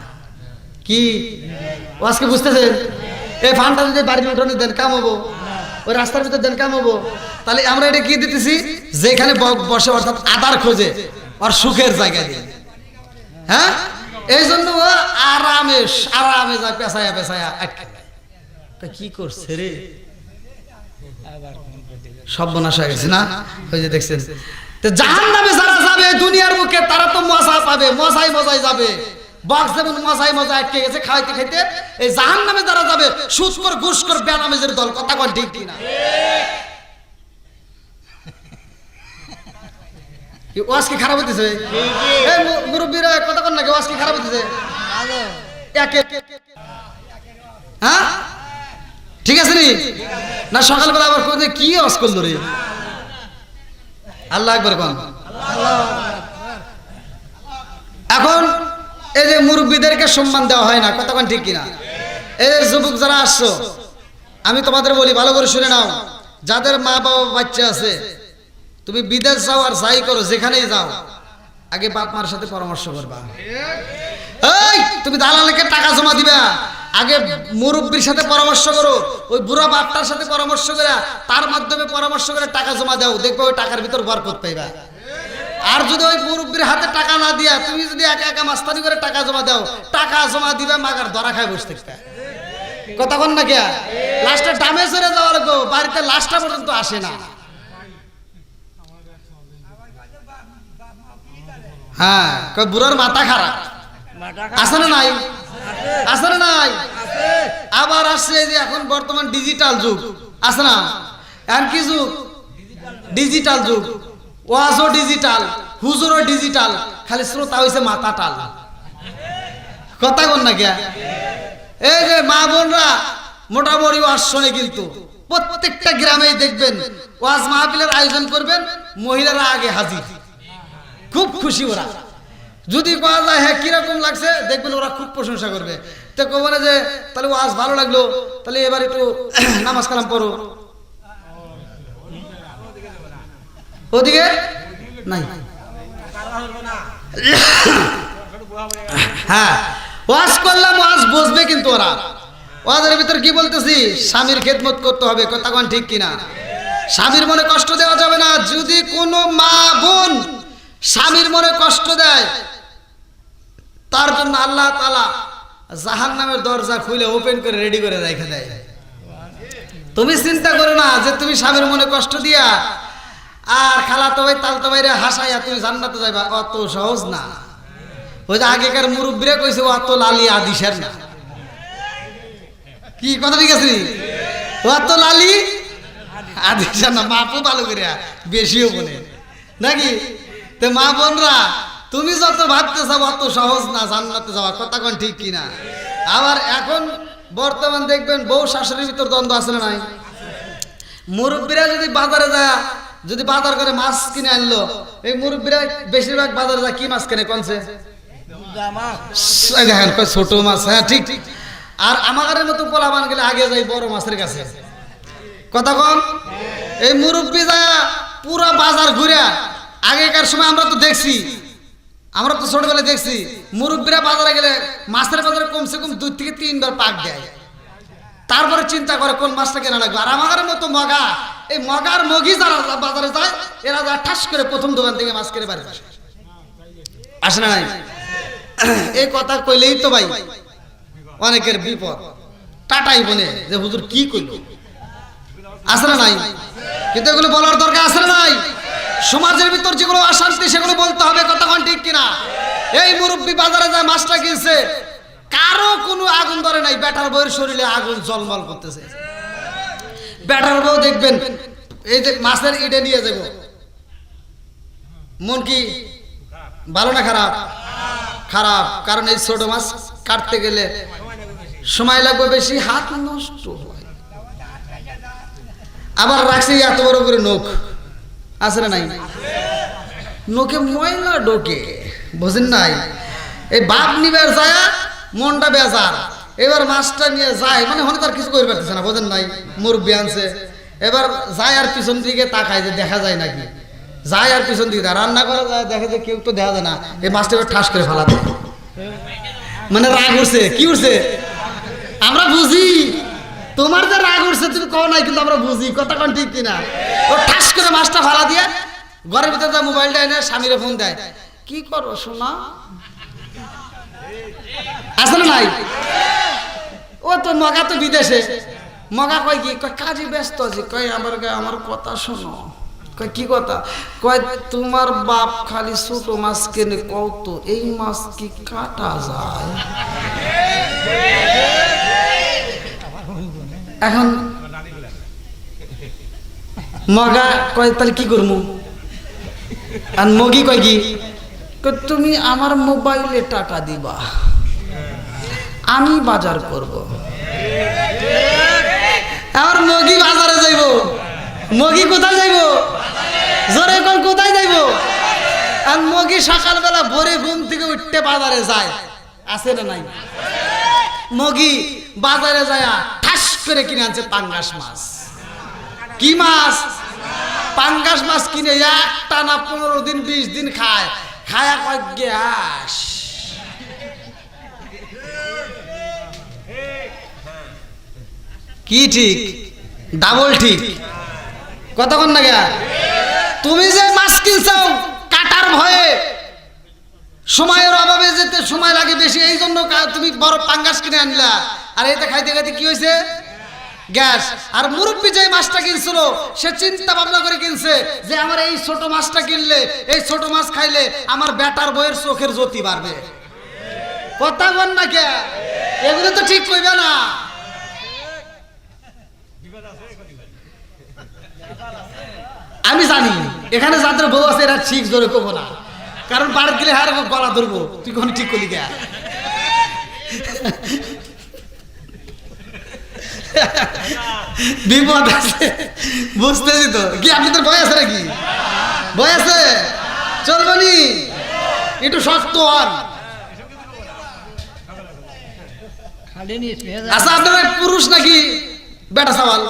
কি ও আজকে বুঝতেছেন? এই ফানটা যদি বাড়ির উঠোনে দেন কাম হবো, ওই রাস্তার ভিতরে দেন কাম হবো। তাহলে আমরা এটা কি দিতেছি? যেখানে বসে, অর্থাৎ আদার খোঁজে, আর সুখের জায়গা দিয়ে। হ্যাঁ, এই জন্য ও আরামে আরামে যায়, পেছায়া পেছায়া আটকে। কি করছে রে? সর্বনাশ হয়ে গেছে না? ওই যে দেখছেন, জাহান্নামে যারা যাবে দুনিয়ার মুখে, তারা তো মজা পাবে, মজাই মজাই যাবে। বক্স যেমন মজাই মজা আটকে গেছে খাইতে খাইতে, এই জাহান্নামে যারা যাবে সুদখোর ঘুষখোর বেনামেজের দল। কথা কোন ঠিক কিনা? কি ওয়াজ কি খারাপ হইতেছে? এই মুরব্বিরা কথা কোন নাকি? ওয়াজ কি খারাপ হইতেছে? হ্যাঁ, ঠিক আছে নি? না সকালবেলা আবার কোন কি ওয়াজ করলো রে? আল্লাহ আকবার কোন। এখন এই যে মুরব্বীদেরকে সম্মান দেওয়া হয় না। কথা কোন ঠিক কিনা? এই যুবক যারা আসছো, আমি তোমাদের বলি ভালো করে শুনে নাও, যাদের মা বাবা বাচ্চা আছে, তুমি বিদেশ যাও আর যাই করো, যেখানেই যাও, আগে বাপ মার সাথে পরামর্শ করবা। এই তুমি দালালকে টাকা জমা দিবা, আগে মুরব্বীর সাথে পরামর্শ করো, ওই বুড়া বাপটার সাথে পরামর্শ করে, তার মাধ্যমে পরামর্শ করে টাকা জমা দাও, দেখবে ওই টাকার ভিতর বরকত পাইবা। আর যদি ওই মুরব্বীর হাতে টাকা না দিয়া তুমি যদি একা একা মাস্তানি করে টাকা জমা দাও, টাকা জমা দিবে মাগার ধরা খায় বসে থাকবে। কথা বল না কে? লাস্টে ডামে চলে যাওয়ার গো, বাড়িতে লাস্টটা পর্যন্ত আসে না। হ্যাঁ, বুড়ার মাথা খারাপ। আসে না নাই? আসে না নাই? আবার আসছে এই যে এখন বর্তমান ডিজিটাল যুগ আছে না, এখন কি যুগ? ডিজিটাল যুগ। ওয়াজও ডিজিটাল, হুজুরও ডিজিটাল, খালি শ্রোতা হইছে মাথা টাল। কথা কন না কে? এই যে মা বোনরা মোটামুটি ওয়াজ শোনে, কিন্তু প্রত্যেকটা গ্রামেই দেখবেন ওয়াজ মাহফিলের আয়োজন করবেন, মহিলারা আগে হাজির, খুব খুশি ওরা। যদি পাওয়া যায় হ্যাঁ কিরকম লাগছে, দেখবেন ওরা খুব প্রশংসা করবে। তো কবে না যে তাহলে ওয়াজ ভালো লাগলো, তাহলে এবার একটু নামাজ কালাম পড়ো, ওদিকে নাই। হ্যাঁ ওয়াজ করলাম, ওয়াজ বসবে, কিন্তু ওরা ওয়াজের ভিতর কি বলতেছি, স্বামীর খেদমত করতে হবে। কথা কোন ঠিক কিনা? স্বামীর মনে কষ্ট দেওয়া যাবে না। যদি কোনো মা বোন স্বামীর মনে কষ্ট দেয়, তার জন্য আল্লাহ তাআলা জাহান্নামের দরজা খুলে ওপেন করে রেডি করে রেখে দেয়। তুমি চিন্তা করো না যে তুমি স্বামীর মনে কষ্ট দিয়া আর খালাতো ভাই তালতো ভাইরে হাসাইয়া তুমি জান্নাতে যাইবা, অত সহজ না। ওই যে আগেকার মুরব্বীরা কইছে অত লালি আদিশের না। কি কথা ঠিক আছে? অত লালি আদিশের না, মাপও ভালো করে বেশিও বলে নাকি? তো মা বোনরা তুমি যত ভাবতে চাও অত সহজ না জান্নাতে যাওয়া। কথা কোন ঠিক কিনা? আবার এখন বর্তমান দেখবেন বউ শাশুড়ির ভিতর দ্বন্দ্ব আছে না নাই? মুরব্বীরা যদি বাজারে যায়, যদি বাজার করে মাছ কিনে আনলো, এই মুরব্বীরা বেশিরভাগ বাজারে যায় কি মাছ কেনে? কোনছে? দেখেন ছোট মাছ। হ্যাঁ ঠিক ঠিক। আর আমাদের মতো পোলাবান গেলে আগে যাই বড় মাছের কাছে। কথা কন? এই মুরব্বী যায় পুরো বাজার ঘুরে। আগেকার সময় আমরা তো দেখছি, আমরা তো ছোটবেলায় দেখছি মুরব্বীরা বাজারে গেলে মাছের বাজারে কমসে কম 2 থেকে 3 বার পাক দেয়, তারপরে চিন্তা করে কোন মাছটা কেনা লাগবে। আর আমাদের মতো মগা, এই মগার মগি যারা বাজারে যায়, এরা যা ঠাস করে প্রথম দোকান থেকে মাছ কিনে বাড়ি আসে না নাই? এই কথা কইলেই তো ভাই অনেকের বিপদ। টাটাই বনে যে হুজুর কি কইল, আসে না নাই? কিন্তু এগুলো বলার দরকার আছে না নাই? সমাজের ভিতর যেগুলো অশান্তি সেগুলো বলতে হবে। কথা কোন ঠিক কিনা? এই মুরব্বী বাজারে যায় মাছটা কিনছে, কারো কোনো আগুন ধরে নাই, বেটার বউয়ের শরীরে আগুন জলমল করতেছে। বেটার বউ দেখবেন এই যে মাছের ইডে নিয়ে যাব, মন কি ভালো না খারাপ? খারাপ। কারণ এই ছোট মাছ কাটতে গেলে সময় লাগবে বেশি, হাত নষ্ট হয়। আবার রাখছে এত বড় করে নখ, আছে না নাই? নখে ময়লা ঢোকে, বুঝেন নাই? এই বাপ নিবার যায় মনটা বেজার, এবার মাছটা নিয়ে যায়, মানে হলে তার কিছু করে পারতেছে না, বোঝেন নাই? মুরব্বী আনছে, এবার যায় আর পিছন দিকে তাকায় যে দেখা যায় নাকি, যায় আর পিছন দিকে রান্না করা যায়, দেখে যে কেউ তো দেখা যায় না, এই মাছটা এবার ঠাস করে ফালাতে, মানে রাগ উঠছে। কি উঠছে? আমরা বুঝি তোমার যে রাগ উঠছে, তুমি কও নাই, কিন্তু আমরা বুঝি। কথা কোন ঠিক কিনা? ও ঠাস করে মাছটা ফালা দিয়ে ঘরের ভিতরে যা মোবাইলটা এনে স্বামীরে ফোন দেয়, কি করো শোনা, আসলে নাই? ও তো মগা তো বিদেশে, মগা কয় কি, কয় কাজে ব্যস্ত আছে, কয় আমার কথা শোনো। কয় কি কথা? কয় তোমার বাপ খালি ছোট মাছ কেনে, কও তো এই মাছ কি কাটা যায়? এখন মগা কয় তাহলে কি করবো? আর মগি কয় কি, তুমি আমার মোবাইলে টাকা দিবা, আমি বাজার করব। আর মগি বাজারে যাইব, মগি কোথায় যাইব? জোরে কোন কোথায় যাইব? আর মগি সকালবেলা ভোরে ঘুম থেকে উঠতে বাজারে যায়, আছে না নাই? মগি বাজারে যায় ঠাস করে কিনে আনছে পাঙ্গাস মাছ। কি মাছ? পাঙ্গাস মাছ কিনে একটা না 15 দিন 20 দিন খায়, খায়া কয় গ্যাস। কি ঠিক? ডাবল ঠিক। কতক্ষণ না গা? তুমি যে মাছ কিনছো কাটার ভয়ে, সময়ের অভাবে যেতে সময় লাগে বেশি, এই জন্য তুমি বড় পাঙ্গাস কিনে আনলা, আর এতে খাইতে খাইতে কি হয়েছে? গ্যাস। আর মুরব্বী যে মাছটা কিনছিল সে চিন্তা ভাবনা করে কিনছে যে আমার এই ছোট মাছটা কিনলে, এই ছোট মাছ খাইলে আমার বেটার বইয়ের চোখের জ্যোতি বাড়বে। কথা বল না কে? এগুলো তো ঠিক কইবে না। আমি জানি এখানে যাদের বউ আছে এরা ঠিক জোরে কব না, কারণ বাড়ি গেলে হার গলা ধরবো, তুই কোন ঠিক করলি কে? বিপদ আছে, বুঝতেছি তো। কি আপনি তোর ভয় আছে নাকি? ভয় আছে, চলবনি একটু শক্ত হন। খালি নিয়ে আচ্ছা আপনারা পুরুষ নাকি বেটা সওয়াল?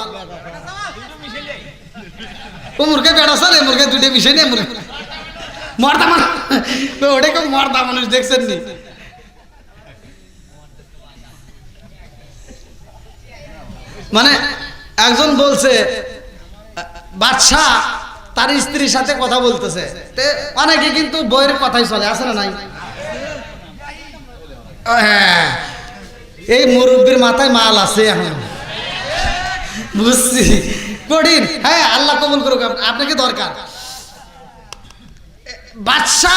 ও মুরগে বেটা সাল, এই মুরগে দুটো বিষয় নেই, মুরগে মর্দা মানুষ, ওটা কেউ মর্দা মানুষ দেখছেন নি? মানে একজন বলছে বাদশা তার স্ত্রীর সাথে কথা বলতেছে, অনেকে কিন্তু বইয়ের কথাই চলে, আছে না নাই? হ্যাঁ, এই মুরব্বীর মাথায় মাল আছে এখন, বুঝছি, কঠিন। হ্যাঁ, আল্লাহ কবুল করুক, আপনাকে দরকার। বাদশা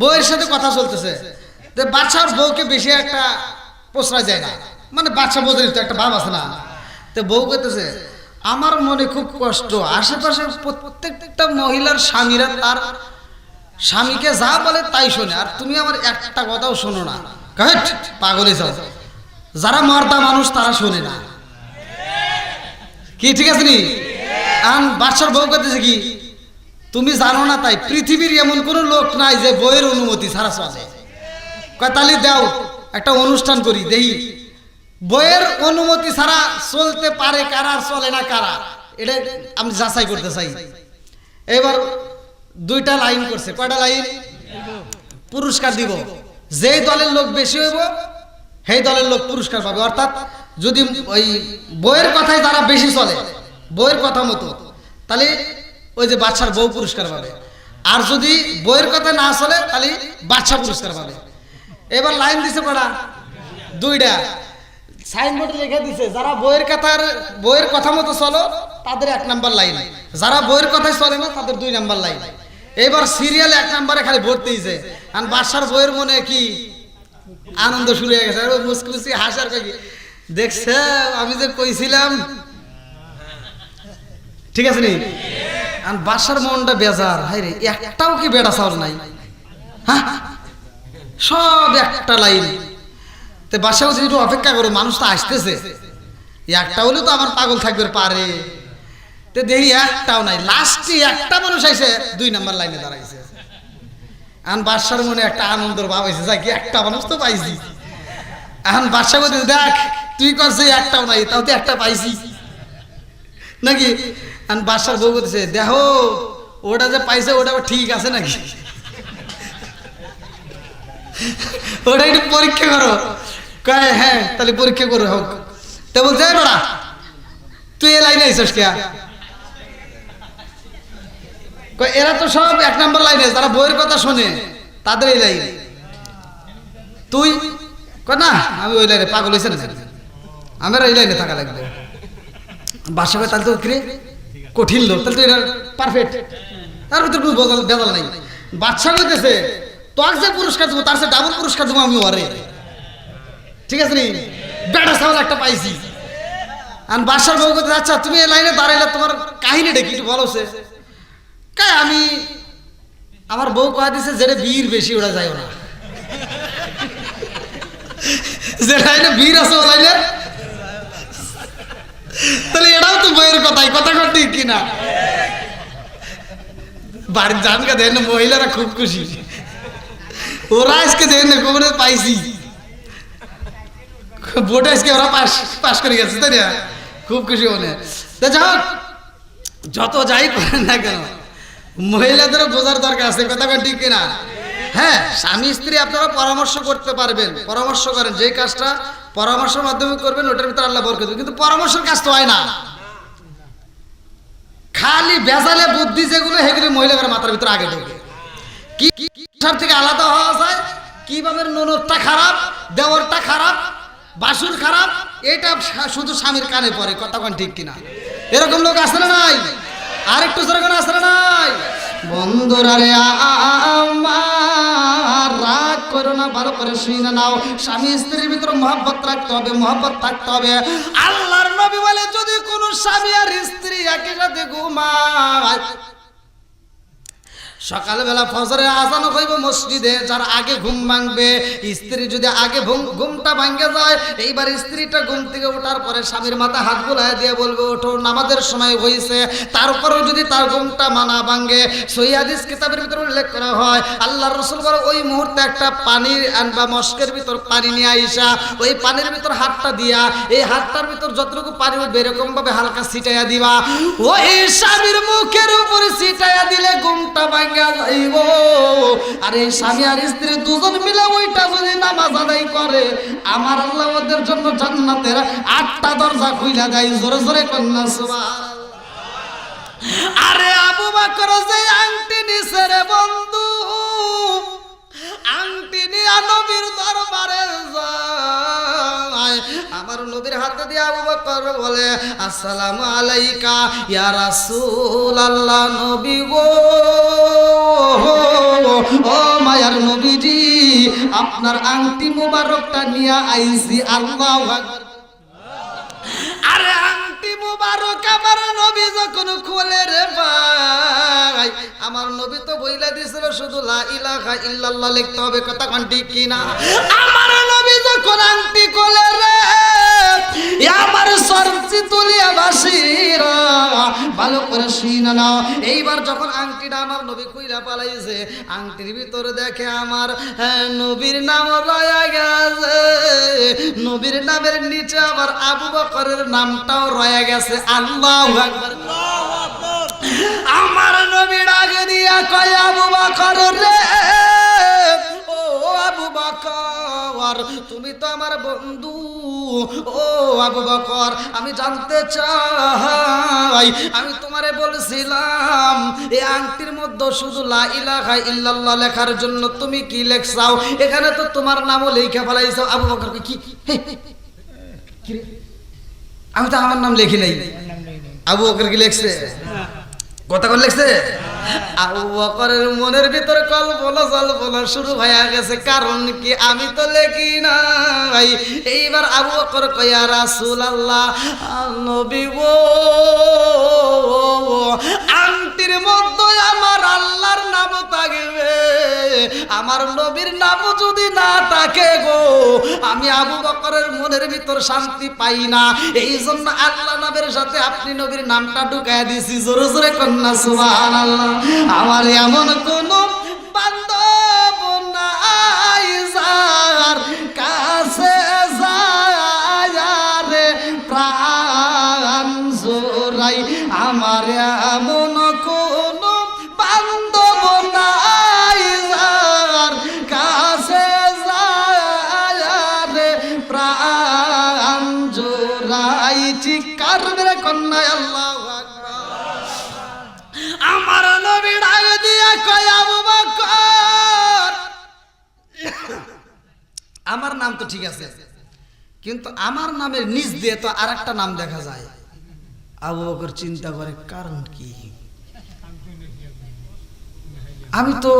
বউয়ের সাথে কথা চলতেছে, তো বাদশার বউকে বেশি একটা প্রশ্রয় যায় না, মানে বাদশা বউদের তো একটা ভাব আছে না। তো বউ কইতেছে আমার মনে খুব কষ্ট, আশেপাশে প্রত্যেকটা মহিলার স্বামীরা তার স্বামীকে যা বলে তাই শোনে, আর তুমি আমার একটা কথাও শোনো না। পাগলে যাও, যারা মর্দা মানুষ তারা শোনে না, কি ঠিক আছে নি? বাদশার বউ করতেছে কি, তুমি জানো না তাই পৃথিবীর এমন কোনো লোক নাই যে বইয়ের অনুমতি ছাড়া চলে। কয় তাহলে দাও একটা অনুষ্ঠান করি, দেখি বইয়ের অনুমতি ছাড়া চলতে পারে কারা, চলে না কারা, এটা আমি যাচাই করতে চাই। এবার দুইটা লাইন করছে, কয়টা লাইন? পুরস্কার দিব, যেই দলের লোক বেশি হইব সেই দলের লোক পুরস্কার পাবে। অর্থাৎ যদি ওই বইয়ের কথায় যারা বেশি চলে, বইয়ের কথা মতো, তাহলে ওই যে বাদশার বউ পুরস্কার পাবে, আর যদি বইয়ের কথা না চলে তাহলে বাদশা পুরস্কার পাবে। এবার লাইন দিছে কয়টা? দুইটা। সাইনবোর্ডে লিখে দিছে যারা বইয়ের কথা মতো চলো তাদের 1 নাম্বার লাইন, যারা বইয়ের কথায় চলে না তাদের 2 নাম্বার লাইন। এবার সিরিয়াল 1 নাম্বারে খালি ভোট দিয়েছে, আর বাদশার বইয়ের মনে কি আনন্দ শুরু হয়ে গেছে, মুসকুসি হাসার কি দেখছে, আমি যে কইছিলাম ঠিক আছে নি? আর বাদশার মনটা বেজার, হাই রে একটাও কি বেটা চাউল নাই, হ্যাঁ সব একটা লাইন। তো বাদশাও যদি একটু অপেক্ষা করো, মানুষ তো আসতেছে, একটা হলে তো আমার পাগল থাকবে পারে। তো দেখি একটাও নাই, লাস্টে একটা মানুষ আইসে 2 নাম্বার লাইনে দাঁড়াইছে। এখন বাদশার মনে একটা আনন্দের ভাব হয়েছে, যাই কি একটা মানুষ তো পাইছি। এখন বাদশা বলতে দেখ তুই করছে একটাও নাই, তাও তো একটা পাইছি নাকি? এখন বাদশার বউ বলতেছে দেখো ওটা যে পাইছে ওটা ঠিক আছে নাকি, ওটা একটু পরীক্ষা করো। কয় হ্যাঁ তাহলে পরীক্ষা করো হোক। তো বলছে বড়া তুই এ লাইনে আইসস কে? এরা তো সব 1 নাম্বার লাইনে, যারা বইয়ের কথা শোনে তাদের এই লাইন। তুই না আমি ওই লাইনে পাগল হয়েছে না, আমার এই লাইনে থাকা লাগবে। বাসা তাহলে তো কঠিন লোক, তাহলে তো এটা পারফেক্ট, তার ভিতরে কোনো বেদাল নাই। বাদশা বলতেছে তোর যে পুরস্কার দেবো তার সে ডাবল পুরস্কার দেবো আমি ওরে, ঠিক আছে নি? বেটা সাহস একটা পাইছি। আর বাদশার বউ করতে আচ্ছা তুমি এই লাইনে দাঁড়াইলে তোমার কাহিনীটা কি একটু বলো। সে কাই আমি আমার বউ কয়া দিছে যেটা বীর বেশি ওরা যায় না, যে লাইনে বীর আছে ও লাইনে, তাহলে এটাও তো বইয়ের কথাই, কথা ঠিক কিনা? বাড়ির জানকা দেন মহিলারা খুব খুশি, ওরা আজকে দেন খবরে পাইছি, ভোট আজকে ওরা পাস করে গেছে, তাই না? খুব খুশি মনে। যাই যত যাই করেন না কেন মহিলাদেরও বোঝার দরকার আছে, কথা ঠিক কিনা? হ্যাঁ, স্বামী স্ত্রী আপনারা পরামর্শ করতে পারবেন, পরামর্শ করেন, যে কাজটা পরামর্শের মাধ্যমে করবেন ওটার ভিতরে আল্লাহ বরকত দেবে। কিন্তু পরামর্শের কাজ তো হয় না, খালি বেজালে বুদ্ধি যেগুলো সেগুলো মহিলাদের মাথার ভিতরে আগে ঢোকে। কি থেকে আলাদা হওয়া যায়, কিভাবে ননদটা খারাপ, দেওরটা খারাপ, বাসুর খারাপ, এটা শুধু স্বামীর কানে পড়ে, কথা ঠিক কিনা? এরকম লোক আসে না নাই? আরেকটু যেরকম আসে না নাই? বন্ধুরা রে আমার রাগ করো হলো না, ভালো করে শুনে নাও। স্বামী স্ত্রীর ভিতরে মহব্বত রাখতে হবে, মহব্বত থাকতে হবে। আল্লাহর নবী বলে যদি কোনো স্বামী আর স্ত্রী একই সাথে ঘুমায়, সকালবেলা ফজরের আজান হইব মসজিদে, যার আগে ঘুম ভাঙবে, স্ত্রী যদি আগে ঘুমটা ভাঙে যায়, এইবার স্ত্রীটা ঘুম থেকে ওঠার পরে স্বামীর মাথা হাত বুলায় দিয়ে বলবে ওঠো নামাজের সময় হয়েছে, তারপরেও যদি তার ঘুমটা মানা ভাঙে, সহিহ হাদিস কিতাবের ভিতরে উল্লেখ করা হয় আল্লাহর রাসূল বলে ওই মুহূর্তে একটা পানির বা মশকের ভিতর পানি নিয়ে আইসা ওই পানির ভিতর হাতটা দিয়া এই হাতটার ভিতর যতটুকু পানি উঠবে এরকম ভাবে হালকা ছিটাইয়া দিবা, ওই স্বামীর মুখের উপরে ছিটাইয়া দিলে ঘুমটা ভাঙে যাইব। আর এই স্বামী আর স্ত্রী দুজন মিলে ওইটা যদি নামাজ আদায় করে, আমার আল্লাহ ওদের জন্য জান্নাতের 8টা দরজা খুইলা দেয়। জোরে জোরে কন্যা সুবহানাল্লাহ। আরে আবু বকর যে আংটি নিছে রে বন্ধু, আংটি নিয়া নবীর দরবারে যায়, আমার নবীর হাতে দিয়ে আবু বকর বলে আসসালামু আলাইকা ইয়া রাসূলুল্লাহ, নবী গো, ও মায়ার নবীজি আপনার আংটি মুবারকটা নিয়ে আইছি। আল্লাহু আকবার। আরে আংটি মুবারক আমার নবী যখন খুলে রে ভাই, আমার নবী তো বইলা দিয়েছিল শুধু লা ইলাহা ইল্লাল্লাহ লিখতে হবে, কথা কোন ঠিক কিনা? আমার নবী যখন আংটি খুলে রে, আমার সরচি তুলিয়া বাসিরা ভালো করে শুনে নাও। এইবার যখন আংটিটা আমার নবী কইরা পালাইছে, আংটির ভিতরে দেখে আমার নবীর নাম রয়া গেছে, নবীর নামের নিচে আবার আবু বকরের নামটাও রয়ে গেছে। আল্লাহু আকবার। আমার নবী ডাকে দিয়া কয় আবু বকর রে, ও আবু বকর তুমি তো আমার বন্ধু, ও আবু বকর আমি জানতে চাই, আমি তোমারে বলছিলাম এই আংটির মধ্যে শুধু লা ইলাহা ইল্লাল্লাহ লেখার জন্য তুমি কি লেখছাও, এখানে তো তোমার নামও লেখা ফেলাইছো। আবু বকর কি আমি তো আমার নাম লিখি নাই। আবু বকর কি লিখছে? কথা কোন লিখছে? আবু বকরের মনের ভিতরে কল্পনা শুরু হয়ে গেছে, কারণ কি আমি তো লেখি নাই। এইবার আবু বকর কয় ইয়া রাসূলুল্লাহ, নবী গো আংটির মধ্যে আমার আল্লাহর নাম থাকবে, আমার নবীর নাম যদি না থাকে গো, আমি আবু বকরের মনের ভিতর শান্তি পাই না, এই জন্য আল্লাহ নামের সাথে আপনি নবীর নামটা ঢুকাইয়া দিয়েছি। জোরে জোরে কন্যা সুবহানাল্লাহ। আমার এমন কোন বান্ধব নাই যার কাছে যায় রে প্রাণ জোড়াই, আমার এমন কোন বান্ধব নাই যার কাছে যায় রে প্রাণ জোড়াই। চিৎকার মেরে কন্যা আল্লাহু আকবার। আমার নবী ডাক দিয়া কয় আবু বকর আমার নাম তো ঠিক আছে, কিন্তু আমার নামের নিচ দিয়ে তো আরেকটা নাম দেখা যায়। আবু বকর চিন্তা করে কারণ কি, আমি তো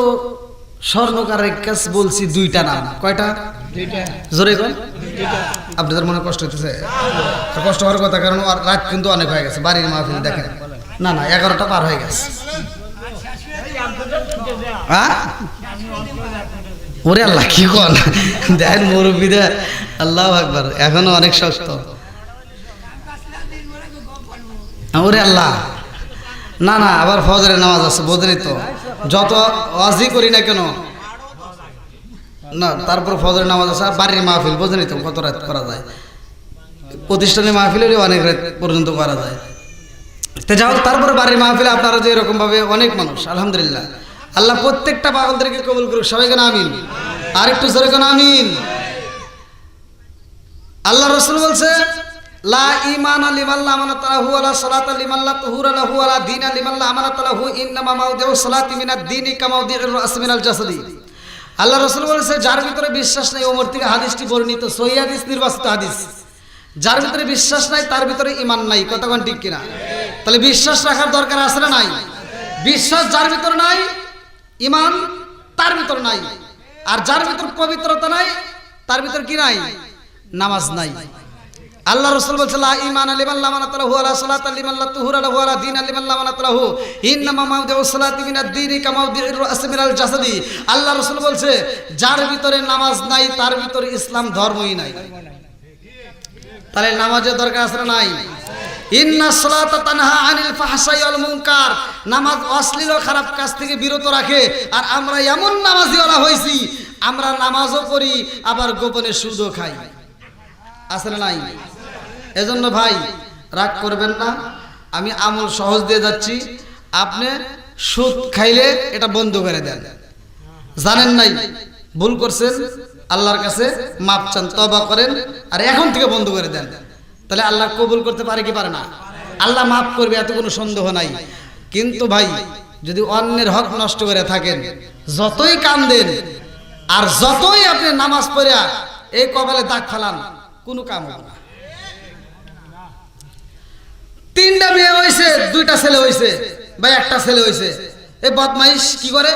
স্বর্ণকারের কাছে বলছি 2টা নাম, কয়টা? 2টা। জোরে কোন? আপনাদের মনে কষ্ট হইতেছে? কষ্ট হওয়ার কথা, কারণ রাত কিন্তু অনেক হয়ে গেছে, বাড়ির মাহফিল দেখেন না 11টা পার হয়ে গেছে। হ্যাঁ ওরে আল্লাহ কি কন দেখেন মুরব্বীদের, আল্লাহু আকবার, এখনো অনেক শক্ত। ওরে আল্লাহ, না আবার ফজরের নামাজ আছে, বোঝেনি তো, যত ওয়াজি করি না কেন না, তারপর ফজরের নামাজ আছে, বাড়ির মাহফিল বোঝেনি তো কত রাত করা যায়, প্রতিষ্ঠানের মাহফিল হলে অনেক রাত পর্যন্ত করা যায়। তো যাও, তারপরে বাড়ির মাহফিলে আপনারা যে এরকম ভাবে অনেক মানুষ, আলহামদুলিল্লাহ, আল্লাহ প্রত্যেকটা পাগলদেরকে কবুল করুক, সবাই কেন আমিন, আর একটু জোরে কেন আমিন। আল্লাহ রাসূল বলছে লা ঈমানা লিমান লা আমানাতা লাহু ওয়ালা সালাতা লিমান লা তুহুরা লাহু ওয়ালা দীনা লিমান লা আমানাতা লাহু, ইন্নামা মাউদিউ সালাতি মিনাদ দীনি কামাউদিউর রাস মিনাল জাসাদি। আল্লাহ রাসূল বলেছে যার ভিতরে বিশ্বাস নাই, ওমর থেকে হাদিসটি বর্ণিত, সহিহ হাদিস, নির্বাচিত হাদিস, যার ভিতরে বিশ্বাস নাই তার ভিতরে ঈমান নাই, কথা কোন ঠিক কিনা? তাহলে বিশ্বাস রাখার দরকার আছে না নাই? বিশ্বাস যার ভিতরে নাই, ঈমান তার ভিতরে নাই। আর যার ভিতর পবিত্রতা নাই তার ভিতর কি নাই? নামাজ নাই। আল্লাহ রাসূল বলেছে লা ঈমানা লিমান লা মানাতা লাহু ওয়া লা সালাতা লিমান লা তুহুরা লাহু ওয়া লা দীনা লিমান লা মানাতা লাহু ইন্নামা মাওদিউস সালাতি মিনাদ দীনি কামাওদিউর রাসি মিনাল জাসাদি। আল্লাহ রাসূল বলেছে যার ভিতরে নামাজ নাই তার ভিতরে ইসলাম ধর্মই নাই। তাহলে নামাজের দরকার আছে না নাই? ইন্নাস সালাতা তানহা আনিল ফাহশাই ওয়াল মুনকার, নামাজ অশ্লীল ও খারাপ কাজ থেকে বিরত রাখে। আর আমরা এমন নামাজিওয়ালা হইছি, আমরা নামাজও পড়ি আবার গোপনে সুদও খাই, আছে না নাই? এজন্য ভাই রাগ করবেন না, আমি আমল সহজ দিয়ে যাচ্ছি। আপনি সুদ খাইলে এটা বন্ধ করে দেন, জানেন নাই ভুল করছেন, আল্লাহর কাছে মাপ চান, তওবা করেন, আর এখন থেকে বন্ধ করে দেন। তাহলে আল্লাহ কবুল করতে পারে কি পারে না? আল্লাহ মাফ করবে, এত কোনো সন্দেহ নাই। কিন্তু ভাই যদি অন্যের হক নষ্ট করে থাকেন, যতই কান্দেন আর যতই আপনি নামাজ পড়িয়া এই কপালে দাগ ফেলান, কোনো কাম হবে না। 3টা বিয়ে হয়েছে, 2টা ছেলে হয়েছে বা 1টা ছেলে হয়েছে, এই বদমাইশ কি করে?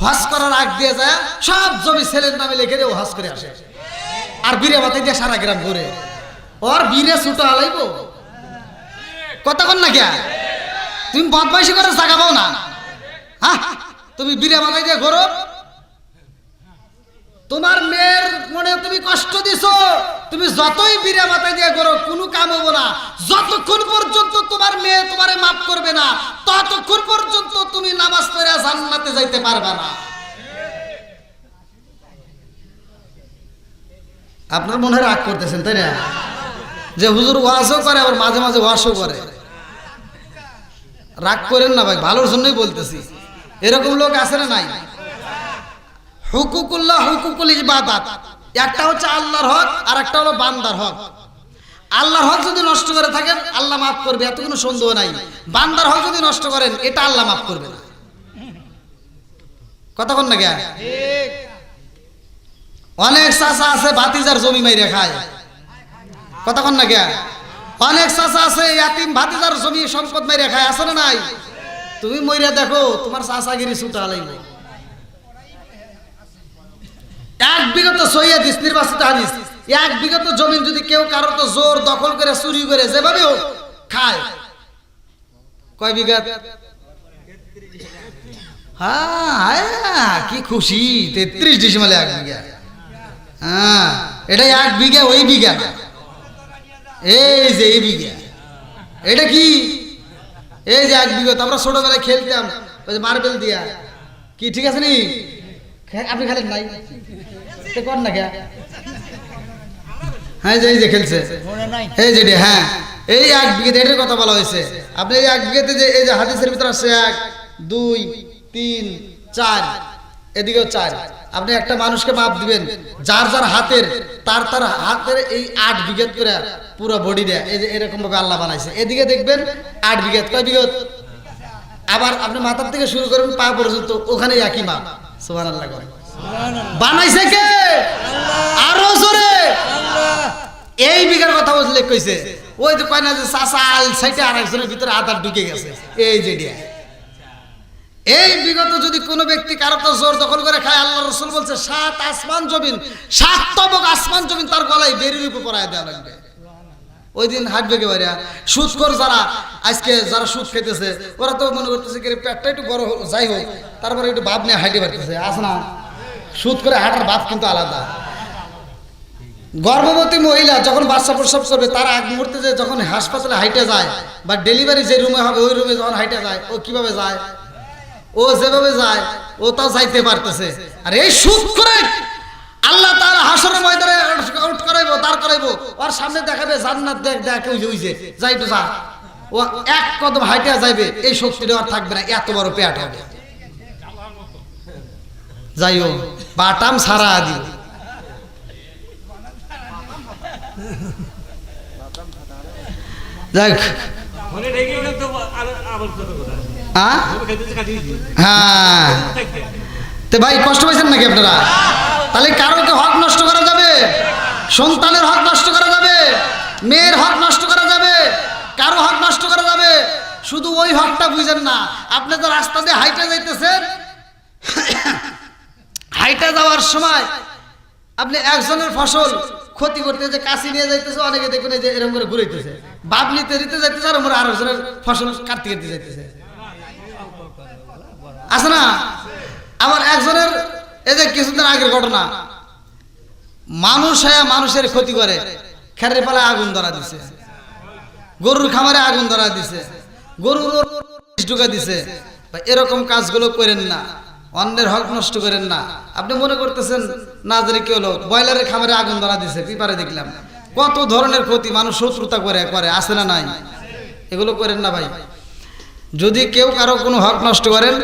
হজ করার আগ দিয়ে যায় সব জমি ছেলের নামে লিখে দিয়ে হজ করে আসে, আর বিরে বাতাই দিয়ে সারা গ্রাম ঘুরে। ওর বীরে ছুটো আলাইব কতক্ষণ না গিয়া? তুমি বদমাইশি করে জায়গা পাও না? হ্যাঁ, তুমি বীরে বাতাই দিয়ে ঘোরো, তোমার মেয়ের মনে তুমি কষ্ট দিছো, তুমি যতই বীরে মাথায় দিয়ে করো কোনো কাম হবো না। যতক্ষণ পর্যন্ত তোমার মেয়ে তোমারে মাফ করবে না, ততক্ষণ পর্যন্ত তুমি নামাজ পড়ে জান্নাতে যাইতে পারবে না। আপনার মনে রাগ করতেছেন তাই না? যে হুজুর ওয়াজও করে আবার মাঝে মাঝে ওয়াশও করে। রাগ করেন না ভাই, ভালোর জন্যই বলতেছি। এরকম লোক আছে না নাই? হুকুকুল্লাহ, হুকুকুল ইবাদাত, একটা হচ্ছে আল্লাহর হক আর একটা হলো বান্দার হক। আল্লাহর হক যদি নষ্ট করে থাকেন আল্লাহ মাফ করবে, এত কোনো সন্দেহ নাই। বান্দার হক যদি নষ্ট করেন এটা আল্লাহ মাফ করবে না। কতক্ষণ না গিয়া? অনেক চাচা আছে ভাতিজার জমি মাইরে খায়, কতক্ষণ না গিয়া? অনেক চাচা আছে ইয়াতিম ভাতিজার জমি সম্পদ মাইরে খায়, আছে না নাই? তুমি মইরা দেখো তোমার চাচাগিরি ছুটা লাগবে। 1 বিঘা তো সহিহ হাদিস, নির্বাচিত হাদিস, 1 বিঘা তো জমি যদি কেউ কারো তো জোর দখল করে চুরি করে যেভাবে হোক খায়, কয় বিঘা? হ্যাঁ, কি খুশি, 33 ডিসিমালে 1 বিঘা। হ্যাঁ, এটা 1 বিঘা, ওই বিঘা না, এই যে এই বিঘা। এটা কি? এই যে 1 বিঘা। তো আমরা ছোটবেলায় খেলতাম ওই যে মার্বেল দিয়া, কি ঠিক আছে নি? আপনি খেলেন নাই? কর না কে? হ্যাঁ, এই যে খেলছে, এই যে হ্যাঁ, এই 1 বিঘাতে এটার কথা বলা হয়েছে। আপনি এই 1 বিঘাতে যে এই যে হাদিসের ভিতরে আছে 1 2 3 4, এদিকেও 4, আপনি একটা মানুষকে মাপ দিবেন যার যার হাতের তার তার হাতের এই 8 বিঘাত করে পুরো বডি দেয়। এই যে এরকম ভাবে আল্লাহ বানাইছে। এদিকে দেখবেন 8 বিঘাত, কয় বিঘাত? আবার আপনি মাথার থেকে শুরু করবেন পা পর্যন্ত, ওখানে একই মাপ। সুবহানাল্লাহ করে বানাইছে কে? আরো জোরে এই বিঘার কথা বললে কইছে। ওই তো কয় না যে চাচা আল সাইটে আরেকজনের ভিতরে আধার ঢুকে গেছে, এই যে এই বিগত যদি কোনো ব্যক্তি কারো তো জোর দখল করে খায়, আল্লাহ রাসূল বলছে 7 আসমান জমিন, 7 তবক আসমান জমিন তার গলায় বেরিয়ে উপর পরায় দেওয়া লাগবে। ওই দিন হাঁটবে কে বাইরে? সুদখোর যারা আজকে যারা সুদ খেতেছে ওরা তো মনে করতেছে কি পেটটা একটু বড় যাই হোক, তারপরে একটু ভাব নিয়ে হাঁটে পারতেছে, আছে না? সুদ করে হাঁটার ভাব কিন্তু আলাদা। গর্ভবতী মহিলা যখন বাচ্চা প্রসব করবে তার আগ মুহূর্তে যে যখন হাসপাতালে হাইটে যায় বা ডেলিভারি যে রুমে হবে ওই রুমে যখন হাইটে যায়, ও কিভাবে যায়? ও যেভাবে যায় ও তাও যাইতে পারতেছে। আর এই সুদ করে আল্লাহ তাআলা হাসরের ময়দানে আউট করাইবো, দাঁড় করাইবো, ওর সামনে দেখাবে জান্নাত, দেখ দেখ ওই যে যাই একটু যা। ও 1 কদম হাইটে যাইবে, এই শক্তিটা আর থাকবে না, এত বড় পেট হবে। যাইও বাটাম সারা দিও। যাক, হ্যাঁ তো ভাই কষ্ট পাইছেন নাকি আপনারা? তাহলে কারোকে হক নষ্ট করা যাবে, সন্তানের হক নষ্ট করা যাবে, মেয়ের হক নষ্ট করা যাবে, কারো হক নষ্ট করা যাবে। শুধু ওই হকটা বুঝেন না, আপনি তো রাস্তা দিয়ে হাইটে যাইতেছেন, হাইটা যাওয়ার সময় আপনি একজনের ফসল ক্ষতি করতে যে কাশি নিয়ে যাইতেছে, অনেকে দেখুন এই যে এরকম করে ঘুরাইতেছে, বাবলিতে দিতে যাইতেছে, আর আমরা আরেকজনের ফসল কাটতে কাটতে যাইতেছে, আছে না? আবার একজনের এই যে কিছুদিন আগের ঘটনা, মানুষ মানুষের ক্ষতি করে, খেরের পালায় আগুন ধরা দিছে, গরুর খামারে আগুন ধরা দিছে, গরুর ঢুকা দিছে। এরকম কাজগুলো করেন না, অন্যের হক নষ্ট করেন না। আপনি মনে করতেছেন না জানি কি হলো, ব্রয়লারের খামারে আগুন ধরা দিছে, পেপারে দেখলাম কত ধরনের ক্ষতি, মানুষ শত্রুতা করে করে, আছে না নাই? এগুলো করেন না ভাই। যদি কেউ কারো কোনো হক নষ্ট করেন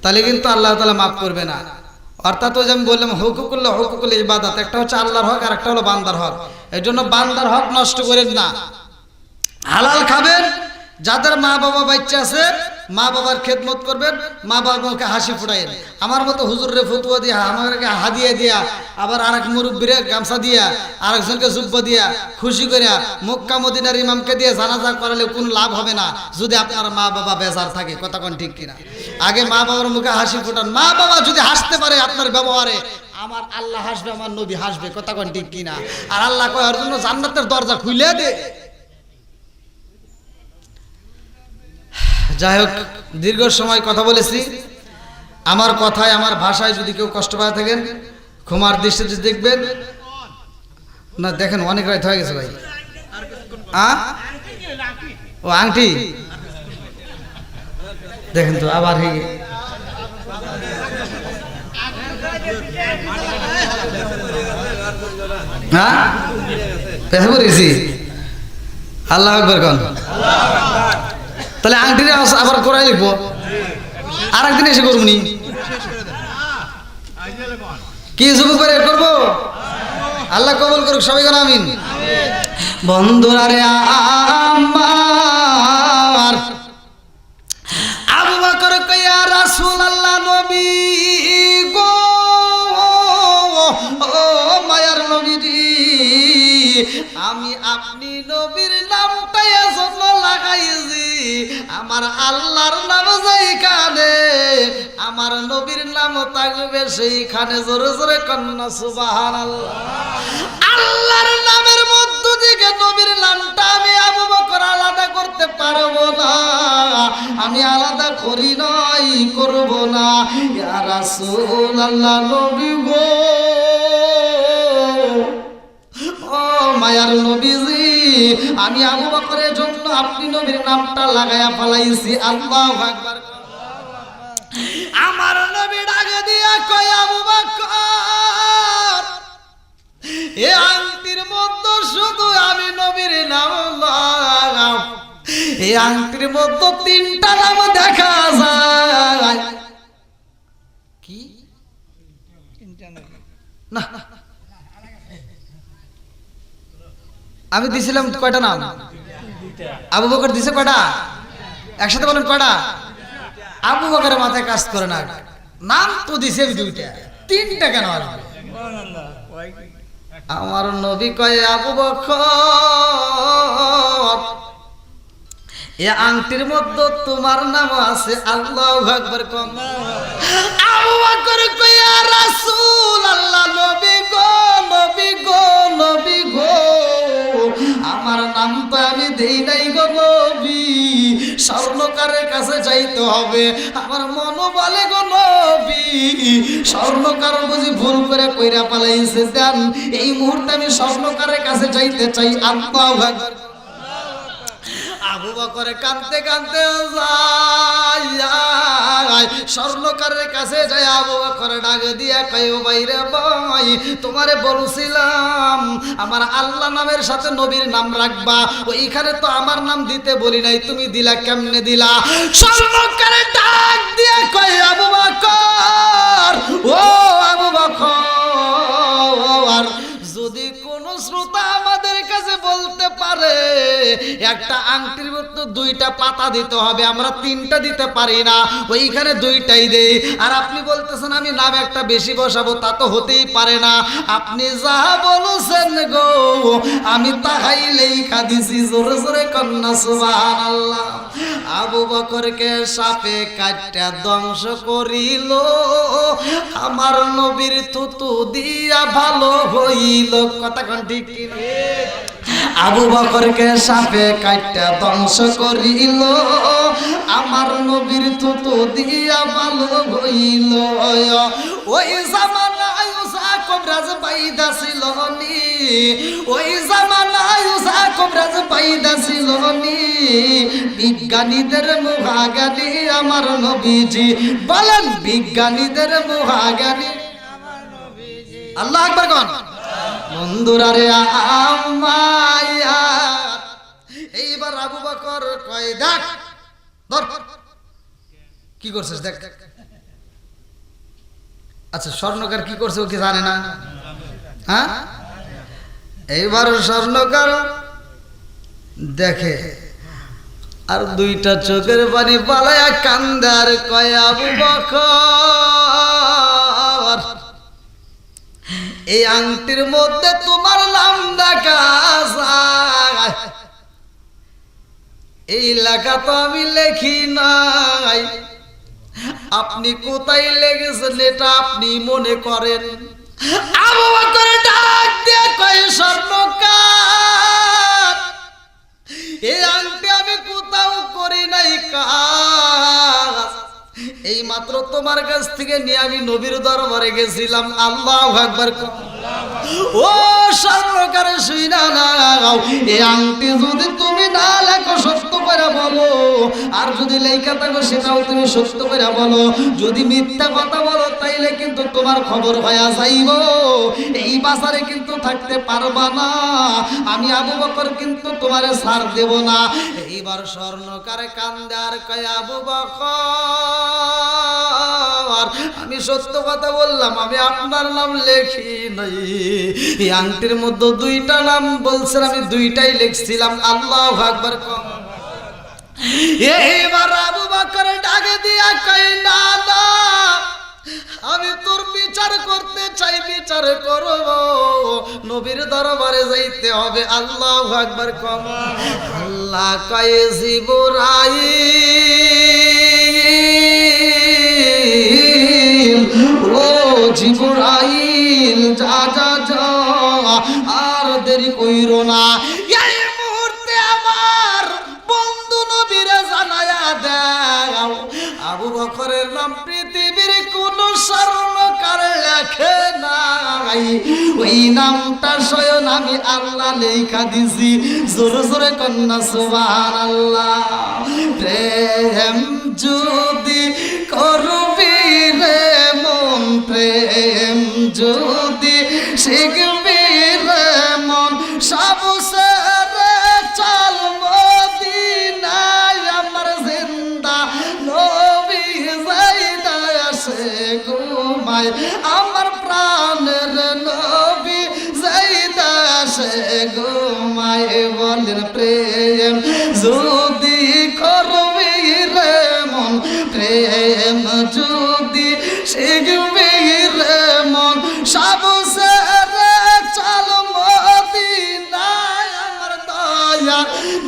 তাহলে কিন্তু আল্লাহ তাআলা মাফ করবে না। অর্থাৎ ওই যে আমি বললাম হুকুকুল ইবাদত, একটা হচ্ছে আল্লাহর হক আর একটা হলো বান্দার হক। এই জন্য বান্দার হক নষ্ট করেন না। হালাল খাবেন, যাদের মা বাবা বাচ্চা আছে মা বাবার খেদমত করবেন, মা বাবাকে হাসি ফুটাইন। আমার মতো হুজুরে ফতুয়া দিয়া, আমাকে হাদিয়া দিয়া, আবার আরেক মুরব্বিরে গামছা দিয়া, আরেকজনকে জুব্বা দিয়া, খুশি করিয়া মক্কা মদিনার ইমামকে দিয়ে জানাজা করালে কোনো লাভ হবে না যদি আপনার মা বাবা বেজার থাকে। কথা কোন ঠিক কিনা? আগে মা বাবার মুখে হাসি ফুটান। মা বাবা যদি হাসতে পারে আপনার ব্যবহারে, আমার আল্লাহ হাসবে, আমার নবী হাসবে। কথা কোন ঠিক কিনা? আর আল্লাহ কয় ওর জন্য জান্নাতের দরজা খুলে দে। যাই হোক, দীর্ঘ সময় কথা বলেছি। আমার কথায়, আমার ভাষায় যদি কেউ কষ্ট পায় থাকেন ক্ষমার দৃষ্টিতে দেখবেন। না দেখেন অনেক রাত হয়ে গেছে ভাই। ও আংটি দেখেন তো আবার হ্যাঁ পেশা করেছি। আল্লাহ আকবার কোন। তাহলে আংটিরে আবার করাই লিখবো, আর একদিন এসে করবনি কি যুবক করে করবো। আল্লাহ কবুল করুক, সবাই কোন আমিন। বন্ধুরা রে আমার, আবু বকর কইয়া রাসূলুল্লাহ নবী গো, ও মায়ার নবীজি, আমি আপনি নবীর নামটা এজন্য লাগাইছি, আমার আল্লাহর নাম যেইখানে আমার নবীর নাম থাকবে সেইখানে। জোরে জোরে কন্যা সুবহানাল্লাহ। আল্লাহর নামের মধ্য থেকে নবীর নামটা আমি আবু বকর আলাদা করতে পারবো না, আমি আলাদা করি নাই, করব না। ইয়া রাসূলুল্লাহ নবী গো, ও মায়ার নবীজি, আমি আবু বকরের জন্য আপনি নবীর নামটা লাগায়া ফেলাইছি। আল্লাহু আকবার। আমার নবী ডাকে দিয়া কয়, আবু বকর, এ আংটির মধ্যে শুধু আমি নবীর নাম লাগাও, এই আংটির মধ্যে তিনটা নাম দেখা যায়। কি না আমি দিছিলাম কয়টা নাম? আবু বকর দিছে কয়টা? একসাথে বলেন কয়টা? আবু বকরের মাথায় কাজ করে না, নাম তো দিছে দুইটা, তিনটা কেন আসবে? আমার নবী কয়, আবু বকর, এ আংটির মধ্যে তোমার নাম আছে। আল্লাহু আকবার। আবু বকর কয়, ইয়া রাসূলুল্লাহ নবী গো, নবী গো, নবী গো, আমার নাম তো আমি দেই নাই গো নবী, স্বর্ণকারের কাছে যাইতে হবে। আমার মন বলে গো নবী, স্বর্ণকার বুঝি ভুল করে কইরা পালাইছে, দেন এই মুহূর্তে আমি স্বর্ণকারের কাছে যাইতে চাই। আল্লাহু আকবার। আবু বকর কাঁদতে কাঁদতে যায়, স্বর্ণকারের কাছে যায়। আবু বকর ডাক দিয়া কয়, ও ভাই রে ভাই, তোমারে বলছিলাম আমার আল্লাহ নামের সাথে নবীর নাম রাখবা, ওইখানে তো আমার নাম দিতে বলি নাই, তুমি দিলা কেমনে দিলা? স্বর্ণকারের ডাক দিয়া কয়, আবু বকর, ও আবু বকর, যদি কোন শ্রোতা আমাদের কাছে বলতে পারে একটা আংটির মধ্যে দুইটা পাতা দিতে হবে, আমরা তিনটা দিতে পারি না, ওইখানে দুইটাই দেই। আর আপনি বলতেছেন আমি নাম একটা বেশি বসাবো, তা তো হতেই পারে না। আপনি যা বলছেন গো আমি তাহাই লেখা দিছি। জোরে জোরে কন্যা সুবহানাল্লাহ। আবু বকরকে সাপে কাটটা ধ্বংস করিল, আমার নবীর থুতু দিয়া ভালো হইল। কথা কোন ঠিক কিনা? আবু বকরকে সাপে কাটটা ধ্বংস করিল, আমার নবীর থুতু দিয়া ভালো হইল। ওই জামানায় উসা কবরাজ পাইদা ছিল নি, ওই জামানায় উসা কবরাজ পাইদা ছিল নি। বিজ্ঞানীদের মহাজ্ঞানী আমার নবীজি, বলেন বিজ্ঞানীদের মহাজ্ঞানী আল্লাহ আকবার কোন। বন্ধুরা রে আমায়া, এইবার আবু বকর কয় দেখ ধর কি করছিস দেখ। আচ্ছা স্বর্ণকার কি করছে ও কি জানে না? হ্যাঁ, এইবার স্বর্ণকার দেখে আর দুইটা চোখের পানি পালায়া কান্দার কয় আবু বকর এই আংটির মধ্যে তোমার নাম লেখা যায়, এই লেখা তো আমি লেখি নাই, আপনি কোথায় লেগেছেন এটা আপনি মনে করেন। আবু বকর ডাক দিয়ে কয় স্বর্ণকার এই আংটি আমি কোথাও করি নাই কাজ, এই মাত্র তোমার কাছ থেকে নিয়ে আমি নবীর দরবারে গেছিলাম। আল্লাহু আকবার। ও স্বর্ণকার শুইনা নাও, এই আংটি যদি তুমি না লেখো সত্য করে বলো, আর যদি লেখা থাকো সেটাও তুমি সত্য করে বলো, যদি মিথ্যা কথা বলো তাইলে কিন্তু তোমার খবর হয়ে যাইব, এই বাজারে কিন্তু থাকতে পারবা না, আমি আবু বকর কিন্তু তোমারে ছাড় দেব না। এইবার স্বর্ণকারে কান্দে আর কয় আবু বকর আমি সত্য কথা বললাম, আমি আপনার নাম লেখি নাই, এই আংটির মধ্যে দুইটা নাম বলছেন আমি দুইটাই লিখছিলাম। আল্লাহু আকবার। এইবার আবু বকর ডাকে দিয়া কয় না না আমি তোর বিচার করতে চাই, বিচার করব, নবীর দরবারে যাইতে হবে। আল্লাহু আকবার। আল্লাহ কয় জিবরাইল, ও জিবরাইল যা যা যা আর দেরি কইরো না, এই মুহূর্তে আমার বন্ধু নবীরে জানায়া দাও আবু বকরের নাম পৃথিবীর কোন স্বর্ণকার লেখে নাই, ওই নামটা স্বয়ং আমি আল্লাহ লেখা দিছি। জোরে জোরে কন্যা সুবহানাল্লাহ। প্রেম যদি করবি রে মন, প্রেম যদি শিখবি রে মন, সব সেরে চল মদিনায়, আমার জিন্দা নবী যাইদা আসে ঘুমায়, আমার প্রাণের নবী যাইদা আসে ঘুমায়। বলেন প্রেম যদি করবি রে মন, প্রেম যদি শিখবি রে মন, সব সেরে চল মদিনায়, আমার দয়া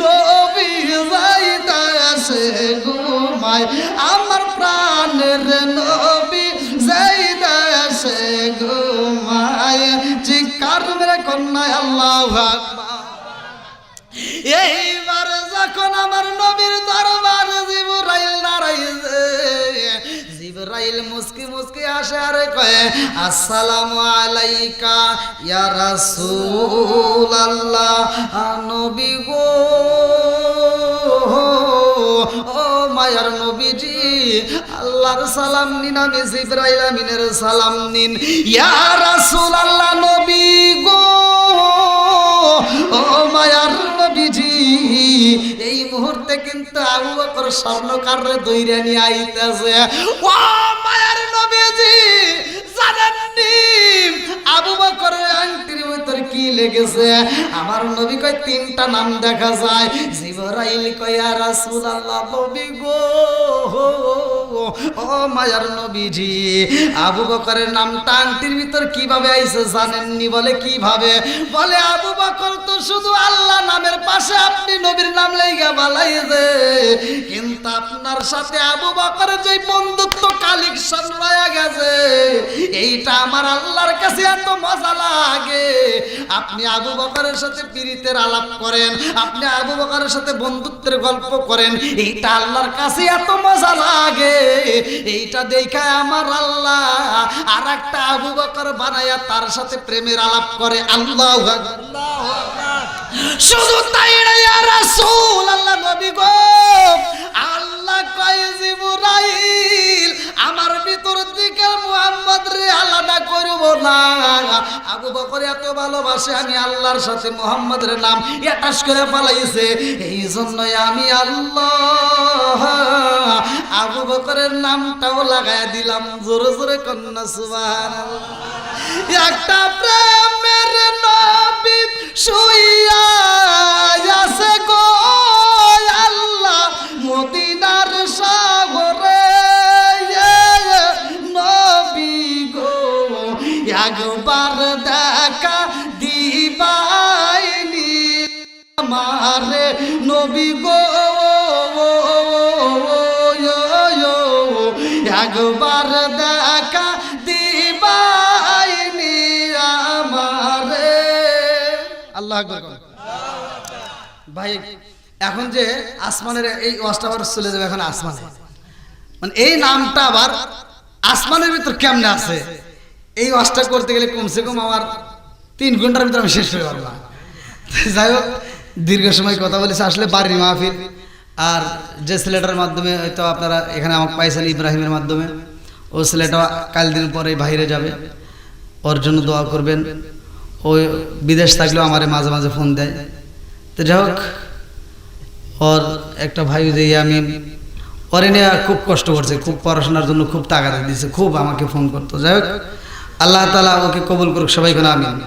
নবী যাইদা আসে ঘুমায়, আমার প্রাণের নবী যাইদা আসে ঘুমায়। চিৎকার মেরে কন্যা আল্লাহু আকবার। এইবার যখন আমার নবীর দরবার জিবরাইল দাঁড়াইছে, জিবরাইল মুস্কি মুস্কি আসে আর কয় আসসালামু আলাইকা ইয়া রাসূলুল্লাহ, নবী গো ও মায়ার নবীজি আল্লাহর সালাম নিন, আমি জিবরাইল আমিনের সালাম নিন। ইয়া রাসূলুল্লাহ নবী গো ও মায়ার নবীজি, এই মুহূর্তে কিন্তু আবু বকর স্বর্ণকারে দইরা নিয়ে আইতাছে। ও মায়ার নবীজি জানেননি আবু বকরের আংটির ভিতর কি কি লেগেছে? আমার নবী কয় তিনটা নাম দেখা যায়। জিবরাইল কয় ইয়া রাসূলুল্লাহ, নবী গো, ও মায়ার নবীজি, আবু বকরের নামটা আংটির ভিতর কিভাবে আইছে জানেননি? বলে কিভাবে? বলে আবু বকর তো শুধু আল্লাহ নামের পাশে আপনি নবীর নাম লাইগা বালাইছে, কিন্তু আপনার সাথে আবু বকরের যে বন্ধুত্ব কালেকশন রয়ে গেছে, এইটা আমার আল্লাহর কাছে এত মজা লাগে। আপনি আবু বকরের সাথে পীরিতের আলাপ করেন, আপনি আবু বকরের সাথে বন্ধুত্বের গল্প করেন, এইটা আল্লাহর কাছে এত মজা লাগে। এইটা দেখা আমার আল্লাহ আর একটা আবু বকর বানায়া তার সাথে প্রেমের আলাপ করে। আল্লাহু আকবার। শুধু তাই না ইয়া রাসূল আল্লাহ, নবী গো, আল্লাহ কয় জিবরাইল আমার ভিতর থেকে মুহাম্মদ রে আলাদা করব না। আবু বকর এত ভালোবাসে আমি আল্লাহর সাথে মুহাম্মদ রে নাম অ্যাটাচ করে ফেলাইছে, এই জন্যই আমি আল্লাহ আবু বকরের নামটাও লাগায় দিলাম। জোরে জোরে কন্যা সুবহানাল্লাহ। একটা প্রেমের নবী শুইয়া আছে গো আল্লাহ মদিনার সাগরে, নবী গো একবার দেখা দিবাইনি আমারে, নবী গো একবার দেখা দিবাইনি আমারে। আল্লাহ আকবার। ভাই এখন যে আসমানের এই ওয়াজটা আবার চলে যাবে এখন আসমানে, মানে এই নামটা আবার আসমানের ভিতর কেমনে আছে, এই ওয়াজটা করতে গেলে কমসে কম আমার 3 ঘন্টার ভিতরে আমি শেষ হয়ে পারবো না। যাই হোক, দীর্ঘ সময় কথা বলেছে, আসলে বাড়ির মাহফিল। আর যে ছেলেটার মাধ্যমে হয়তো আপনারা এখানে আমাকে পাইছেন, ইব্রাহিমের মাধ্যমে, ও ছেলেটা কাল দিন পরে বাইরে যাবে, ওর জন্য দোয়া করবেন। ও বিদেশ থাকলেও আমারে মাঝে মাঝে ফোন দেয়। তো যাই হোক, ওর একটা ভাই যে আমিন, ওরে নিয়ে খুব কষ্ট করছে, খুব পড়াশোনার জন্য খুব টাকা দিয়েছে, খুব আমাকে ফোন করতো। যাই হোক, আল্লাহ তাআলা ওকে কবুল করুক, সবাই কোন আমিন।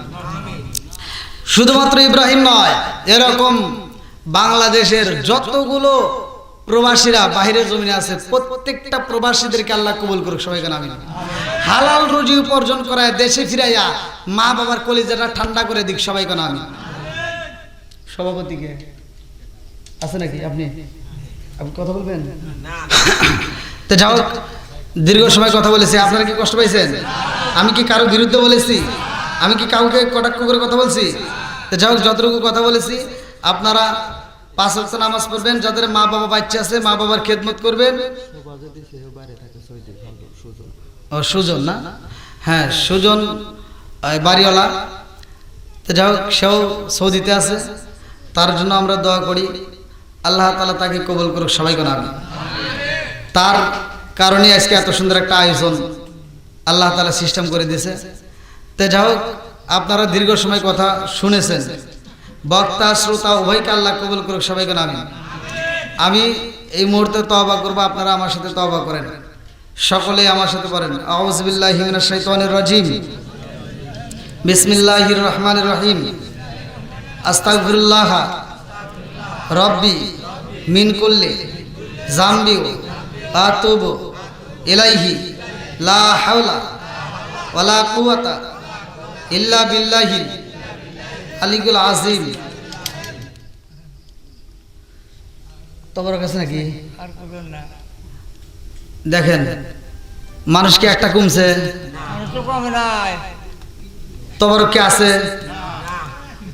শুধুমাত্র ইব্রাহিম নয়, এরকম বাংলাদেশের যতগুলো প্রবাসীরা বাহিরের জমিনে আছে, প্রত্যেকটা প্রবাসীদেরকে আল্লাহ কবুল করুক, সবাই কোন আমিন। হালাল রুজি উপার্জন করায় দেশে ফিরাইয়া মা বাবার কলিজাটা ঠান্ডা করে দিক, সবাই কোন আমিন। সভাপতি কে আছে নাকি? আপনি কথা বলবেন? তো যাও, দীর্ঘ সময় কথা বলেছি, আপনারা কি কষ্ট পাইছেন? আমি কি কারো বিরুদ্ধে বলেছি? আমি কি কাউকে কটাক্ষ করে কথা বলছি? তো যাও, যতটুকু কথা বলেছি, আপনারা 5 ওয়াক্ত নামাজ পড়বেন, যাদের মা বাবা বাচ্চা আছে মা বাবার খেদমত করবেন। ও সুজন না? হ্যাঁ, সুজন বাড়িওয়ালা। তো যাই হোক, সেও সৌদিতে আছে, তার জন্য আমরা দোয়া করি, আল্লাহ তাআলা তাকে কবুল করুক, সবাই কোন আমিন। তার কারণে আজকে এত সুন্দর একটা আয়োজন আল্লাহ তাআলা সিস্টেম করে দিয়েছে। তো যাই হোক, আপনারা দীর্ঘ সময় কথা শুনেছেন, বক্তা শ্রোতা উভয়কে আল্লাহ কবুল করুক, সবাই কোন আমিন। আমি এই মুহূর্তে তওবা করব, আপনারা আমার সাথে তওবা করেন, সকলেই আমার সাথে পড়েন। আউযু বিল্লাহি মিনাশ শাইতানির রাজিম, বিসমিল্লাহির রহমানির রহিম, আস্তাগফিরুল্লাহ রব্বি মিন কুল্লি যামবি ওয়া আতুবু ইলাইহি লা হাওলা ওয়ালা কুওয়াতা ইল্লা বিল্লাহিল আলিয়্যিল আযীম। তোমার কাছে নাকি? আর করবেন না। দেখেন, মানুষ কি একটা কমছে? মানুষ তো কমে নাই। তোমার কি আছে?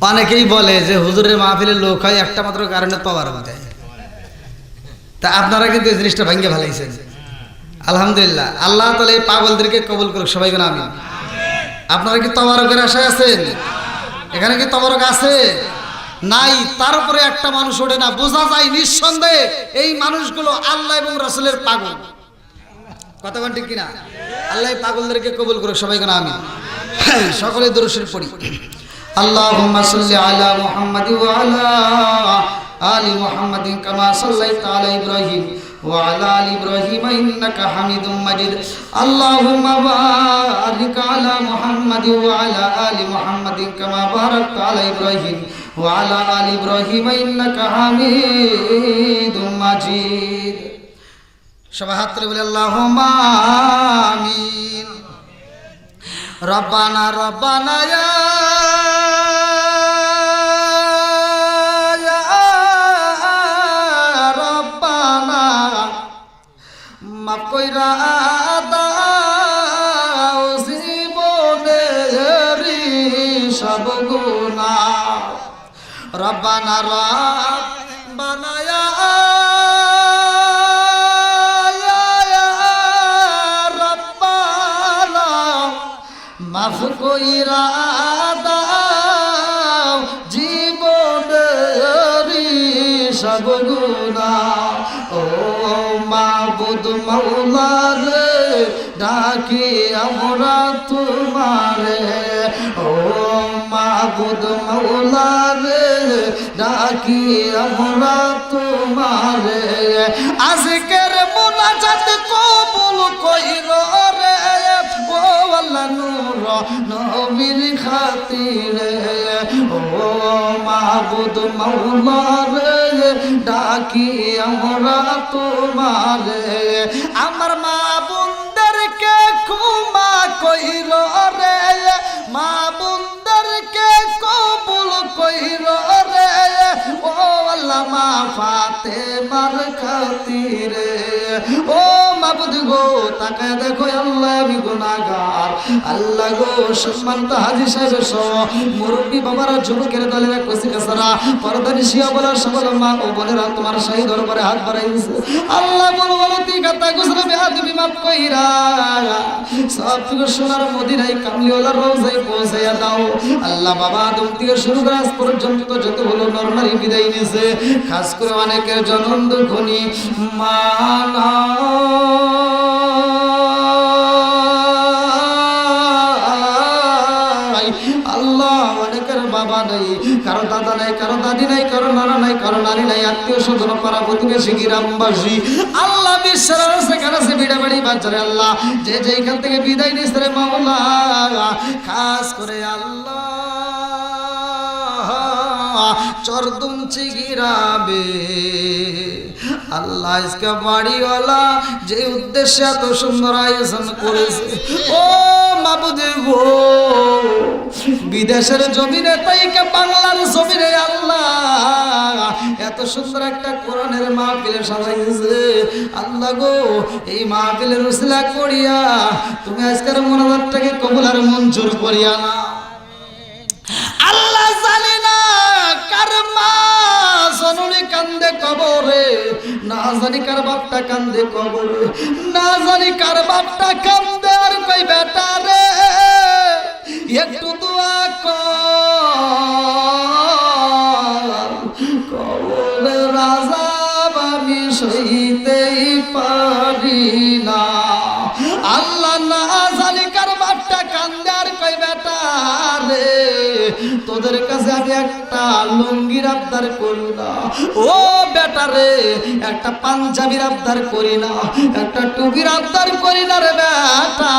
অনেকেই বলে যে হুজুরের মাহফিলের লোক হয় একটা মাত্র কারণে তবারক দেয়। তা আপনারা কিন্তু এই জিনিসটা ভাঙ্গে ভালাইছেন, আলহামদুলিল্লাহ। আল্লাহ তাআলা এই পাগলদেরকে কবুল করুক, সবাই কোন আমিন। আপনারা কি তবারকের আশায় আছেন? এখানে কি তবারক আছে? নাই। তারপরে একটা মানুষ ওঠে না, বোঝা যায় নিঃসন্দেহে এই মানুষগুলো আল্লাহ এবং রাসূলের পাগল। কথা বলেন ঠিক কিনা? আল্লাহ পাগলদেরকে কবুল করুক, সবাই কোন আমিন। সকলে দরুদ শরীফ পড়ি। আল্লাহুম্মা সাল্লি আলা মুহাম্মাদি ওয়া আলা আলি মুহাম্মাদিন কামা সাল্লাইতা আলা ইব্রাহিম وعلى آل إبراهيم إنك حميد مجيد اللهم بارك على محمد وعلى آل محمد كما باركت على إبراهيم وعلى آل إبراهيم إنك حميد مجيد সবাই হাত তুলে বলে আল্লাহুম্মা আমিন রব্বানা রব্বানা ইয়া রব্বানা মাফ কইরা দাও জীবনের সব গুনাহ রব্বানা রব্বানা ইয়া মাফ কইরা দাও জীবনের সব গুনাহ ও মাবুদ মাওলা রে ডাকি আমরা তোমারে ও মাবুদ মাওলা রে ডাকি আমরা তোমারে আজকের মুনাজাত কবুল কইরো রে ও আল্লাহ নূর নবীর খাতিরে ও মাবুদ মাওলা রে ডাকি আমরা তোমারে আমার মা বোনদেরকে ক্ষমা কইরো রে মা বোনদেরকে কবুল কইরো রে ও আল্লাহ মা ফাতেমার খাতিরে ও মাবুদ গো তাকায় দেখো আল্লাহ আমি গুনাহগার আল্লাহ গো সম্মানিত হাজী সাহেব সহ মুরব্বী বাবারা যুবকের দলের কচিকাছারা পর্দানিশিয়া বলার সকল মা ও বোনেরা তোমার শাহী দরবারে হাত বাড়াইছে আল্লাহ বলো বলতি কথা গুজরা বেয়াদবি মাফ কইরা সবটুকু সোনার মদিনায় কামলিওয়ালার রওজায় পৌঁছাইয়া দাও আল্লাহ বাবা আদম থেকে শুরু করে আজ পর্যন্ত যতগুলো নরনারী বিদায় নিয়েছে খাস করে অনেকের জনম দুঃখনী মানা আল্লাহ অনেকের বাবা নাই কারো দাদা নাই কারো দাদি নাই কারো নানা নাই কারো নারী নাই আত্মীয় স্বজন পাড়া প্রতিবেশী গ্রামবাসী আল্লাহ বিশ্বের সেখানে সে বিড়াবাড়ি বাচ্চারে আল্লাহ যে যেখান থেকে বিদায় নিস রে মাওলা খাস করে আল্লাহ চরদুমচি গিরাবে আল্লাহ ইসকা বাড়িওয়ালা যে উদ্দেশ্যে এত সুন্দর আয়োজন করেছে ও মাবুদ গো বিদেশের জমিনে তাইকে বাংলার জমিনে আল্লাহ এত সুন্দর একটা কোরআনের মাহফিল সাজাইছে আল্লাহ গো এই মাহফিলের উসিলা করিয়া তুমি আজকের মোনাজাতটাকে কবুল আর মঞ্জুর করিয়া না আল্লাহ জানে না কার মা জননী কান্দে কবরে না জানি কার বাপটা কান্দে কবরে না জানি কার বাপটা কান্দে আর কই বেটা রে একটু দোয়া কর কবরের আযাব আমি সইতেই পারি না আল্লাহ না জানি কার বাপটা কান্দে আর কই বেটা রে তোদের কাছে আমি একটা লুঙ্গির আবদার করি না ও বেটা রে একটা পাঞ্জাবির আবদার করি না একটা টুপির আবদার করি না রে বেটা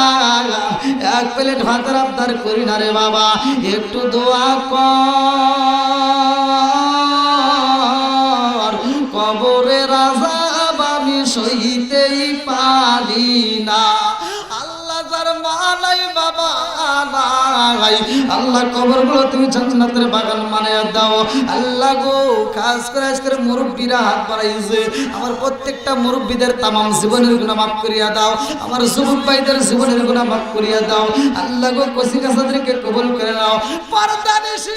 এক প্লেট ভাতের আবদার করি না রে বাবা একটু দোয়া কর কবরের আযাব আমি সইতেই পারি না আল্লাহ যার মা নাই বাবা নাই আল্লাহ কবরগুলো তুমি জান্নাতের বাগান বানায়া দাও আল্লাহ গো খাস করে আজকের মুরব্বীরা হাত বাড়াইছে আমার প্রত্যেকটা মুরব্বীদের তামাম জীবনের গুনাহ মাফ করিয়া দাও আমার যুবক ভাইদের জীবনের গুনাহ মাফ করিয়া দাও আল্লাহ গো কচিকাছাদেরকে কবুল করে নাও পর্দানিশি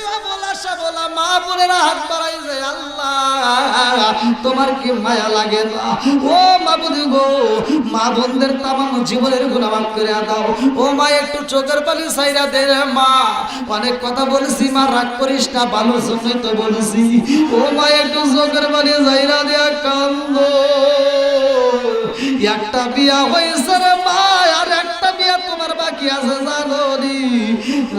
বলা মা বোনেরা হাত বাড়াইছে আল্লাহ তোমার কি মায়া লাগে না ও মাবুদ গো মা বোনদের তামাম জীবনের গুনাহ মাফ করিয়া দাও ও মা একটু চোখের পানি ছাইরা দে রে মা অনেক কথা বলছি মা রাগ করিস না ভালো জন্যই তো বলছি ও মা একটু চোখের পানি ছাইরা দিয়া কান্দো একটা বিয়া হয়েছে রে মা আর একটা বিয়া তোমার বাকি আছে জানো নি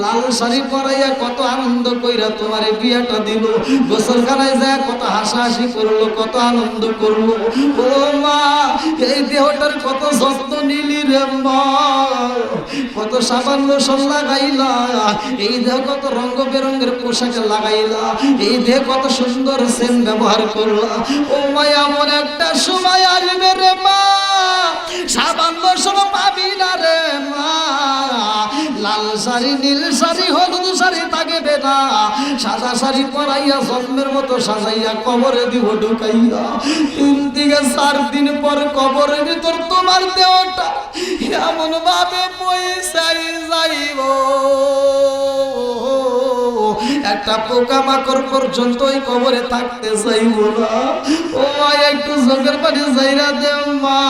লাল শাড়ি পরাইয়া কত আনন্দ কইরা তোমার বিয়াটা দিল, গোসলখানায় যায় কত হাসাহাসি করলো, কত আনন্দ করলো। ও মা, এই দেহটার কত যত্ন নিলি রে মা, কত সাবান লোশন লাগাইলা, এই দেহ কত রঙ বেরঙের পোশাকে লাগাইলা, এই দেহ কত সুন্দর সেন্ট ব্যবহার করলা। ও মা, এমন একটা সময় আসবে রে মা, সাবান লোশন পাবি না রে মা, লাল শাড়ি নীল শাড়ি হলুদ শাড়ি থাকবে না, সাদা শাড়ি পরাইয়া জন্মের মতো সাজাইয়া কবরে দিব ঢুকাইয়া। 3 থেকে 4 দিন পর কবরের ভিতর তোমার দেহটা এমন ভাবে পয়সাই যাইব, একটা পোকামাকড় পর্যন্ত ওই কবরে থাকতে চাইব না। ও মা, একটু চোখের পানি যাইরা দেও মা।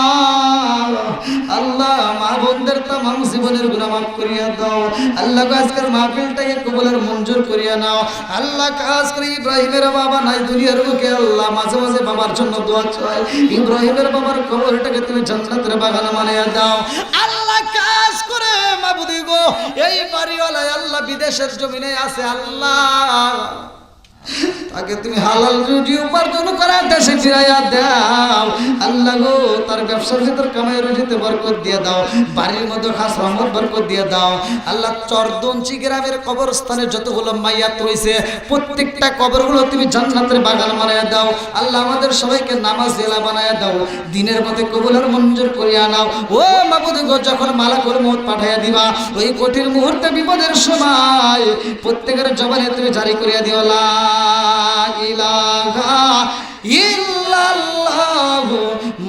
আল্লাহ, মা বোনদের তামাম জীবনের গুনাহ মাফ করিয়া দাও। আল্লাহ, আজকের মাহফিলটাকে কবুলের মঞ্জুর করিয়া নাও। আল্লাহ, কাজ করে ইব্রাহিমের বাবা নাই দুনিয়ার বুকে, আল্লাহ মাঝে মাঝে বাবার জন্য দোয়া চাই, ইব্রাহিমের বাবার কবরটাকে তুমি জান্নাতের বাগান বানাইয়া দাও। আল্লাহ, কাজ করে মাবুদি গো, এই বাড়িওয়ালা আল্লাহ বিদেশের জমিনে আছে, আল্লাহ তাকে তুমি হালাল রুজি উপার্জন করা দেশে ফিরাইয়া দাও। আল্লাহ গো, তার ব্যবসার ভিতর কামাই রুজিতে বরকত দিয়ে দাও, বাড়ির মধ্যে খাস রহমত বরকত দিয়ে দাও। আল্লাহ, চরদঞ্চি গ্রামের কবরস্থানে যতগুলো মাইয়াত রয়েছে প্রত্যেকটা কবরগুলো তুমি জান্নাতের বাগান বানাইয়া দাও। আল্লাহ, আমাদের সবাইকে নামাজ জেলা বানাইয়া দাও, দিনের মধ্যে কবুলের মঞ্জুর করিয়া নাও। ও মাবুদ গো, যখন মালাকুল মউত পাঠাইয়া দিবা, ওই কঠিন মুহূর্তে বিপদের সময় প্রত্যেকের জবানে তুমি জারি করিয়া দিও, লা ইলাহা ইল্লাল্লাহু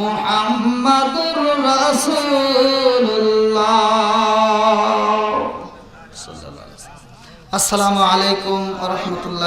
মুহাম্মাদুর রাসূলুল্লাহ। আসসালামু আলাইকুম ওয়া রাহমাতুল্লাহি।